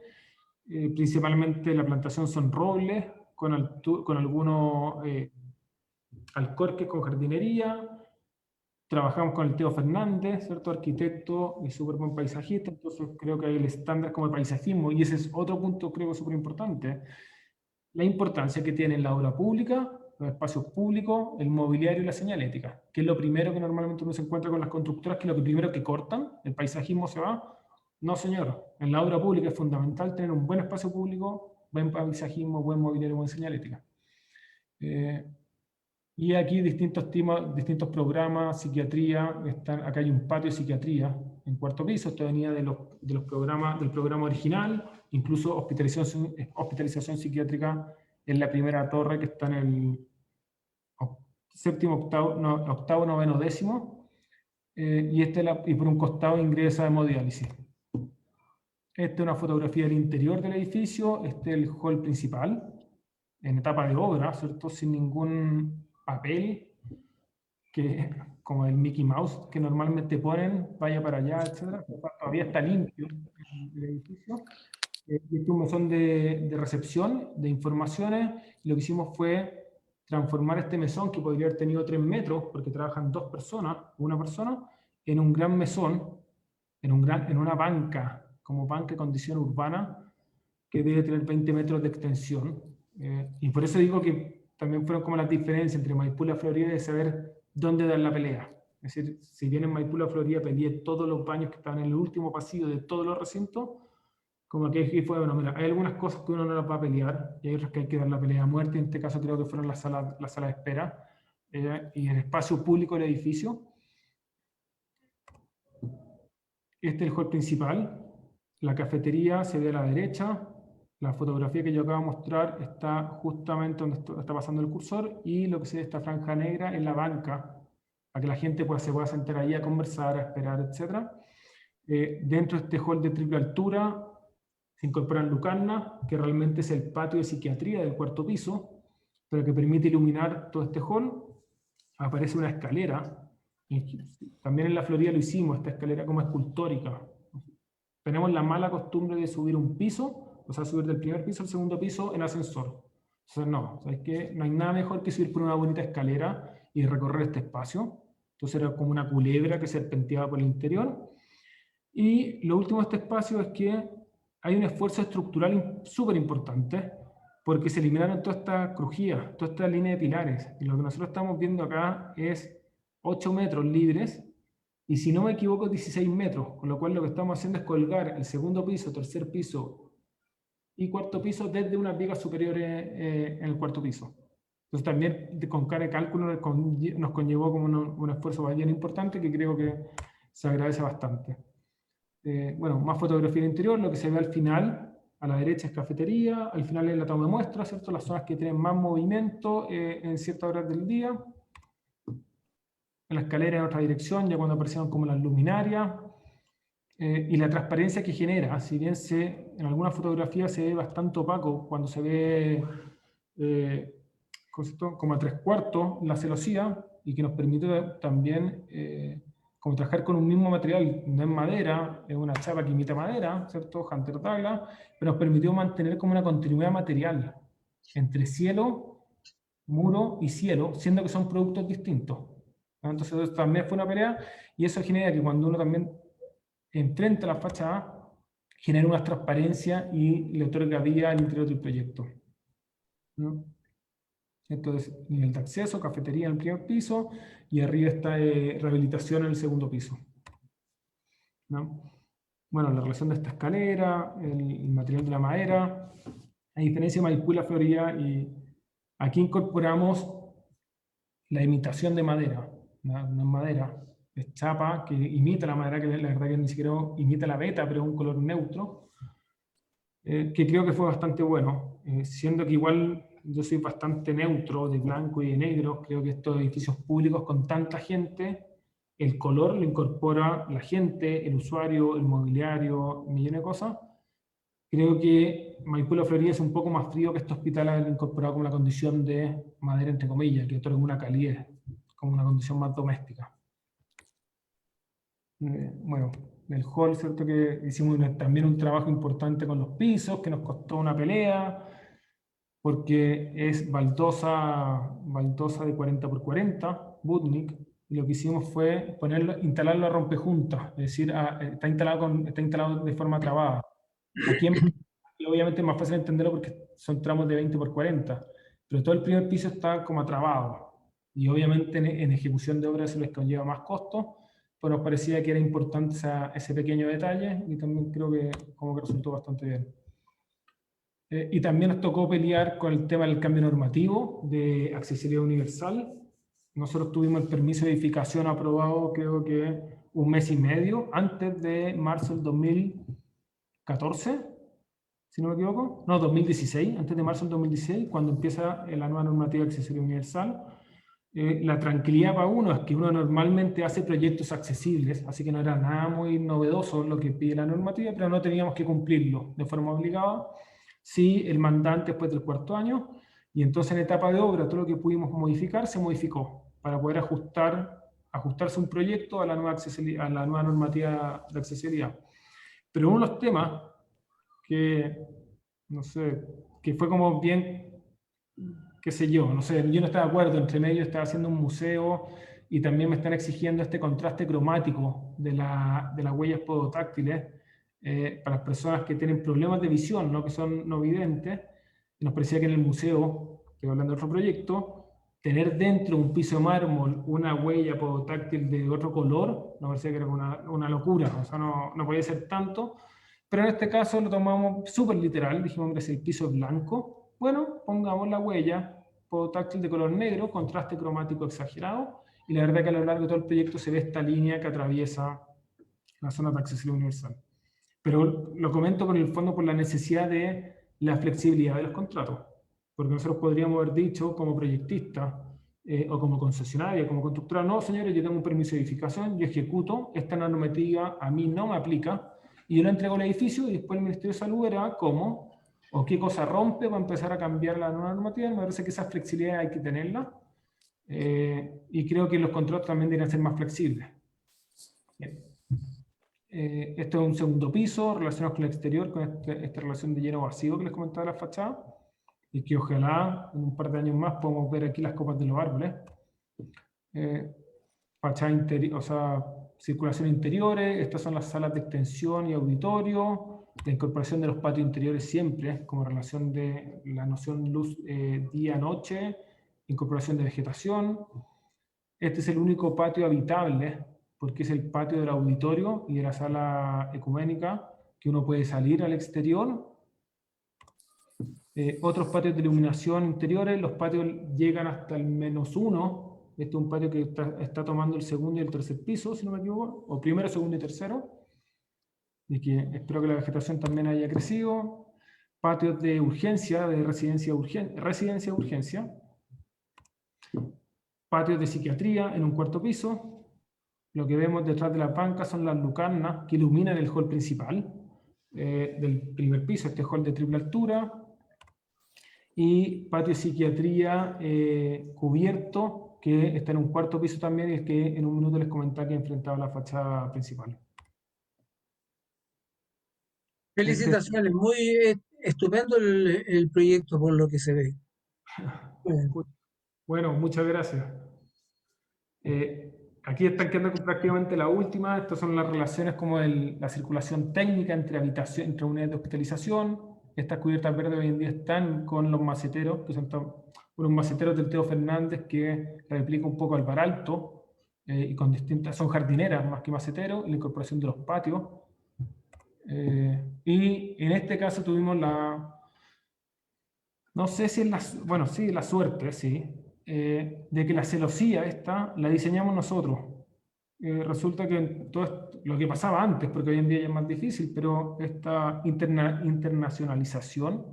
Principalmente la plantación son robles, con algunos alcorques con jardinería. Trabajamos con el Teo Fernández, ¿cierto? Arquitecto y súper buen paisajista, entonces creo que hay el estándar como el paisajismo, y ese es otro punto creo súper importante. La importancia que tiene la obra pública, los espacios públicos, el mobiliario y la señalética, que es lo primero que normalmente uno se encuentra con las constructoras, que es lo primero que cortan, el paisajismo se va. No, señor, en la obra pública es fundamental tener un buen espacio público, buen paisajismo, buen mobiliario, buena señalética. Y aquí distintos distintos programas, psiquiatría, acá hay un patio de psiquiatría en cuarto piso, esto venía del programa original, incluso hospitalización psiquiátrica en la primera torre que está en el octavo, noveno, décimo, y por un costado ingresa hemodiálisis. Esta es una fotografía del interior del edificio. Este es el hall principal, en etapa de obra, ¿cierto? Sin ningún papel, que, como el Mickey Mouse que normalmente ponen, vaya para allá, etc. Todavía está limpio el edificio. Este es un mesón de recepción de informaciones. Lo que hicimos fue transformar este mesón, que podría haber tenido 3 metros, porque trabajan 2 personas, una persona, en un gran mesón, en una banca, como banca de condición urbana, que debe tener 20 metros de extensión. Y por eso digo que también fueron como las diferencias entre Maipú y La Florida, de saber dónde dar la pelea. Es decir, si bien en Maipú y La Florida peleé todos los baños que estaban en el último pasillo de todos los recintos, como que aquí fue, bueno, mira, hay algunas cosas que uno no las va a pelear, y hay otras que hay que dar la pelea a muerte. En este caso creo que fueron la sala de espera, y el espacio público del edificio. Este es el hall principal. La cafetería se ve a la derecha. La fotografía que yo acabo de mostrar está justamente donde está pasando el cursor, y lo que se ve, esta franja negra, en la banca, para que la gente se pueda sentar ahí a conversar, a esperar, etc. Dentro de este hall de triple altura se incorporan lucarnas, que realmente es el patio de psiquiatría del 4º piso, pero que permite iluminar todo este hall. Aparece una escalera, y también en La Florida lo hicimos, esta escalera como escultórica. Tenemos la mala costumbre de subir un piso, o sea, subir del primer piso al segundo piso en ascensor. Entonces, no, ¿sabes qué? No hay nada mejor que subir por una bonita escalera y recorrer este espacio. Entonces era como una culebra que serpenteaba por el interior. Y lo último de este espacio es que hay un esfuerzo estructural súper importante, porque se eliminaron todas estas crujías, toda esta línea de pilares. Y lo que nosotros estamos viendo acá es 8 metros libres, y si no me equivoco 16 metros, con lo cual lo que estamos haciendo es colgar el segundo piso, tercer piso y 4º piso desde unas vigas superiores en el 4º piso. Entonces también con cara de cálculo nos conllevó como un esfuerzo bien importante, que creo que se agradece bastante. Bueno, más fotografía del interior. Lo que se ve al final, a la derecha, es cafetería, al final es la toma de muestras, ¿cierto? Las zonas que tienen más movimiento en ciertas horas del día. La escalera en otra dirección, ya cuando aparecieron como las luminarias. Y la transparencia que genera, si bien en algunas fotografías se ve bastante opaco, cuando se ve como a 3/4 la celosía, y que nos permite también como trabajar con un mismo material, no es madera, es una chapa que imita madera, ¿cierto? Hunter Douglas, pero nos permitió mantener como una continuidad material entre cielo, muro y cielo, siendo que son productos distintos, ¿no? Entonces eso también fue una pelea, y eso genera que cuando uno también enfrenta la fachada, genera una transparencia y le otorga vida al interior del proyecto, ¿no? Entonces, nivel de acceso, cafetería en el primer piso, y arriba está rehabilitación en el segundo piso, ¿no? Bueno, la relación de esta escalera, el material de la madera, a diferencia de Maipú y La Florida, y aquí incorporamos la imitación de madera, no es madera, es chapa que imita la madera, que la verdad que ni siquiera imita la beta, pero es un color neutro, que creo que fue bastante bueno, siendo que igual yo soy bastante neutro, de blanco y de negro. Creo que estos edificios públicos con tanta gente, el color lo incorpora la gente, el usuario, el mobiliario, millones de cosas. Creo que Maipú y La Florida es un poco más frío que este hospital, ha incorporado como la condición de madera, entre comillas, que otorga una calidez, como una condición más doméstica. Bueno, el hall, ¿cierto? Que hicimos también un trabajo importante con los pisos, que nos costó una pelea, porque es baldosa de 40 por 40, Butnik, y lo que hicimos fue instalarlo a rompejunta, es decir, está instalado de forma trabada. Aquí obviamente es más fácil entenderlo porque son tramos de 20 por 40, pero todo el primer piso está como atrabado, y obviamente en ejecución de obras se les conlleva más costos, pero nos parecía que era importante ese pequeño detalle, y también creo que como que resultó bastante bien. Y también nos tocó pelear con el tema del cambio normativo de accesibilidad universal. Nosotros tuvimos el permiso de edificación aprobado, creo que 1 mes y medio antes de marzo del 2014, si no me equivoco. No, 2016, antes de marzo del 2016, cuando empieza la nueva normativa de accesibilidad universal. La tranquilidad para uno es que uno normalmente hace proyectos accesibles, así que no era nada muy novedoso lo que pide la normativa, pero no teníamos que cumplirlo de forma obligada. Sí, el mandante después del cuarto año, y entonces en etapa de obra todo lo que pudimos modificar se modificó para poder ajustarse un proyecto a la nueva normativa de accesibilidad. Pero uno de los temas que, no sé, que fue como bien, qué sé yo, no sé, yo no estaba de acuerdo, entre medio estaba haciendo un museo y también me están exigiendo este contraste cromático de las huellas podotáctiles para las personas que tienen problemas de visión, ¿no? Que son no videntes. Nos parecía que en el museo, estoy hablando de otro proyecto, tener dentro un piso de mármol una huella podotáctil de otro color, nos parecía que era una locura, o sea, no podía ser tanto. Pero en este caso lo tomamos súper literal, dijimos, mira, si el piso es blanco, bueno, pongamos la huella podotáctil de color negro, contraste cromático exagerado, y la verdad que a lo largo de todo el proyecto se ve esta línea que atraviesa la zona de accesibilidad universal. Pero lo comento con el fondo por la necesidad de la flexibilidad de los contratos, porque nosotros podríamos haber dicho como proyectista o como concesionaria, como constructora, no señores, yo tengo un permiso de edificación, yo ejecuto, esta normativa a mí no me aplica, y yo le entrego el edificio y después el Ministerio de Salud verá cómo o qué cosa rompe para empezar a cambiar la nueva normativa. Me parece que esa flexibilidad hay que tenerla, y creo que los contratos también deberían ser más flexibles. Bien. Esto es un segundo piso relacionado con el exterior, con esta relación de lleno vacío que les comentaba de la fachada, y que ojalá en un par de años más podamos ver aquí las copas de los árboles. Fachada interior, o sea, circulación interiores, estas son las salas de extensión y auditorio, la incorporación de los patios interiores siempre, como relación de la noción luz día-noche, incorporación de vegetación. Este es el único patio habitable, porque es el patio del auditorio y de la sala ecuménica, que uno puede salir al exterior. Otros patios de iluminación interiores, los patios llegan hasta el -1. Este es un patio que está tomando el segundo y el tercer piso, si no me equivoco, o primero, segundo y tercero, y que espero que la vegetación también haya crecido. Patios de urgencia, de residencia urgencia. Patios de psiquiatría en un cuarto piso. Lo que vemos detrás de la banca son las lucarnas que iluminan el hall principal del primer piso, este hall de triple altura. Y patio de psiquiatría cubierto, que está en un cuarto piso también, y es que en un minuto les comentaba que enfrentaba la fachada principal. Felicitaciones, muy estupendo el proyecto por lo que se ve. Bueno, muchas gracias. Aquí están quedando prácticamente la última. Estas son las relaciones como la circulación técnica entre unidades de hospitalización. Estas cubiertas verdes hoy en día están con los maceteros, que son unos maceteros del Teo Fernández que replica un poco Alvaralto, y con son jardineras más que maceteros, y la incorporación de los patios. Y en este caso tuvimos no sé si es bueno, sí, la suerte, sí, de que la celosía esta la diseñamos nosotros. Resulta que todo esto, lo que pasaba antes, porque hoy en día ya es más difícil, pero esta internacionalización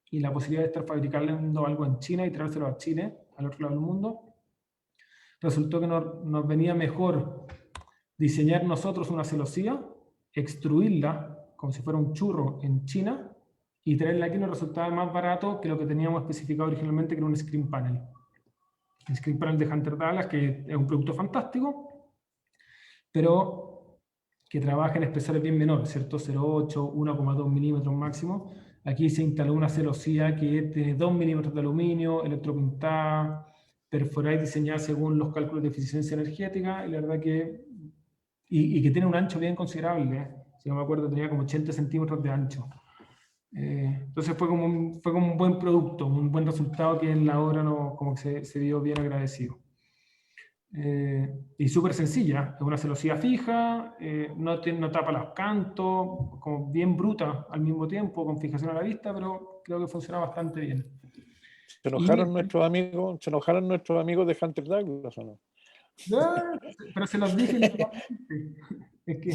y la posibilidad de estar fabricando algo en China y traérselo a Chile, al otro lado del mundo, resultó que nos venía mejor diseñar nosotros una celosía, extruirla como si fuera un churro en China, y traerla aquí nos resultaba más barato que lo que teníamos especificado originalmente, que era un screen panel. El screen panel de Hunter Douglas, que es un producto fantástico, pero que trabaja en espesores bien menores, ¿cierto? 0,8, 1,2 milímetros máximo. Aquí se instaló una celosía que tiene 2 milímetros de aluminio, electropintada, perforada y diseñada según los cálculos de eficiencia energética, y la verdad que... Y que tiene un ancho bien considerable, ¿eh? Si no me acuerdo, tenía como 80 centímetros de ancho. Entonces fue como un buen producto, un buen resultado que en la obra como que se vio bien agradecido. Y súper sencilla, es una celosía fija, no tapa los cantos, como bien bruta al mismo tiempo, con fijación a la vista, pero creo que funciona bastante bien. ¿Se enojaron nuestros amigos de Hunter Douglas o no? Pero se los dije. Es que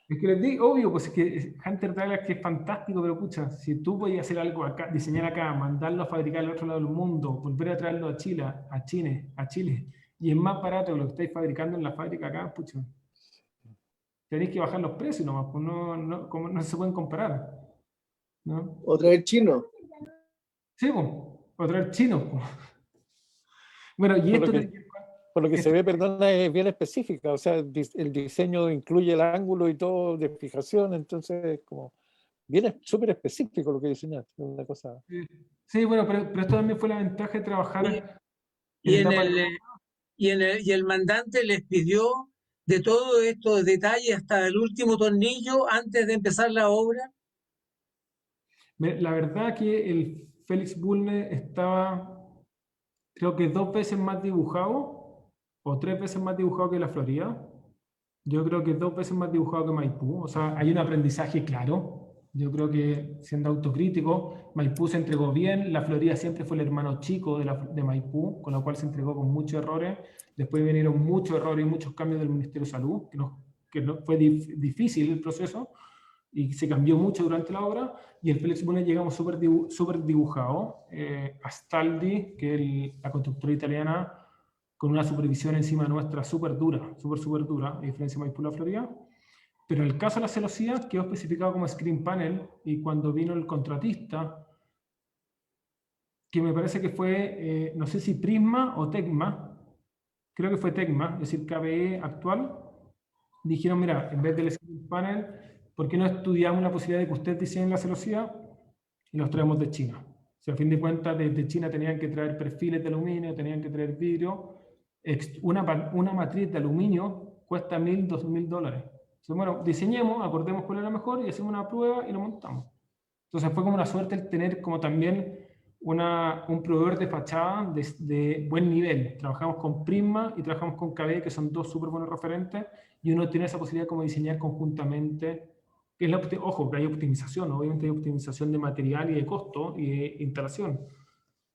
Es que les digo, obvio, pues es que Hunter Douglas que es fantástico, pero pucha, si tú podías hacer algo acá, diseñar acá, mandarlo a fabricar al otro lado del mundo, volver a traerlo a Chile, y es más barato que lo que estáis fabricando en la fábrica acá, pucha, tenéis que bajar los precios nomás, pues no se pueden comparar, ¿no? Otra vez chino. Sí, pues, o traer chinos, pues. Bueno, y esto por lo que se ve, perdona, es bien específica, o sea, el diseño incluye el ángulo y todo de fijación, entonces como bien súper específico lo que diseñaste, una cosa. Sí, bueno, pero esto también fue la ventaja de trabajar Y, en en etapa el, y el mandante les pidió de todos estos detalles hasta el último tornillo antes de empezar la obra. La verdad que el Félix Bulnes estaba, creo que 2 veces más dibujado, o 3 veces más dibujado que la Florida. Yo creo que 2 veces más dibujado que Maipú. O sea, hay un aprendizaje claro. Yo creo que, siendo autocrítico, Maipú se entregó bien. La Florida siempre fue el hermano chico de Maipú, con lo cual se entregó con muchos errores. Después vinieron muchos errores y muchos cambios del Ministerio de Salud, fue difícil el proceso y se cambió mucho durante la obra. Y el Félix Bulnes llegamos súper dibujado. Astaldi, que es la constructora italiana, con una supervisión encima nuestra súper dura, súper dura, a diferencia de Maipú y la Florida. Pero el caso de la celosía quedó especificado como screen panel, y cuando vino el contratista, que me parece que fue, no sé si Prisma o Tecma, creo que fue Tecma, es decir, KBE actual, dijeron, mira, en vez del screen panel, ¿por qué no estudiamos la posibilidad de que ustedes diseñen la celosía y los traemos de China? O sea, a fin de cuentas, desde China tenían que traer perfiles de aluminio, tenían que traer vidrio. Una matriz de aluminio cuesta $1.000, $2.000. Entonces, bueno, diseñemos, acordemos cuál era mejor y hacemos una prueba y lo montamos. Entonces fue como una suerte el tener como también un proveedor de fachada de buen nivel. Trabajamos con Prisma y trabajamos con KB, que son 2 súper buenos referentes, y uno tiene esa posibilidad como de diseñar conjuntamente. Que es ojo, que hay optimización, obviamente hay optimización de material y de costo y de instalación.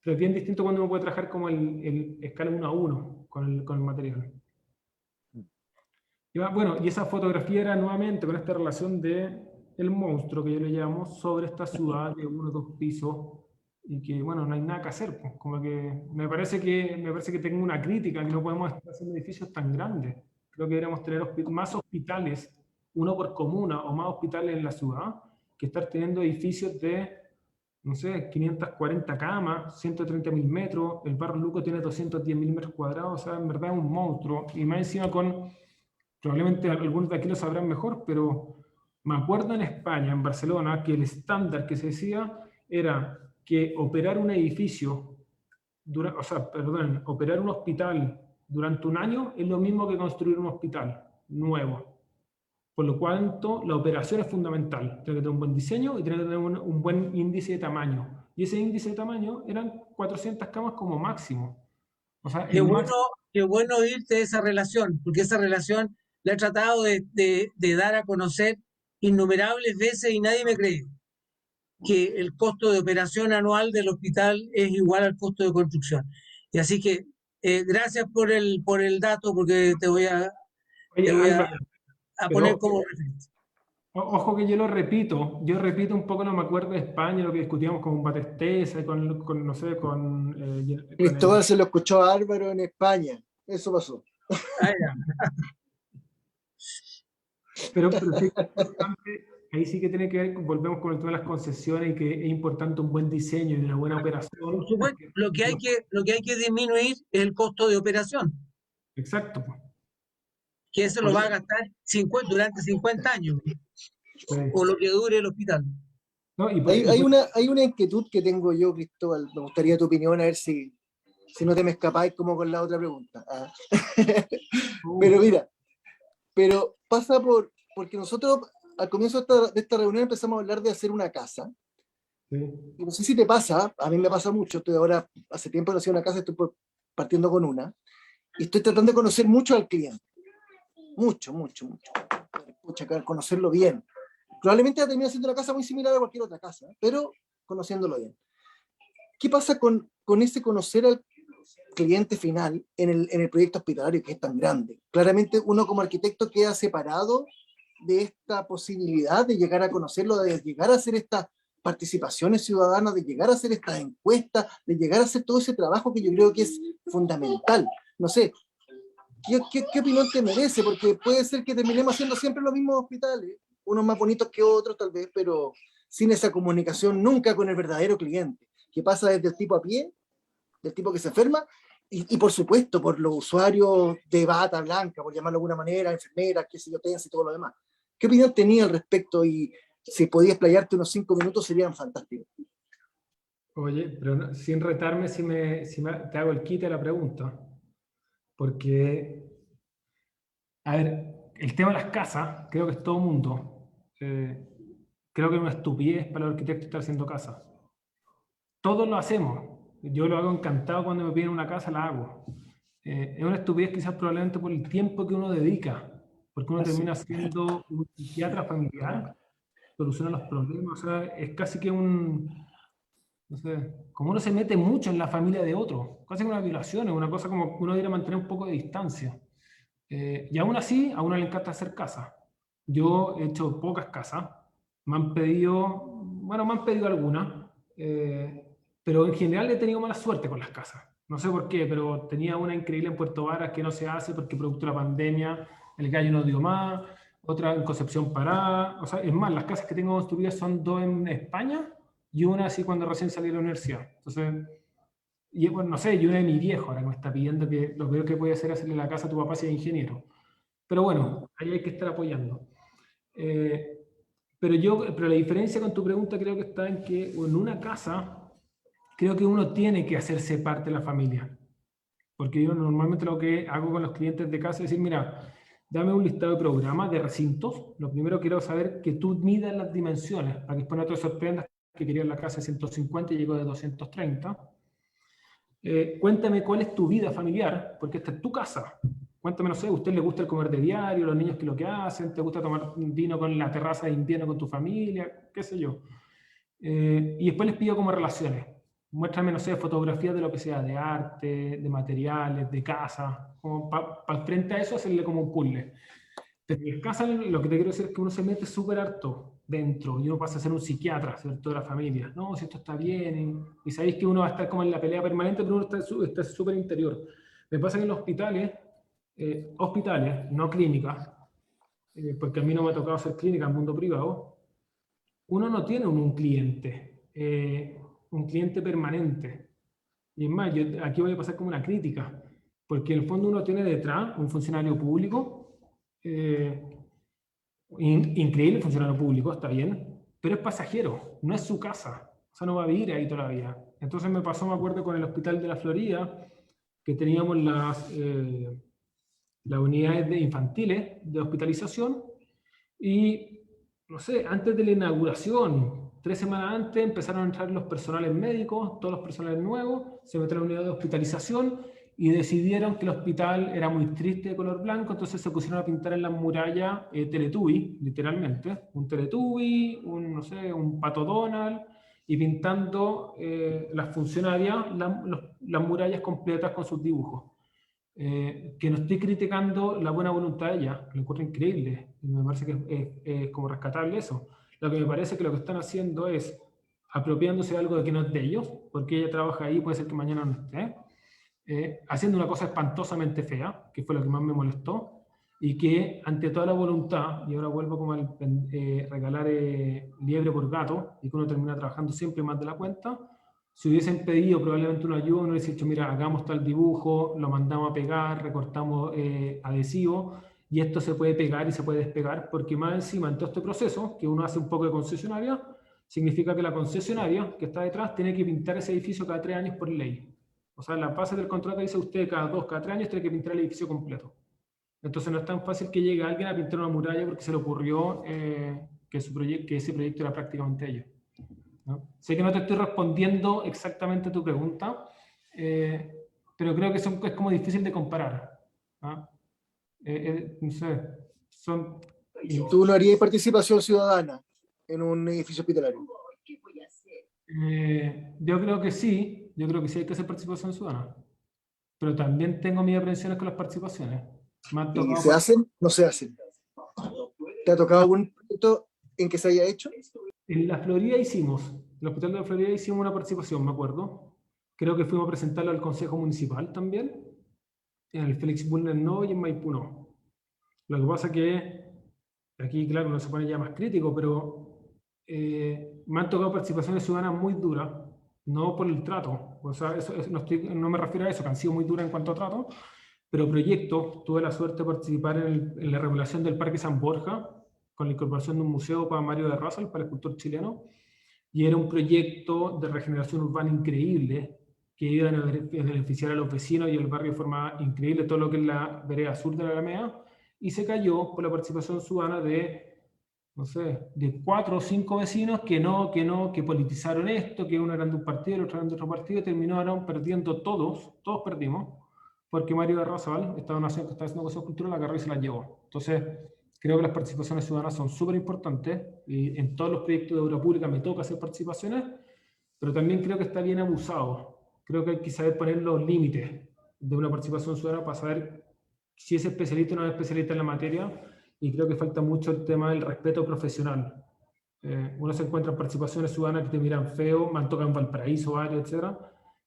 Pero es bien distinto cuando uno puede trabajar como el escala 1 a 1 con el material. Bueno, y esa fotografía era nuevamente con esta relación de el monstruo que yo le llamo sobre esta ciudad de 1 o 2 pisos, y que, bueno, no hay nada que hacer. Pues, como que me parece que tengo una crítica, que no podemos estar haciendo edificios tan grandes. Creo que deberíamos tener más hospitales, uno por comuna, o más hospitales en la ciudad, que estar teniendo edificios de, no sé, 540 camas, 130.000 metros. El Barrio Luco tiene 210.000 metros cuadrados, o sea, en verdad es un monstruo. Y más encima probablemente algunos de aquí lo sabrán mejor, pero me acuerdo en España, en Barcelona, que el estándar que se decía era que operar un edificio, operar un hospital durante un año es lo mismo que construir un hospital nuevo. Por lo cual, la operación es fundamental. Tiene que tener un buen diseño y tiene que tener un buen índice de tamaño. Y ese índice de tamaño eran 400 camas como máximo. O sea, Qué bueno oírte de esa relación, porque esa relación la he tratado de dar a conocer innumerables veces y nadie me cree que el costo de operación anual del hospital es igual al costo de construcción. Y así que gracias por el dato, porque te voy a poner como referente. Ojo que yo repito un poco, no me acuerdo de España, lo que discutíamos con Batestesa, no sé, Cristóbal se lo escuchó a Álvaro en España, eso pasó. Ah, ya. Pero sí, ahí sí que tiene que ver, volvemos con el tema de las concesiones, y que es importante un buen diseño y una buena operación. Por supuesto, lo que hay que disminuir es el costo de operación. Exacto. Que eso lo va a gastar durante 50 años, o lo que dure el hospital. No, hay una inquietud que tengo yo, Cristóbal, me gustaría tu opinión, a ver si no te me escapáis como con la otra pregunta. Pero mira, pasa porque nosotros al comienzo de esta reunión empezamos a hablar de hacer una casa. Sí. Y no sé si te pasa, a mí me pasa mucho, estoy ahora, hace tiempo no hacía una casa, estoy partiendo con una, y estoy tratando de conocer mucho al cliente. Mucho. Pucha, conocerlo bien. Probablemente termine siendo una casa muy similar a cualquier otra casa, pero conociéndolo bien. ¿Qué pasa con ese conocer al cliente final en el proyecto hospitalario, que es tan grande? Claramente uno como arquitecto queda separado de esta posibilidad de llegar a conocerlo, de llegar a hacer estas participaciones ciudadanas, de llegar a hacer estas encuestas, de llegar a hacer todo ese trabajo que yo creo que es fundamental. No sé, ¿qué opinión te merece? Porque puede ser que terminemos haciendo siempre los mismos hospitales, unos más bonitos que otros tal vez, pero sin esa comunicación nunca con el verdadero cliente, que pasa desde el tipo a pie, del tipo que se enferma, y por supuesto por los usuarios de bata blanca, por llamarlo de alguna manera, enfermeras, qué sé yo, TENS y todo lo demás. ¿Qué opinión tenía al respecto? Y si podías explayarte unos 5 minutos serían fantásticos. Oye, pero sin retarme si te hago el quite a la pregunta. Porque, a ver, el tema de las casas, creo que es todo mundo. Creo que es una estupidez para el arquitecto estar haciendo casas. Todos lo hacemos. Yo lo hago encantado cuando me piden una casa, la hago. Es una estupidez quizás probablemente por el tiempo que uno dedica, porque uno termina siendo un psiquiatra familiar, soluciona los problemas, o sea, es casi que no sé, como uno se mete mucho en la familia de otro, casi que una violación, es una cosa como que uno debería mantener un poco de distancia. Y aún así, a uno le encanta hacer casas. Yo he hecho pocas casas, me han pedido algunas, pero en general he tenido mala suerte con las casas. No sé por qué, pero tenía una increíble en Puerto Varas que no se hace porque producto de la pandemia el gallo no dio más, otra en Concepción Pará. O sea, es más, las casas que tengo construidas son 2 en España y una así cuando recién salí de la universidad. Entonces, y bueno, no sé, y una de mi viejo ahora que me está pidiendo que lo peor que puede hacer es hacerle la casa a tu papá si es ingeniero. Pero bueno, ahí hay que estar apoyando. Pero la diferencia con tu pregunta creo que está en que en una casa creo que uno tiene que hacerse parte de la familia. Porque yo normalmente lo que hago con los clientes de casa es decir, mira, dame un listado de programas, de recintos. Lo primero quiero saber que tú midas las dimensiones, para que después no te sorprendas que querías la casa de 150 y llegó de 230. Cuéntame cuál es tu vida familiar, porque esta es tu casa. Cuéntame, no sé, ¿a usted le gusta el comer de diario, los niños que lo que hacen? ¿Te gusta tomar vino con la terraza de invierno con tu familia? ¿Qué sé yo? Y después les pido como relaciones. Muéstrame, no sé, fotografías de lo que sea, de arte, de materiales, de casa, como para frente a eso hacerle como un puzzle. Pero en casa lo que te quiero decir es que uno se mete súper harto dentro y uno pasa a ser un psiquiatra, ¿cierto? De la familia. No, si esto está bien, y sabéis que uno va a estar como en la pelea permanente, pero uno está súper interior. Me pasa que en los hospitales, no clínicas, porque a mí no me ha tocado hacer clínica en el mundo privado, uno no tiene un cliente permanente. Y es más, yo aquí voy a pasar como una crítica, porque en el fondo uno tiene detrás un funcionario público, increíble funcionario público, está bien, pero es pasajero, no es su casa, o sea, no va a vivir ahí todavía. Entonces me pasó, me acuerdo, con el Hospital de la Florida, que teníamos las unidades infantiles de hospitalización, y no sé, antes de la inauguración, 3 semanas antes, empezaron a entrar los personales médicos, todos los personales nuevos, se metieron en la unidad de hospitalización y decidieron que el hospital era muy triste de color blanco, entonces se pusieron a pintar en las murallas Teletubby, literalmente, un Teletubby, no sé, un Pato Donald, y pintando las funcionarias, las murallas completas con sus dibujos. Que no estoy criticando la buena voluntad de ella, lo encuentro increíble, y me parece que es como rescatable eso. Lo que me parece que lo que están haciendo es apropiándose de algo que no es de ellos, porque ella trabaja ahí, puede ser que mañana no esté, haciendo una cosa espantosamente fea, que fue lo que más me molestó, y que ante toda la voluntad, y ahora vuelvo como a regalar liebre por gato, y que uno termina trabajando siempre más de la cuenta, si hubiesen pedido probablemente una ayuda, uno hubiese dicho, mira, hagamos tal dibujo, lo mandamos a pegar, recortamos adhesivo, y esto se puede pegar y se puede despegar, porque más encima en todo este proceso, que uno hace un poco de concesionaria, significa que la concesionaria que está detrás tiene que pintar ese edificio cada 3 años por ley. O sea, la base del contrato dice usted cada 2, cada 3 años tiene que pintar el edificio completo. Entonces no es tan fácil que llegue alguien a pintar una muralla porque se le ocurrió que ese proyecto era prácticamente ellos. ¿No? Sé que no te estoy respondiendo exactamente a tu pregunta, pero creo que es como difícil de comparar. ¿No? No sé, ¿Tú no harías participación ciudadana en un edificio hospitalario? Yo creo que sí hay que hacer participación ciudadana, pero también tengo mis aprensiones con las participaciones. ¿Y se hacen? No se hacen. ¿Te ha tocado algún proyecto en que se haya hecho? En la Florida hicimos, en el Hospital de la Florida hicimos una participación, me acuerdo. Creo que fuimos a presentarlo al Consejo Municipal también. En el Félix Bulnes no y en Maipú no. Lo que pasa que aquí, claro, uno se pone ya más crítico, pero me han tocado participaciones ciudadanas muy duras, no por el trato, o sea, no me refiero a eso, que han sido muy duras en cuanto a trato, pero proyectos, tuve la suerte de participar en la remodelación del Parque San Borja, con la incorporación de un museo para Mario de Razal, para el escultor chileno, y era un proyecto de regeneración urbana increíble, que iban a beneficiar a los vecinos y el barrio de forma increíble, todo lo que es la vereda sur de la Alameda, y se cayó por la participación ciudadana de, no sé, de 4 o 5 vecinos que politizaron esto, que uno era de un partido, el otro era de otro partido, y terminaron perdiendo todos perdimos, porque Mario de Razal estaba haciendo cosas culturales, la agarró y se las llevó. Entonces, creo que las participaciones ciudadanas son súper importantes, y en todos los proyectos de obra pública me toca hacer participaciones, pero también creo que está bien abusado. Creo que hay que saber poner los límites de una participación ciudadana para saber si es especialista o no es especialista en la materia, y creo que falta mucho el tema del respeto profesional. Uno se encuentra en participaciones ciudadanas que te miran feo, me han tocado en Valparaíso varios, etcétera,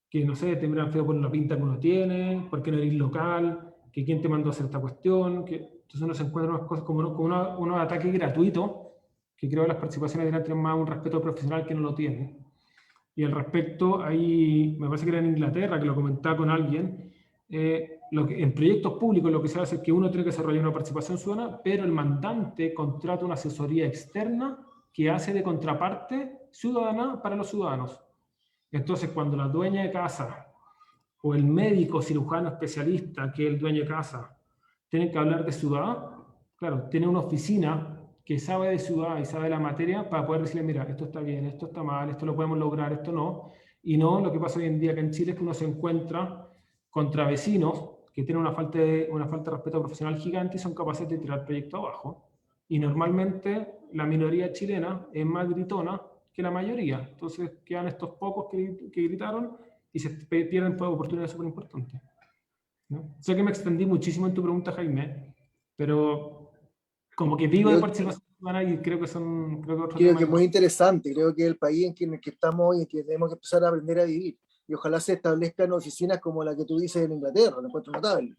que no sé, te miran feo por la pinta que uno tiene, por qué no eres local, que quién te mandó a hacer esta cuestión, que entonces uno se encuentra unas cosas como unos ataques gratuitos, que creo que las participaciones deberían tener más un respeto profesional que no lo tienen. Y al respecto, ahí me parece que era en Inglaterra, que lo comentaba con alguien, en proyectos públicos lo que se hace es que uno tiene que desarrollar una participación ciudadana, pero el mandante contrata una asesoría externa que hace de contraparte ciudadana para los ciudadanos. Entonces, cuando la dueña de casa o el médico cirujano especialista, que es el dueño de casa, tienen que hablar de ciudad, claro, tiene una oficina que sabe de ciudad y sabe de la materia para poder decirle, mira, esto está bien, esto está mal, esto lo podemos lograr, esto no. Y no lo que pasa hoy en día acá en Chile es que uno se encuentra contra vecinos que tienen una falta de respeto profesional gigante y son capaces de tirar proyectos abajo. Y normalmente la minoría chilena es más gritona que la mayoría. Entonces quedan estos pocos que gritaron y se pierden oportunidades súper importantes, ¿no? Sé que me extendí muchísimo en tu pregunta, Jaime, pero como que vivo de participación ciudadana y creo que son... Creo que es muy interesante, creo que el país en el que estamos hoy, en que tenemos que empezar a aprender a vivir, y ojalá se establezcan oficinas como la que tú dices en Inglaterra, lo encuentro notable.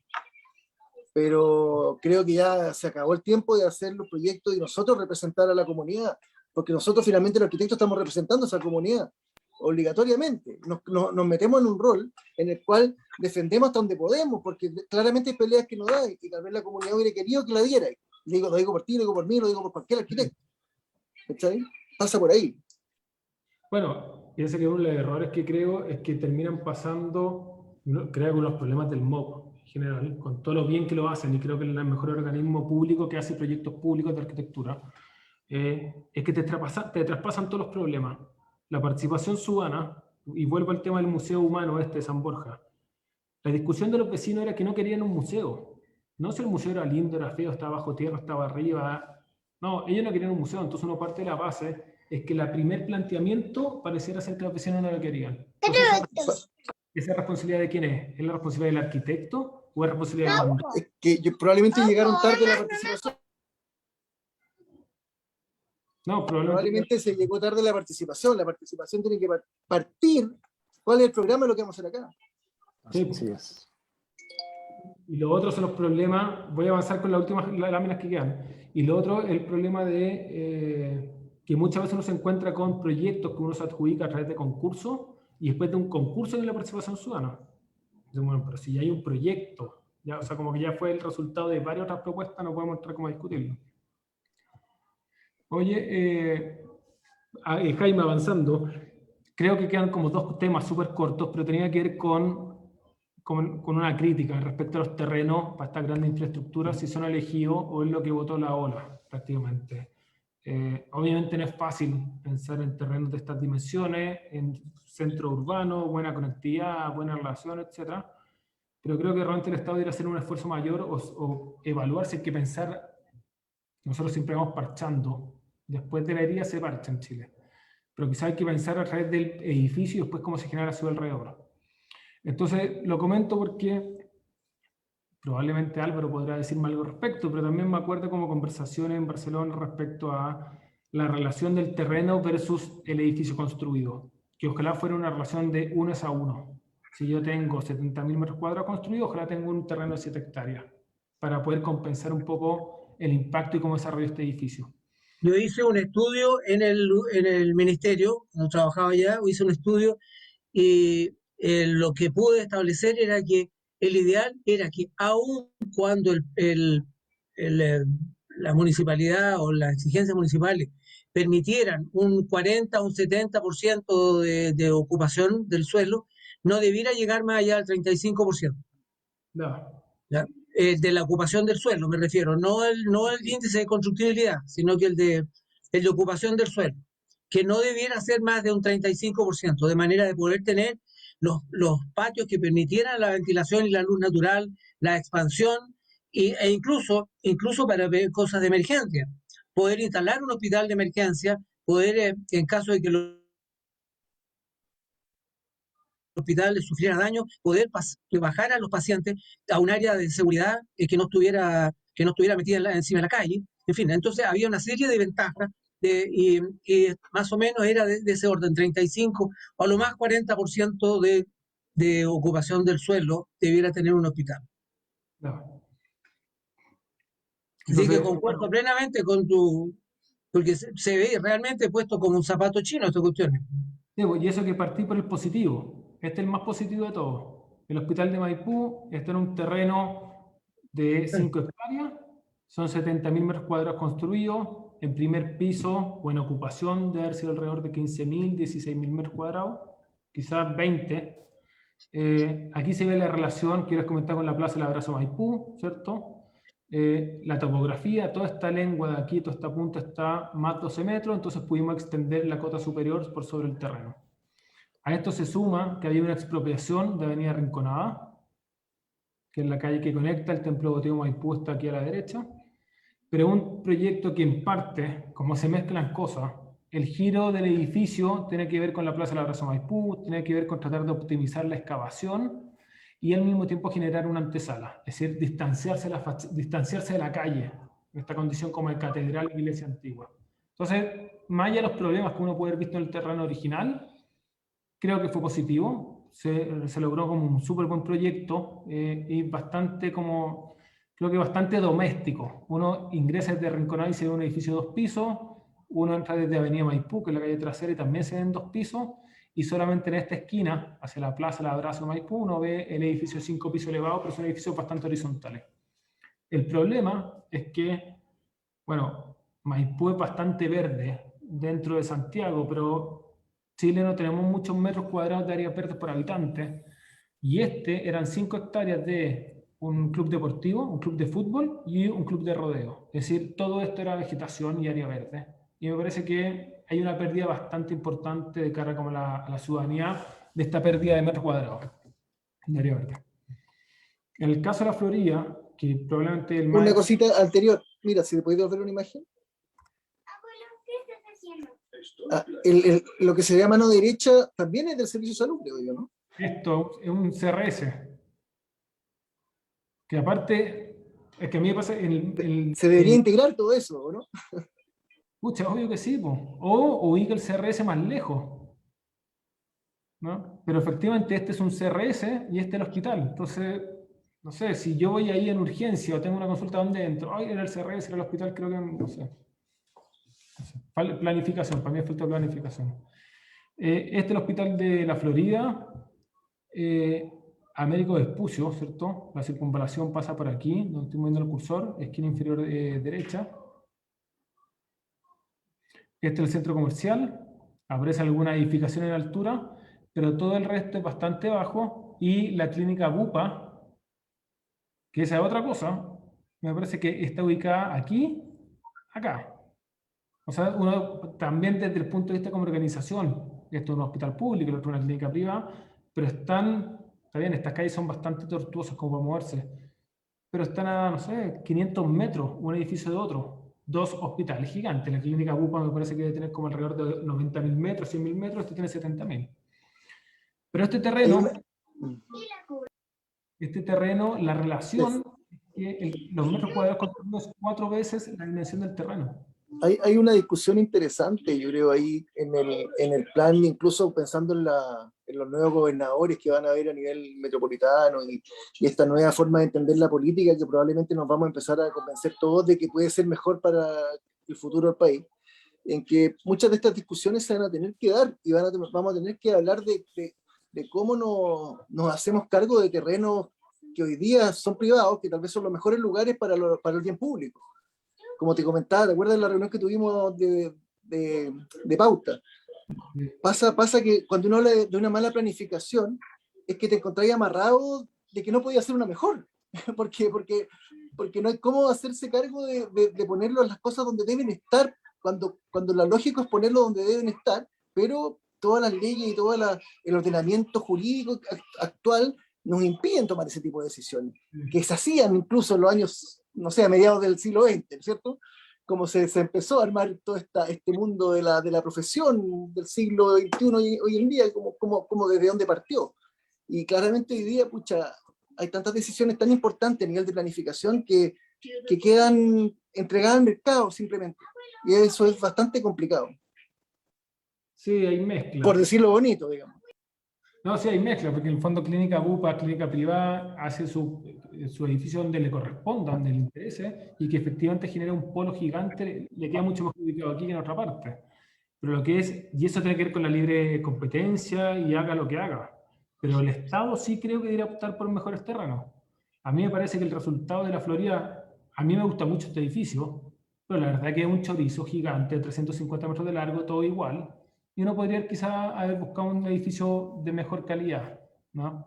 Pero creo que ya se acabó el tiempo de hacer los proyectos y nosotros representar a la comunidad, porque nosotros finalmente los arquitectos estamos representando a esa comunidad, obligatoriamente. Nos metemos en un rol en el cual defendemos hasta donde podemos, porque claramente hay peleas que no da, y tal vez la comunidad hubiera querido que la diera. Lo digo por ti, lo digo por mí, lo digo por cualquier arquitecto. ¿Está bien? Pasa por ahí. Bueno, y ese que uno de los errores que creo es que terminan pasando, creo, con los problemas del MOB en general, con todo lo bien que lo hacen, y creo que es el mejor organismo público que hace proyectos públicos de arquitectura, es que te traspasan todos los problemas. La participación ciudadana, y vuelvo al tema del Museo Humano de San Borja, la discusión de los vecinos era que no querían un museo. No si el museo era lindo, era feo, estaba bajo tierra, estaba arriba. No, ellos no querían un museo. Entonces una parte de la base es que el primer planteamiento pareciera ser que los vecinos no lo querían. Entonces, ¿esa responsabilidad de quién es? ¿Es la responsabilidad del arquitecto o es la responsabilidad del mandante? Es que probablemente llegaron tarde a la participación. No, probablemente se llegó tarde la participación. La participación tiene que partir. ¿Cuál es el programa de lo que vamos a hacer acá? Sí, Así es. Y lo otro son los problemas, voy a avanzar con las últimas láminas que quedan, y lo otro, el problema de que muchas veces uno se encuentra con proyectos que uno se adjudica a través de concursos, y después de un concurso en la participación ciudadana. Entonces, bueno, pero si ya hay un proyecto, ya, o sea, como que ya fue el resultado de varias otras propuestas, no podemos entrar como a discutirlo. Oye, Jaime, avanzando, creo que quedan como 2 temas súper cortos, pero tenía que ver con una crítica respecto a los terrenos para estas grandes infraestructuras, si son elegidos o es lo que votó la ola, prácticamente. Obviamente no es fácil pensar en terrenos de estas dimensiones, en centro urbano, buena conectividad, buena relación, etc. Pero creo que realmente el Estado debería hacer un esfuerzo mayor o evaluar si hay que pensar. Nosotros siempre vamos parchando, después de la herida se parcha en Chile, pero quizás hay que pensar a través del edificio y después cómo se genera a su alrededor. Entonces, lo comento porque Probablemente Álvaro podrá decirme algo al respecto, pero también me acuerdo como conversaciones en Barcelona respecto a la relación del terreno versus el edificio construido, que ojalá fuera una relación de 1:1. Si yo tengo 70.000 metros cuadrados construidos, ojalá tenga un terreno de 7 hectáreas, para poder compensar un poco el impacto y cómo desarrolla este edificio. Yo hice un estudio en el ministerio, cuando trabajaba allá, hice un estudio y lo que pude establecer era que el ideal era que aun cuando la municipalidad o las exigencias municipales permitieran un 40 o un 70% de ocupación del suelo, no debiera llegar más allá del 35%. No. ¿Ya? De la ocupación del suelo, me refiero, no el índice de constructibilidad, sino que el de ocupación del suelo, que no debiera ser más de un 35%, de manera de poder tener los patios que permitieran la ventilación y la luz natural, la expansión, e incluso para ver cosas de emergencia, poder instalar un hospital de emergencia, poder, en caso de que los hospitales sufrieran daño, poder bajar a los pacientes a un área de seguridad que no estuviera metida encima de la calle. En fin, entonces había una serie de ventajas y más o menos era de ese orden, 35 o a lo más 40% de ocupación del suelo debiera tener un hospital. No. Así que concuerdo plenamente con porque se ve realmente puesto como un zapato chino esta cuestión. Sí, y eso que partí por el positivo. Este es el más positivo de todos. El hospital de Maipú está en un terreno de 5 hectáreas, son 70.000 metros cuadrados construidos, en primer piso o en ocupación debe haber sido alrededor de 15.000, 16.000 metros cuadrados, quizás 20. Aquí se ve la relación que les comentaba con la Plaza del Abrazo Maipú, ¿cierto? La topografía, toda esta lengua de aquí, toda esta punta está más 12 metros, entonces pudimos extender la cota superior por sobre el terreno. A esto se suma que había una expropiación de Avenida Rinconada, que es la calle que conecta el Templo Boteo Maipú, está aquí a la derecha, pero un proyecto que en parte, como se mezclan cosas, el giro del edificio tiene que ver con la Plaza del Abrazo Maipú, tiene que ver con tratar de optimizar la excavación, y al mismo tiempo generar una antesala, es decir, distanciarse de la calle, en esta condición como de catedral e iglesia antigua. Entonces, más allá de los problemas que uno puede haber visto en el terreno original, creo que fue positivo, se logró como un súper buen proyecto y bastante como, creo que bastante doméstico. Uno ingresa desde Rinconada y se ve un edificio de 2 pisos, uno entra desde Avenida Maipú, que es la calle trasera, y también se ven 2 pisos, y solamente en esta esquina, hacia la Plaza del Abrazo Maipú, uno ve el edificio de 5 pisos elevados, pero son edificios bastante horizontales. El problema es que, bueno, Maipú es bastante verde dentro de Santiago, pero Chile no tenemos muchos metros cuadrados de áreas verdes por habitante, y eran 5 hectáreas de un club deportivo, un club de fútbol y un club de rodeo. Es decir, todo esto era vegetación y área verde. Y me parece que hay una pérdida bastante importante de cara como a la ciudadanía de esta pérdida de metros cuadrados en área verde. En el caso de la Florida, que probablemente el más... Una cosita anterior, mira, si te podéis ver una imagen. Lo que se ve a mano derecha también es del servicio de salud, creo yo, ¿no? Esto es un CRS. Que aparte, es que a mí me pasa... se debería integrar todo eso, ¿no? Pucha, obvio que sí, po. O ubica el CRS más lejos, ¿no? Pero efectivamente este es un CRS y este es el hospital. Entonces, no sé, si yo voy ahí en urgencia o tengo una consulta donde entro, ay, era el CRS, era el hospital, creo que, no sé. Planificación, para mí es falta de planificación. Este es el hospital de la Florida, Américo Vespucio, ¿cierto? La circunvalación pasa por aquí, donde estoy moviendo el cursor, esquina inferior derecha. Este es el centro comercial, aparece alguna edificación en altura, pero todo el resto es bastante bajo, y la clínica Bupa, que esa es otra cosa, me parece que está ubicada aquí, acá. O sea, uno también desde el punto de vista como organización, esto es un hospital público, el otro es una clínica privada, pero está bien, estas calles son bastante tortuosas como para moverse, pero están a, no sé, 500 metros un edificio de otro. 2 hospitales gigantes. La clínica Bupa me parece que debe tener como alrededor de 90.000 metros, 100.000 metros, este tiene 70.000. Pero este terreno, la relación que los metros cuadrados construidos es 4 veces la dimensión del terreno. Hay una discusión interesante, yo creo, ahí en el plan, incluso pensando en los nuevos gobernadores que van a haber a nivel metropolitano y esta nueva forma de entender la política que probablemente nos vamos a empezar a convencer todos de que puede ser mejor para el futuro del país, en que muchas de estas discusiones se van a tener que dar y vamos a tener que hablar de cómo nos hacemos cargo de terrenos que hoy día son privados, que tal vez son los mejores lugares para el bien público. Como te comentaba, ¿te acuerdas de la reunión que tuvimos de pauta? Pasa que cuando uno habla de una mala planificación, es que te encontráis amarrado de que no podía hacer una mejor, porque no hay cómo hacerse cargo de ponerlo las cosas donde deben estar, cuando lo lógico es ponerlo donde deben estar, pero todas las leyes y todo el ordenamiento jurídico actual nos impiden tomar ese tipo de decisiones, que se hacían incluso en los años, no sé, a mediados del siglo XX, ¿no es cierto? Como se empezó a armar todo este mundo de la profesión del siglo XXI hoy en día, como desde dónde partió. Y claramente hoy día, pucha, hay tantas decisiones tan importantes a nivel de planificación que quedan entregadas al mercado simplemente. Y eso es bastante complicado. Sí, hay mezcla. Por decirlo bonito, digamos. No, sí hay mezcla, porque en el fondo clínica BUPA, clínica privada, hace su edificio donde le corresponda, donde le interese, y que efectivamente genera un polo gigante, le queda mucho más ubicado aquí que en otra parte. Pero lo que es, y eso tiene que ver con la libre competencia y haga lo que haga. Pero el Estado sí creo que debería optar por mejores terrenos. A mí me parece que el resultado de la Florida, a mí me gusta mucho este edificio, pero la verdad que es un chorizo gigante de 350 metros de largo, todo igual. Y uno podría quizá haber buscado un edificio de mejor calidad, ¿no?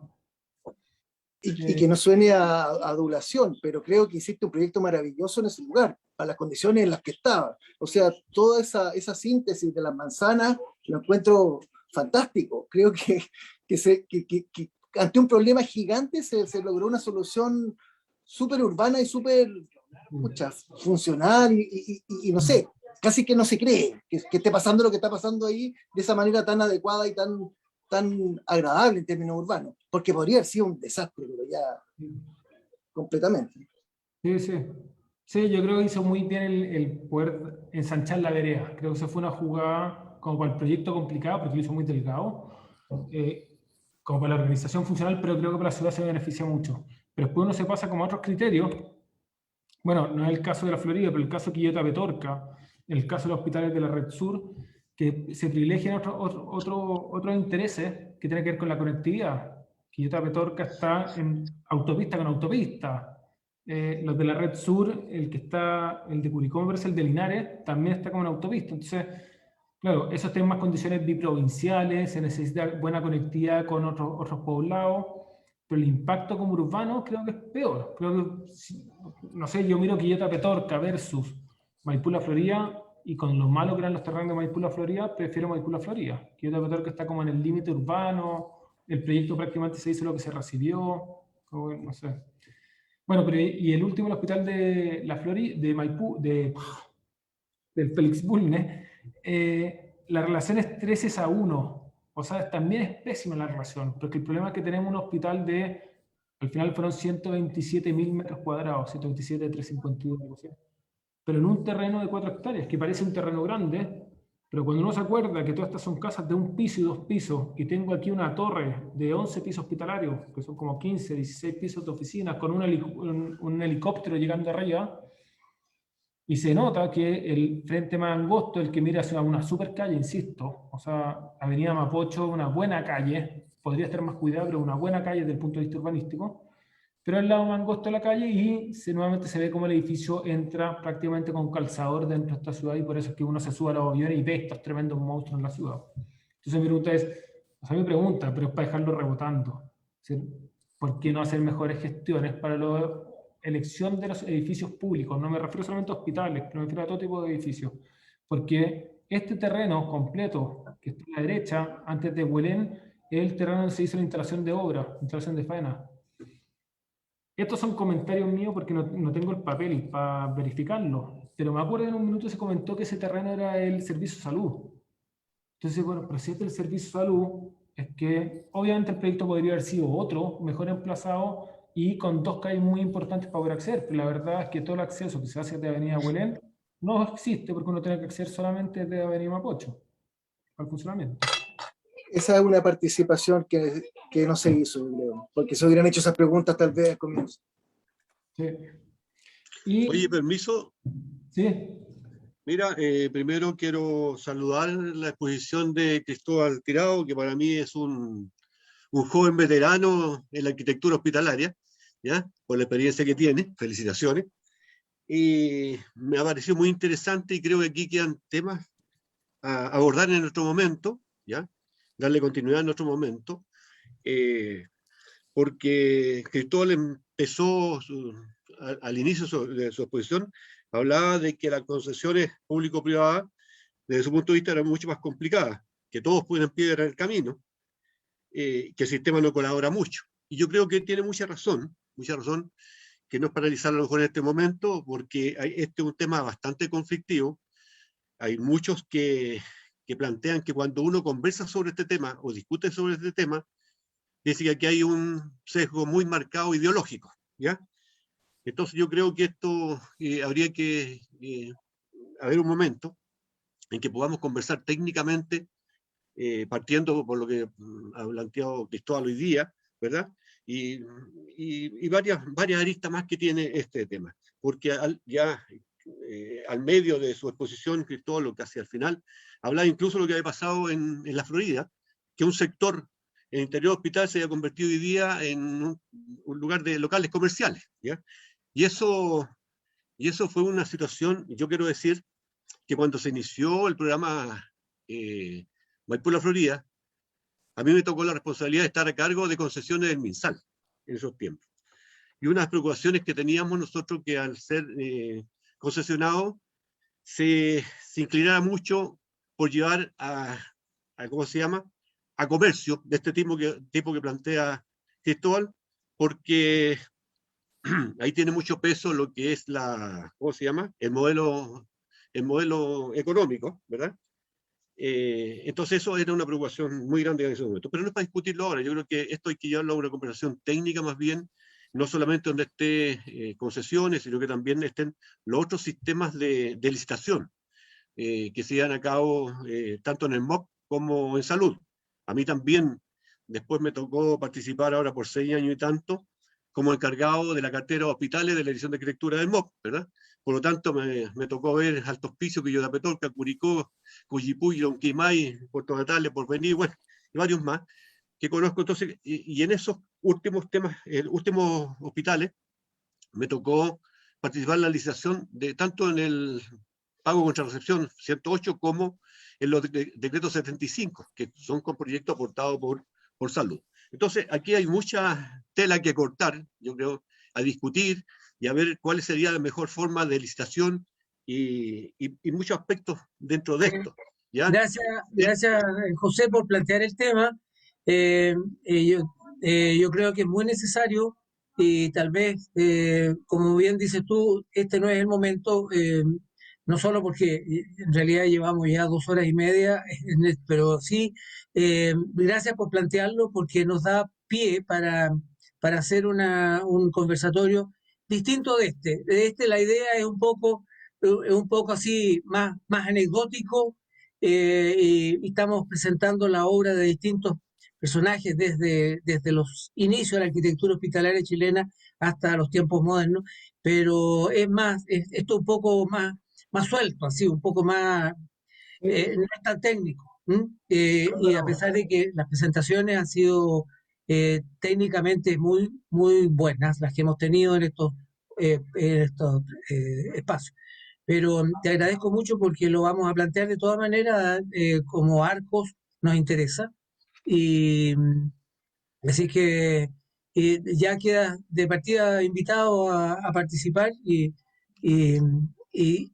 Y que no suene a adulación, pero creo que hiciste un proyecto maravilloso en ese lugar, a las condiciones en las que estaba. O sea, toda esa síntesis de las manzanas lo encuentro fantástico. Creo que ante un problema gigante se logró una solución súper urbana y súper funcional y no sé, casi que no se cree que esté pasando lo que está pasando ahí de esa manera tan adecuada y tan agradable en términos urbanos, porque podría haber sido un desastre, pero ya completamente. Sí, sí. Sí, yo creo que hizo muy bien el poder ensanchar la vereda. Creo que eso fue una jugada como para el proyecto complicado, porque lo hizo muy delgado, como para la organización funcional, pero creo que para la ciudad se beneficia mucho. Pero después uno se pasa como a otros criterios. Bueno, no es el caso de la Florida, pero el caso de Quillota Petorca, el caso de los hospitales de la Red Sur, que se privilegian otros intereses que tienen que ver con la conectividad. Quillota Petorca está en autopista con autopista. Los de la Red Sur, el de Curicó, el de Linares, también está como en autopista. Entonces, claro, esos tienen más condiciones biprovinciales, se necesita buena conectividad con otros poblados, pero el impacto como urbano creo que es peor. Creo que, no sé, yo miro Quillota Petorca versus Maipú La Florida, y con lo malo que eran los terrenos de Maipú La Florida, prefiero Maipú La Florida. Quillota Petorca está como en el límite urbano, el proyecto prácticamente se hizo lo que se recibió, no sé. Bueno, pero y el último, el hospital de la Florida, de Maipú, del Félix Bulnes, la relación es 13-1. O sea, también es pésima la relación, porque el problema es que tenemos un hospital al final fueron 127.000 metros cuadrados, 127.352, algo así. Pero en un terreno de 4 hectáreas, que parece un terreno grande, pero cuando uno se acuerda que todas estas son casas de 1 piso y 2 pisos, y tengo aquí una torre de 11 pisos hospitalarios, que son como 15, 16 pisos de oficinas, con un helicóptero llegando arriba, y se nota que el frente más angosto, el que mira hacia una super calle, insisto, o sea, Avenida Mapocho, una buena calle, podría estar más cuidado, pero una buena calle desde el punto de vista urbanístico, pero el lado más angosto de la calle, y nuevamente se ve como el edificio entra prácticamente con calzador dentro de esta ciudad, y por eso es que uno se sube a los aviones y ve estos tremendos monstruos en la ciudad. Entonces mi pregunta es, o sea, mi pregunta, pero es para dejarlo rebotando, ¿sí? ¿Por qué no hacer mejores gestiones para la elección de los edificios públicos? No me refiero solamente a hospitales, pero me refiero a todo tipo de edificios. Porque este terreno completo, que está a la derecha, antes de Huelén, es el terreno donde se hizo la instalación de obra, instalación de faena. Estos son comentarios míos porque no tengo el papel para verificarlo, pero me acuerdo en un minuto se comentó que ese terreno era el servicio de salud. Entonces, bueno, pero si es del servicio de salud, es que obviamente el proyecto podría haber sido otro, mejor emplazado, y con dos calles muy importantes para poder acceder. Pero la verdad es que todo el acceso que se hace de Avenida Huelén no existe porque uno tiene que acceder solamente de Avenida Mapocho al funcionamiento. Esa es una participación que no se hizo, creo, porque se hubieran hecho esas preguntas tal vez al comienzo. Sí. Y, Oye, permiso. sí. Mira, primero quiero saludar la exposición de Cristóbal Tirado, que para mí es un joven veterano en la arquitectura hospitalaria, ¿ya? Por la experiencia que tiene, felicitaciones. Y me ha parecido muy interesante y creo que aquí quedan temas a abordar en nuestro momento, ¿ya? Darle continuidad en nuestro momento, porque Cristóbal empezó al inicio de su exposición, hablaba de que las concesiones público-privadas, desde su punto de vista, eran mucho más complicadas, que todos ponen piedra en el camino, que el sistema no colabora mucho. Y yo creo que tiene mucha razón, que no es para analizarlo a lo mejor en este momento, porque este es un tema bastante conflictivo. Hay muchos que plantean que cuando uno conversa sobre este tema o discute sobre este tema, dice que aquí hay un sesgo muy marcado ideológico, ¿ya? Entonces yo creo que esto habría que haber un momento en que podamos conversar técnicamente, partiendo por lo que ha planteado Cristóbal hoy día, ¿verdad? Y varias aristas más que tiene este tema. Porque al medio de su exposición, Cristóbal, lo que hace al final, hablaba incluso de lo que había pasado en la Florida, que un sector en el interior del hospital se había convertido hoy día en un lugar de locales comerciales, ¿ya? Y eso fue una situación, yo quiero decir, que cuando se inició el programa Maipú La Florida, a mí me tocó la responsabilidad de estar a cargo de concesiones del MinSal en esos tiempos. Y unas preocupaciones que teníamos nosotros que al ser concesionados se inclinara mucho por llevar a ¿cómo se llama?, a comercio de este tipo que plantea Cristóbal, porque ahí tiene mucho peso lo que es ¿cómo se llama?, el modelo económico, ¿verdad? Entonces eso era una preocupación muy grande en ese momento, pero no es para discutirlo ahora. Yo creo que esto hay que llevarlo a una conversación técnica más bien, no solamente donde esté concesiones, sino que también estén los otros sistemas de licitación que se llevan a cabo tanto en el MOP como en salud. A mí también después me tocó participar ahora por 6 años y tanto como encargado de la cartera de hospitales de la dirección de arquitectura del MOP, ¿verdad? Por lo tanto, me tocó ver Alto Hospicio, Quillo de Petorca, Curicó, Cuyipulli, Lonquimay, Puerto Natales, Porvenir, bueno, y varios más que conozco. Entonces, y en esos últimos temas, últimos hospitales, me tocó participar en la licitación tanto en el pago contra recepción 108 como en los decretos 75, que son con proyectos aportados por salud. Entonces, aquí hay mucha tela que cortar, yo creo, a discutir y a ver cuál sería la mejor forma de licitación y muchos aspectos dentro de esto, ¿ya? Gracias, José, por plantear el tema. Yo creo que es muy necesario y tal vez, como bien dices tú, este no es el momento, no solo porque en realidad llevamos ya 2 horas y media, pero sí, gracias por plantearlo porque nos da pie para hacer un conversatorio distinto de este. De este la idea es un poco así, más anecdótico, y estamos presentando la obra de distintos personajes desde los inicios de la arquitectura hospitalaria chilena hasta los tiempos modernos, pero esto un poco más suelto, así, un poco más, no es tan técnico. Y a pesar de que las presentaciones han sido técnicamente muy buenas, las que hemos tenido en estos espacios. Pero te agradezco mucho porque lo vamos a plantear de todas maneras como Arcos nos interesa. Y así que ya queda de partida invitado a participar y, y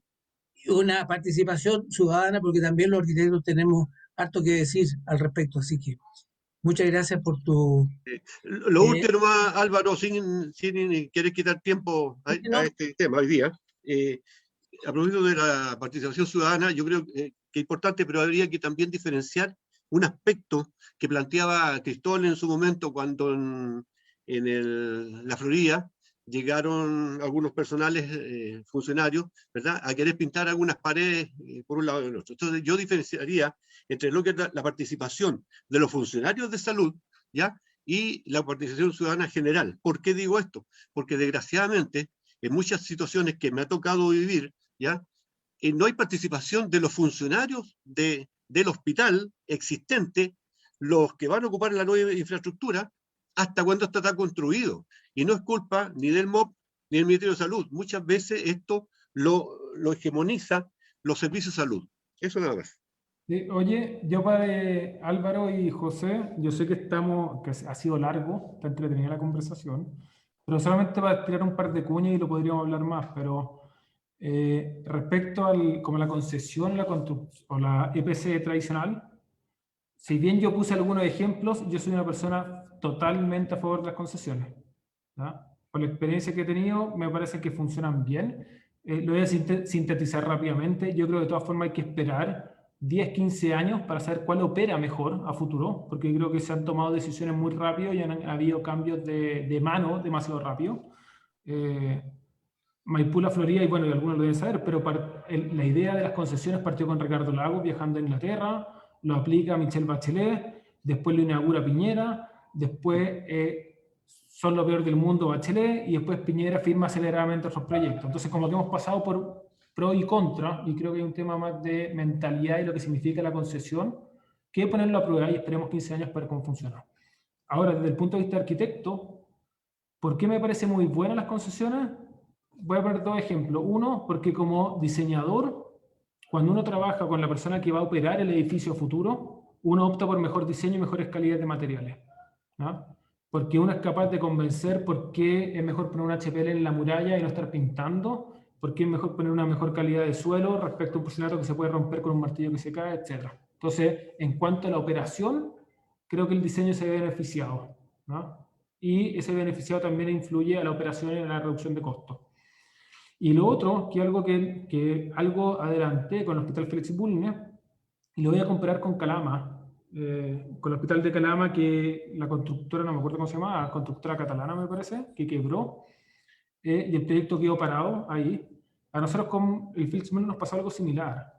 una participación ciudadana porque también los arquitectos tenemos harto que decir al respecto. Así que muchas gracias por tu... Lo último más, Álvaro, sin querer quitar tiempo a este tema hoy día, a propósito de la participación ciudadana, yo creo que es importante, pero habría que también diferenciar un aspecto que planteaba Cristóbal en su momento cuando la Florida, llegaron algunos personales, funcionarios, ¿verdad?, a querer pintar algunas paredes por un lado y del otro. Entonces yo diferenciaría entre lo que es la participación de los funcionarios de salud, ¿ya?, y la participación ciudadana general. ¿Por qué digo esto? Porque desgraciadamente en muchas situaciones que me ha tocado vivir, ¿ya?, no hay participación de los funcionarios del hospital existente, los que van a ocupar la nueva infraestructura, hasta cuando esto está construido. Y no es culpa ni del MOP ni del Ministerio de Salud. Muchas veces esto lo hegemoniza los servicios de salud. Eso nada más. Oye, yo para Álvaro y José, yo sé que ha sido largo, está entretenida la conversación, pero solamente para tirar un par de cuñas y lo podríamos hablar más, pero respecto como la concesión o la EPC tradicional, si bien yo puse algunos ejemplos, yo soy una persona totalmente a favor de las concesiones, ¿ya? Por la experiencia que he tenido, me parece que funcionan bien. Lo voy a sintetizar rápidamente. Yo creo que de todas formas hay que esperar 10, 15 años para saber cuál opera mejor a futuro, porque creo que se han tomado decisiones muy rápido y han habido cambios de mano demasiado rápido. Maipú, la Florida, y bueno, y algunos lo deben saber, pero la idea de las concesiones partió con Ricardo Lagos viajando a Inglaterra, lo aplica Michelle Bachelet, después lo inaugura Piñera, después son lo peor del mundo Bachelet, y después Piñera firma aceleradamente otros proyectos. Entonces, como que hemos pasado por pro y contra, y creo que hay un tema más de mentalidad y lo que significa la concesión, que ponerlo a prueba y esperemos 15 años para ver cómo funciona. Ahora, desde el punto de vista de arquitecto, ¿por qué me parece muy buenas las concesiones? Voy a poner dos ejemplos. Uno, porque como diseñador, cuando uno trabaja con la persona que va a operar el edificio futuro, uno opta por mejor diseño y mejores calidades de materiales, ¿no? Porque uno es capaz de convencer por qué es mejor poner un HPL en la muralla y no estar pintando, por qué es mejor poner una mejor calidad de suelo respecto a un porcelanato que se puede romper con un martillo que se cae, etc. Entonces, en cuanto a la operación, creo que el diseño se ve beneficiado, ¿no? Y ese beneficiado también influye a la operación y a la reducción de costos. Y lo otro, que algo que algo adelanté con el Hospital Félix Bulnes, y lo voy a comparar con Calama, con el Hospital de Calama, que la constructora, no me acuerdo cómo se llama, constructora catalana me parece, que quebró, y el proyecto quedó parado ahí. A nosotros con el Félix Bulnes nos pasó algo similar.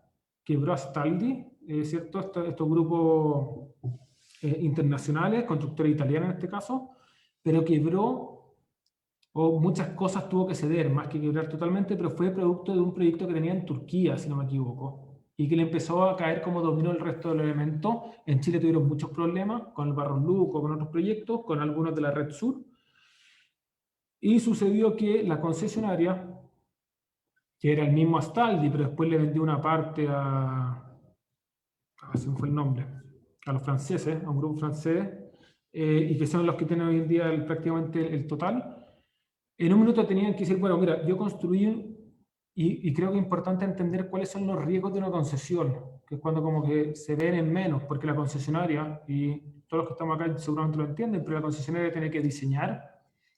Quebró Astaldi, ¿cierto? Estos grupos internacionales, constructora italiana en este caso, pero quebró, o muchas cosas tuvo que ceder, más que quebrar totalmente, pero fue producto de un proyecto que tenía en Turquía, si no me equivoco, y que le empezó a caer como dominó el resto del elemento. En Chile tuvieron muchos problemas con el Barros Luco, con otros proyectos, con algunos de la Red Sur, y sucedió que la concesionaria, que era el mismo Astaldi, pero después le vendió una parte se me fue el nombre, a los franceses, a un grupo francés, y que son los que tienen hoy en día prácticamente el total. En un minuto tenían que decir, bueno, mira, yo construí, y creo que es importante entender cuáles son los riesgos de una concesión, que es cuando como que se ven en menos, porque la concesionaria, y todos los que estamos acá seguramente lo entienden, pero la concesionaria tiene que diseñar,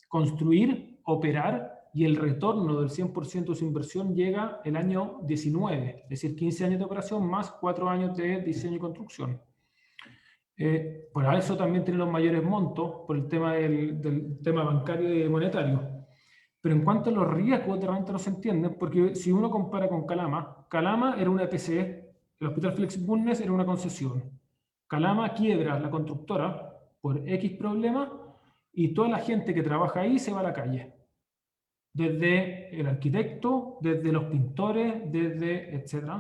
construir, operar, y el retorno del 100% de su inversión llega el año 19, es decir, 15 años de operación más 4 años de diseño y construcción. Por eso también tiene los mayores montos, por el tema del tema bancario y monetario. Pero en cuanto a los riesgos, de repente no se entienden, porque si uno compara con Calama, Calama era una EPC, el Hospital Félix Bulnes era una concesión. Calama quiebra la constructora por X problema y toda la gente que trabaja ahí se va a la calle. Desde el arquitecto, desde los pintores, etc.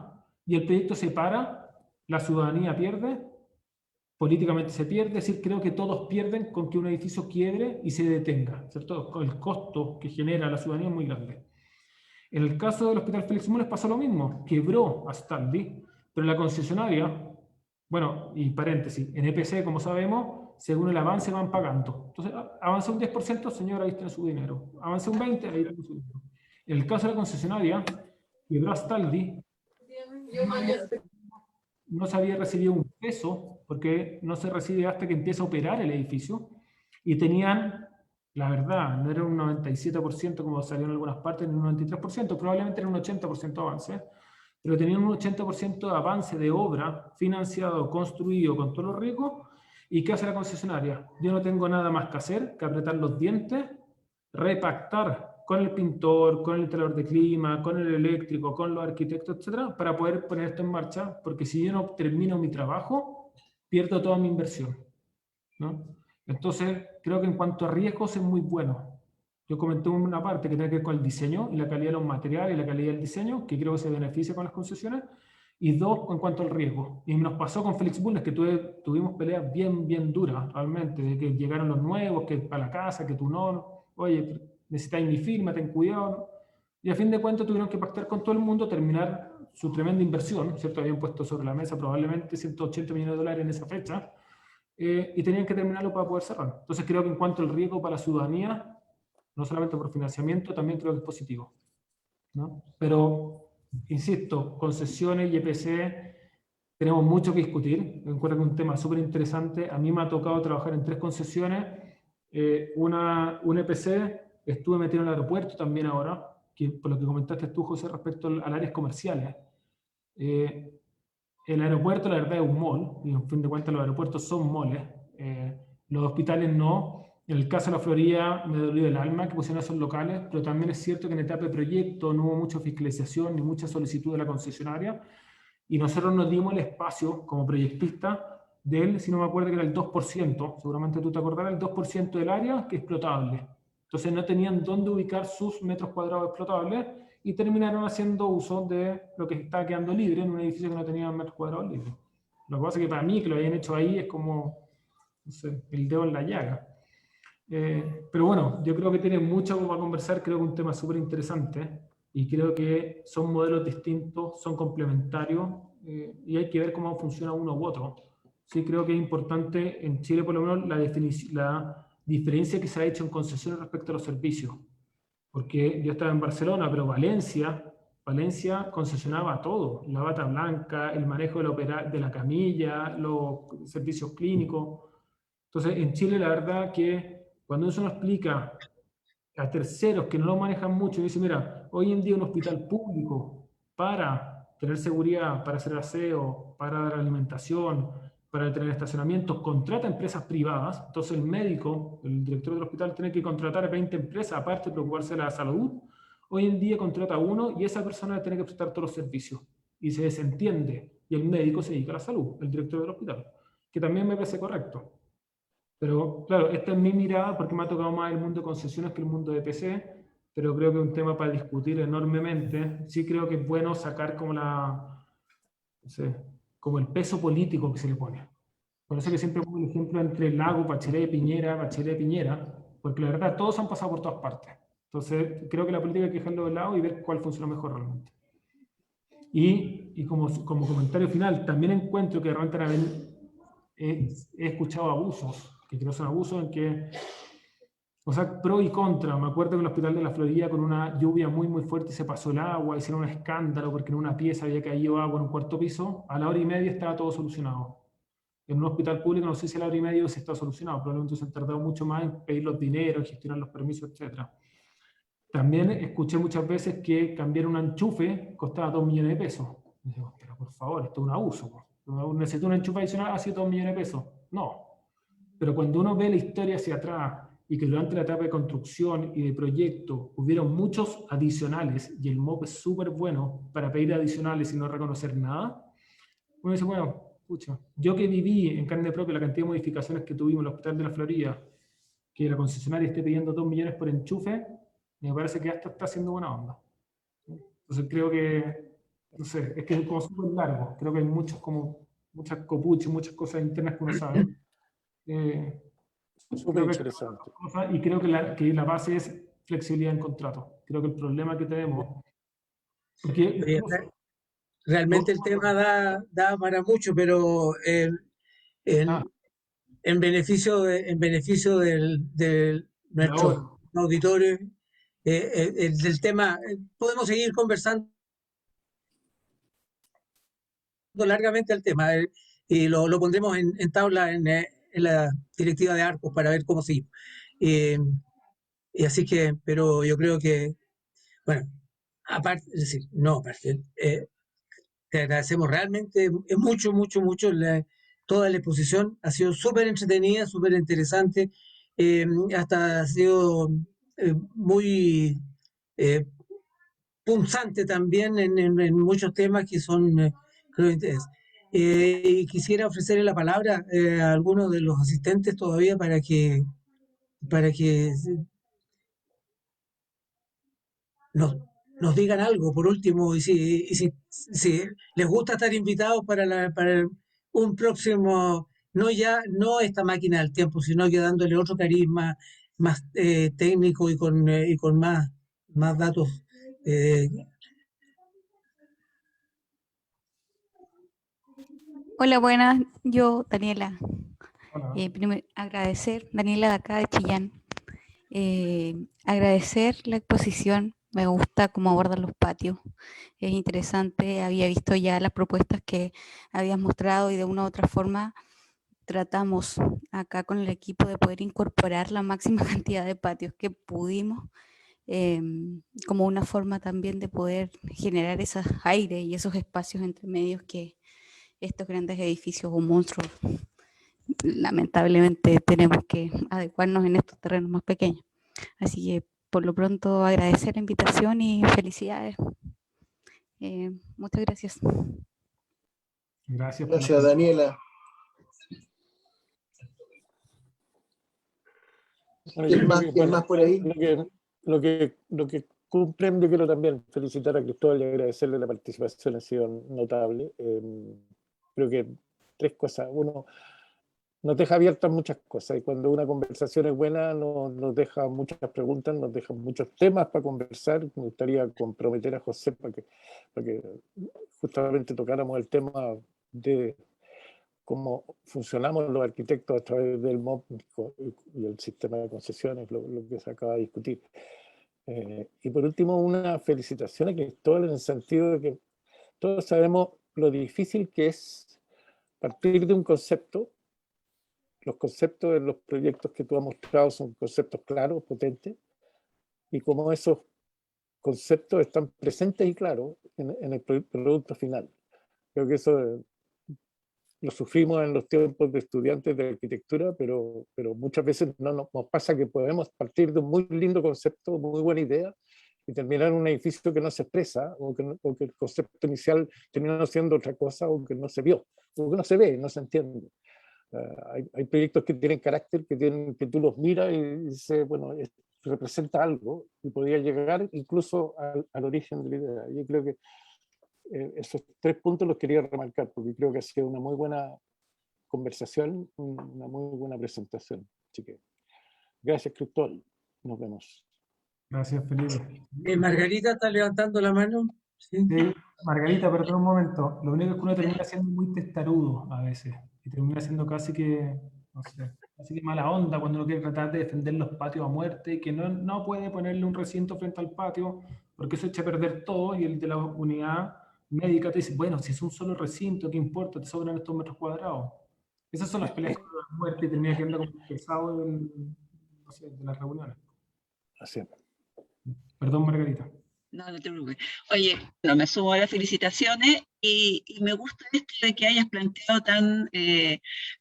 Y el proyecto se para, la ciudadanía pierde, políticamente se pierde, es decir, creo que todos pierden con que un edificio quiebre y se detenga, ¿cierto? El costo que genera la ciudadanía es muy grande. En el caso del Hospital Félix Bulnes pasó lo mismo, quebró Astaldi, pero la concesionaria, bueno, y paréntesis, en EPC, como sabemos, según el avance van pagando. Entonces, avanza un 10%, señor, ahí está su dinero. Avanza un 20%, ahí está su dinero. En el caso de la concesionaria, quebró Astaldi, no se había recibido un peso, porque no se recibe hasta que empieza a operar el edificio, y tenían, la verdad, no era un 97% como salió en algunas partes, ni un 93%, probablemente era un 80% de avance, pero tenían un 80% de avance de obra financiado, construido con todos los riesgos, ¿Y qué hace la concesionaria? Yo no tengo nada más que hacer que apretar los dientes, repactar con el pintor, con el instalador de clima, con el eléctrico, con los arquitectos, etcétera, para poder poner esto en marcha, porque si yo no termino mi trabajo, pierdo toda mi inversión, ¿no? Entonces, creo que en cuanto a riesgos es muy bueno. Yo comenté una parte que tiene que ver con el diseño y la calidad de los materiales y la calidad del diseño, que creo que se beneficia con las concesiones, y dos, en cuanto al riesgo. Y nos pasó con Félix Bulnes que tuvimos peleas bien duras, realmente, de que llegaron los nuevos, que para la casa, que tú no, oye, necesitáis mi firma, ten cuidado. Y a fin de cuentas tuvieron que pactar con todo el mundo, terminar su tremenda inversión, ¿cierto? Habían puesto sobre la mesa probablemente 180 millones de dólares en esa fecha, y tenían que terminarlo para poder cerrar. Entonces creo que en cuanto al riesgo para la ciudadanía, no solamente por financiamiento, también creo que es positivo, ¿no? Pero, insisto, concesiones y EPC, tenemos mucho que discutir. Me encuentro que es un tema súper interesante. A mí me ha tocado trabajar en 3 concesiones, un EPC, estuve metido en el aeropuerto también ahora, que por lo que comentaste tú, José, respecto a áreas comerciales. El aeropuerto, la verdad, es un mall, y en fin de cuentas los aeropuertos son malls, los hospitales no. En el caso de la Florida me dolió el alma que pusieron esos locales, pero también es cierto que en etapa de proyecto no hubo mucha fiscalización ni mucha solicitud de la concesionaria, y nosotros nos dimos el espacio como proyectistas de él, si no me acuerdo que era el 2%, seguramente tú te acordarás, el 2% del área que es explotable. Entonces no tenían dónde ubicar sus metros cuadrados explotables y terminaron haciendo uso de lo que estaba quedando libre en un edificio que no tenía metros cuadrados libres. Lo que pasa es que para mí que lo hayan hecho ahí es como, no sé, el dedo en la llaga. Pero bueno, yo creo que tiene mucho para conversar, creo que es un tema súper interesante y creo que son modelos distintos, son complementarios, y hay que ver cómo funciona uno u otro. Sí creo que es importante en Chile por lo menos la diferencia que se ha hecho en concesiones respecto a los servicios, porque yo estaba en Barcelona, pero Valencia concesionaba todo, la bata blanca, el manejo de la camilla, los servicios clínicos. Entonces en Chile la verdad que cuando eso nos explica a terceros que no lo manejan mucho, y dice, mira, hoy en día un hospital público para tener seguridad, para hacer aseo, para dar alimentación, para tener estacionamientos, contrata empresas privadas. Entonces el médico, el director del hospital, tiene que contratar a 20 empresas, aparte de preocuparse de la salud. Hoy en día contrata uno y esa persona tiene que prestar todos los servicios. Y se desentiende. Y el médico se dedica a la salud, el director del hospital. Que también me parece correcto. Pero claro, esta es mi mirada porque me ha tocado más el mundo de concesiones que el mundo de PC, pero creo que es un tema para discutir enormemente. Sí creo que es bueno sacar como no sé, como el peso político que se le pone. Por eso que siempre pongo el ejemplo entre Lago, Bachelet y Piñera, porque la verdad todos han pasado por todas partes. Entonces creo que la política hay que dejarlo de lado y ver cuál funciona mejor realmente. Y como comentario final, también encuentro que realmente he escuchado abusos, que creo que son abusos en que, o sea, pro y contra. Me acuerdo que en el hospital de la Florida con una lluvia muy fuerte se pasó el agua, hicieron un escándalo porque en una pieza había caído agua en un cuarto piso, a la hora y media estaba todo solucionado. En un hospital público no sé si a la hora y media se está solucionado, probablemente se han tardado mucho más en pedir los dineros, gestionar los permisos, etc. También escuché muchas veces que cambiar un enchufe costaba 2 millones de pesos. Y digo, pero por favor, esto es un abuso. ¿Necesito un enchufe adicional? ¿Ha sido 2 millones de pesos? No. Pero cuando uno ve la historia hacia atrás y que durante la etapa de construcción y de proyecto hubieron muchos adicionales y el MOP es súper bueno para pedir adicionales y no reconocer nada, uno dice, bueno, pucha, yo que viví en carne propia la cantidad de modificaciones que tuvimos en el Hospital de la Florida, que la concesionaria esté pidiendo 2 millones por enchufe, me parece que hasta está haciendo buena onda. Entonces creo que, no sé, es que es como súper largo, creo que hay muchas copuchas, muchas cosas internas que uno sabe. Súper interesante. Y creo que la base es flexibilidad en contrato. Creo que el problema que tenemos... Porque realmente el tema da para mucho, pero en beneficio de nuestros auditores, del tema, podemos seguir conversando largamente el tema, y lo pondremos en tabla en la directiva de Arcos para ver cómo seguimos. Y así que, pero yo creo que, bueno, aparte, es decir, no, aparte, te agradecemos realmente mucho toda la exposición. Ha sido súper entretenida, súper interesante, hasta ha sido muy punzante también en muchos temas que son creo, de interés. Y quisiera ofrecerle la palabra a algunos de los asistentes todavía para que nos, nos digan algo, por último, si les gusta estar invitados para un próximo, no esta máquina del tiempo, sino que dándole otro carisma más técnico y con más datos. Hola, buenas. Yo, Daniela. Hola. Primero, agradecer, Daniela de acá de Chillán. Agradecer la exposición. Me gusta cómo abordan los patios. Es interesante. Había visto ya las propuestas que habías mostrado y de una u otra forma tratamos acá con el equipo de poder incorporar la máxima cantidad de patios que pudimos, como una forma también de poder generar esos aires y esos espacios entre medios que estos grandes edificios o monstruos lamentablemente tenemos que adecuarnos en estos terrenos más pequeños. Así que por lo pronto agradecer la invitación y felicidades. Muchas gracias. Gracias. Gracias, Daniela. ¿Quién más por ahí? Lo que cumplen, yo quiero también felicitar a Cristóbal y agradecerle la participación, ha sido notable. Creo que tres cosas. Uno, nos deja abiertas muchas cosas, y cuando una conversación es buena nos deja muchas preguntas, nos deja muchos temas para conversar. Me gustaría comprometer a José para que justamente tocáramos el tema de cómo funcionamos los arquitectos a través del MOP y el sistema de concesiones, lo que se acaba de discutir. Y por último, una felicitación a Cristóbal en el sentido de que todos sabemos lo difícil que es partir de un concepto. Los conceptos de los proyectos que tú has mostrado son conceptos claros, potentes, y como esos conceptos están presentes y claros en el producto final. Creo que eso lo sufrimos en los tiempos de estudiantes de arquitectura, pero muchas veces no nos pasa que podemos partir de un muy lindo concepto, muy buena idea, y terminar en un edificio que no se expresa, o que el concepto inicial termina siendo otra cosa, o que no se vio, o que no se ve, no se entiende. Hay proyectos que tienen carácter, que tú los miras y dices, bueno, representa algo, y podría llegar incluso al origen de la idea. Yo creo que esos tres puntos los quería remarcar, porque creo que ha sido una muy buena conversación, una muy buena presentación. Así que, gracias, Cristóbal. Nos vemos. Gracias, Felipe. Margarita está levantando la mano. Sí. Sí, Margarita, perdón un momento. Lo único es que uno termina siendo muy testarudo a veces. Y termina siendo casi que, no sé, casi que mala onda cuando uno quiere tratar de defender los patios a muerte, y que no puede ponerle un recinto frente al patio, porque eso echa a perder todo, y el de la unidad médica te dice, bueno, si es un solo recinto, ¿qué importa? Te sobran estos metros cuadrados. Esas son las peleas de la muerte, y termina quedando como pesado no sé, de las reuniones. Así es. Perdón, Margarita. No, no te preocupes. Oye, bueno, me sumo a las felicitaciones y me gusta esto de que hayas planteado tan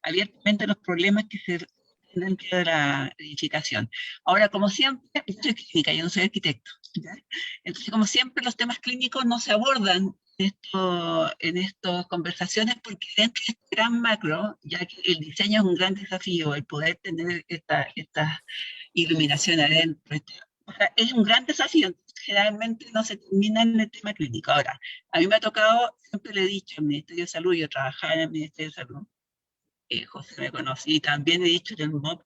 abiertamente los problemas que se tienen dentro de la edificación. Ahora, como siempre, yo soy clínica, yo no soy arquitecto, ¿ya? Entonces, como siempre, los temas clínicos no se abordan en estas conversaciones, porque dentro de este gran macro, ya que el diseño es un gran desafío, el poder tener esta iluminación adentro, es un gran desafío. Generalmente no se termina en el tema clínico. Ahora, a mí me ha tocado, siempre le he dicho al Ministerio de Salud, yo trabajaba en el Ministerio de Salud, José me conocí, y también he dicho en el MOP,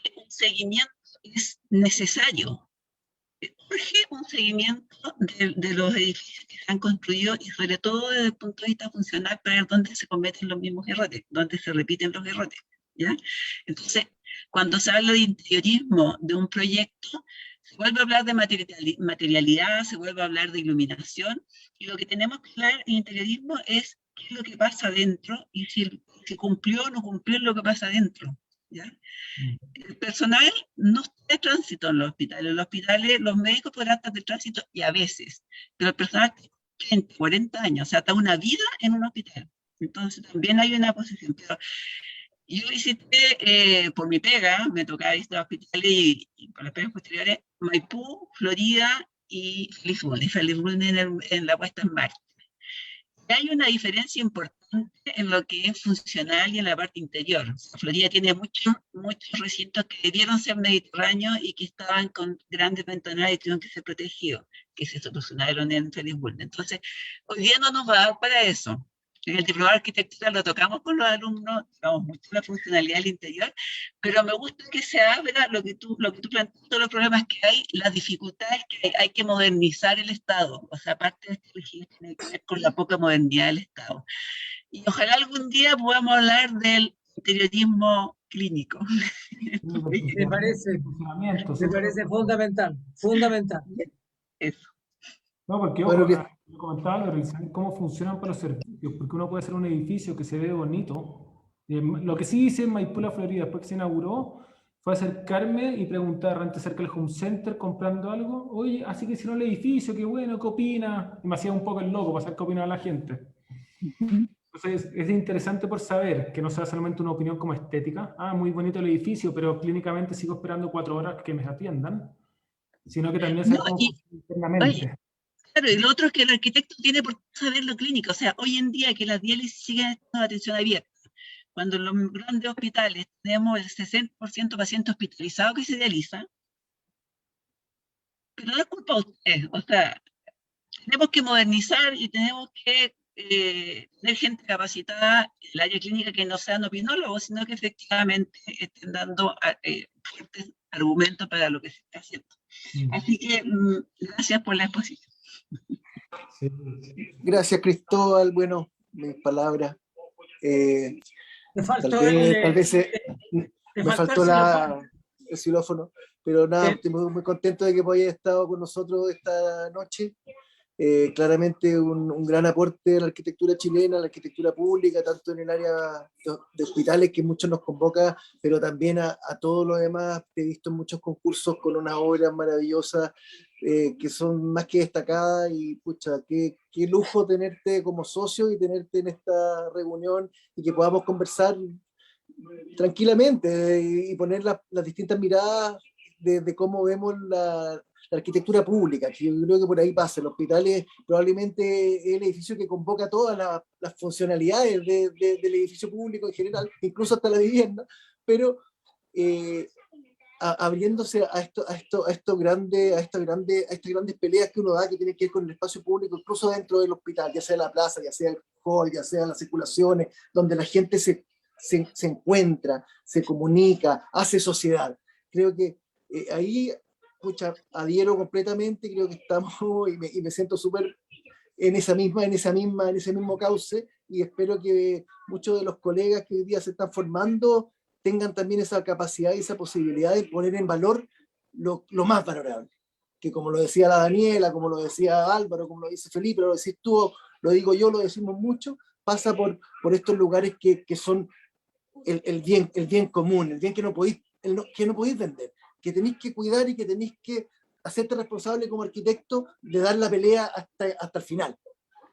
que un seguimiento es necesario. Urge un seguimiento de los edificios que se han construido, y sobre todo desde el punto de vista funcional, para ver dónde se cometen los mismos errores, dónde se repiten los errores, ¿ya? Entonces, cuando se habla de interiorismo de un proyecto, se vuelve a hablar de materialidad, se vuelve a hablar de iluminación, y lo que tenemos que hablar en interiorismo es qué es lo que pasa adentro, y si cumplió o no cumplió lo que pasa adentro, ¿ya? El personal no está de tránsito en los hospitales, los médicos podrán estar de tránsito, y a veces, pero el personal tiene 30, 40 años, o sea, está una vida en un hospital, Entonces también hay una posición. Pero yo visité, por mi pega, me tocaba visitar hospitales y por las pegas posteriores, Maipú, Florida y Feliz Bulnes en la puesta en marcha. Hay una diferencia importante en lo que es funcional y en la parte interior. Florida tiene muchos recintos que debieron ser mediterráneos y que estaban con grandes ventanales y tuvieron que ser protegidos, que se solucionaron en Feliz Bulnes. Entonces, hoy día no nos va a dar para eso. En el diplomado de arquitectura lo tocamos con los alumnos, tocamos mucho la funcionalidad del interior, pero me gusta que se abra lo que tú planteas, todos los problemas que hay, las dificultades que hay que modernizar el Estado. O sea, parte de este registro tiene que ver con la poca modernidad del Estado. Y ojalá algún día podamos hablar del interiorismo clínico. Me parece fundamental, fundamental. Eso. No, porque Bueno, ojo, lo comentaba, lo revisar cómo funcionan para los servicios, porque uno puede hacer un edificio que se ve bonito. Lo que sí hice en Maipú, la Florida, después que se inauguró, fue acercarme y preguntar antes cerca del Home Center comprando algo. Oye, así que hicieron el edificio, qué bueno, ¿qué opina? Y me hacía un poco el loco para saber qué opinaba la gente. Entonces, es interesante por saber que no sea solamente una opinión como estética. Ah, muy bonito el edificio, pero clínicamente sigo esperando 4 horas que me atiendan. Sino que también saber cómo funciona internamente. Oye, claro, y lo otro es que el arquitecto tiene por qué saber lo clínico. O sea, hoy en día que las diálisis siguen estando atención abierta, cuando en los grandes hospitales tenemos el 60% de pacientes hospitalizados que se dializan, pero no es culpa de ustedes. O sea, tenemos que modernizar y tenemos que tener gente capacitada en el área clínica que no sean opinólogos, sino que efectivamente estén dando fuertes argumentos para lo que se está haciendo. Así que gracias por la exposición. Sí. Gracias, Cristóbal. Bueno, mis palabras. Me faltó tal vez me faltó el xilófono, pero nada, estoy muy contento de que hayas estado con nosotros esta noche. Claramente un gran aporte a la arquitectura chilena, a la arquitectura pública, tanto en el área de hospitales, que muchos nos convoca, pero también a todo lo demás. Te he visto en muchos concursos con unas obras maravillosas que son más que destacadas, y pucha, qué lujo tenerte como socio y tenerte en esta reunión y que podamos conversar tranquilamente y poner las distintas miradas de cómo vemos la arquitectura pública, que yo creo que por ahí pasa. El hospital es probablemente el edificio que convoca todas las funcionalidades del edificio público en general, incluso hasta la vivienda, pero abriéndose a estas grandes peleas que uno da, que tienen que ver con el espacio público, incluso dentro del hospital, ya sea la plaza, ya sea el hall, ya sea las circulaciones, donde la gente se encuentra, se comunica, hace sociedad. Creo que ahí, pucha, adhiero completamente, creo que estamos, y me siento súper en ese mismo cauce, y espero que muchos de los colegas que hoy día se están formando tengan también esa capacidad y esa posibilidad de poner en valor lo más valorable, que como lo decía la Daniela, como lo decía Álvaro, como lo dice Felipe, lo decís tú, lo digo yo, lo decimos mucho, pasa por estos lugares que son el bien común, el bien que no podéis vender, que tenéis que cuidar y que tenéis que hacerte responsable como arquitecto de dar la pelea hasta el final.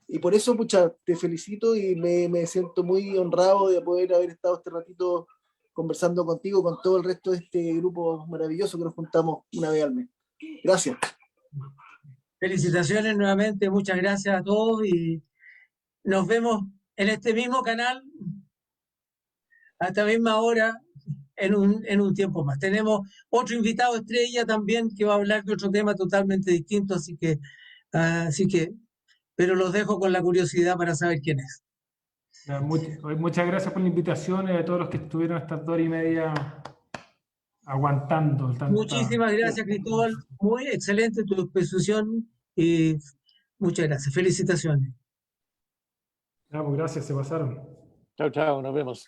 Y por eso, mucha, te felicito y me siento muy honrado de poder haber estado este ratito conversando contigo, con todo el resto de este grupo maravilloso que nos juntamos una vez al mes. Gracias. Felicitaciones nuevamente, muchas gracias a todos y nos vemos en este mismo canal a esta misma hora en un tiempo más. Tenemos otro invitado estrella también que va a hablar de otro tema totalmente distinto, así que pero los dejo con la curiosidad para saber quién es. Muchas gracias por la invitación y a todos los que estuvieron estas 2 horas y media aguantando. Muchísimas gracias, Cristóbal. Muy excelente tu exposición y muchas gracias. Felicitaciones. Gracias, se pasaron. Chao, chao, nos vemos.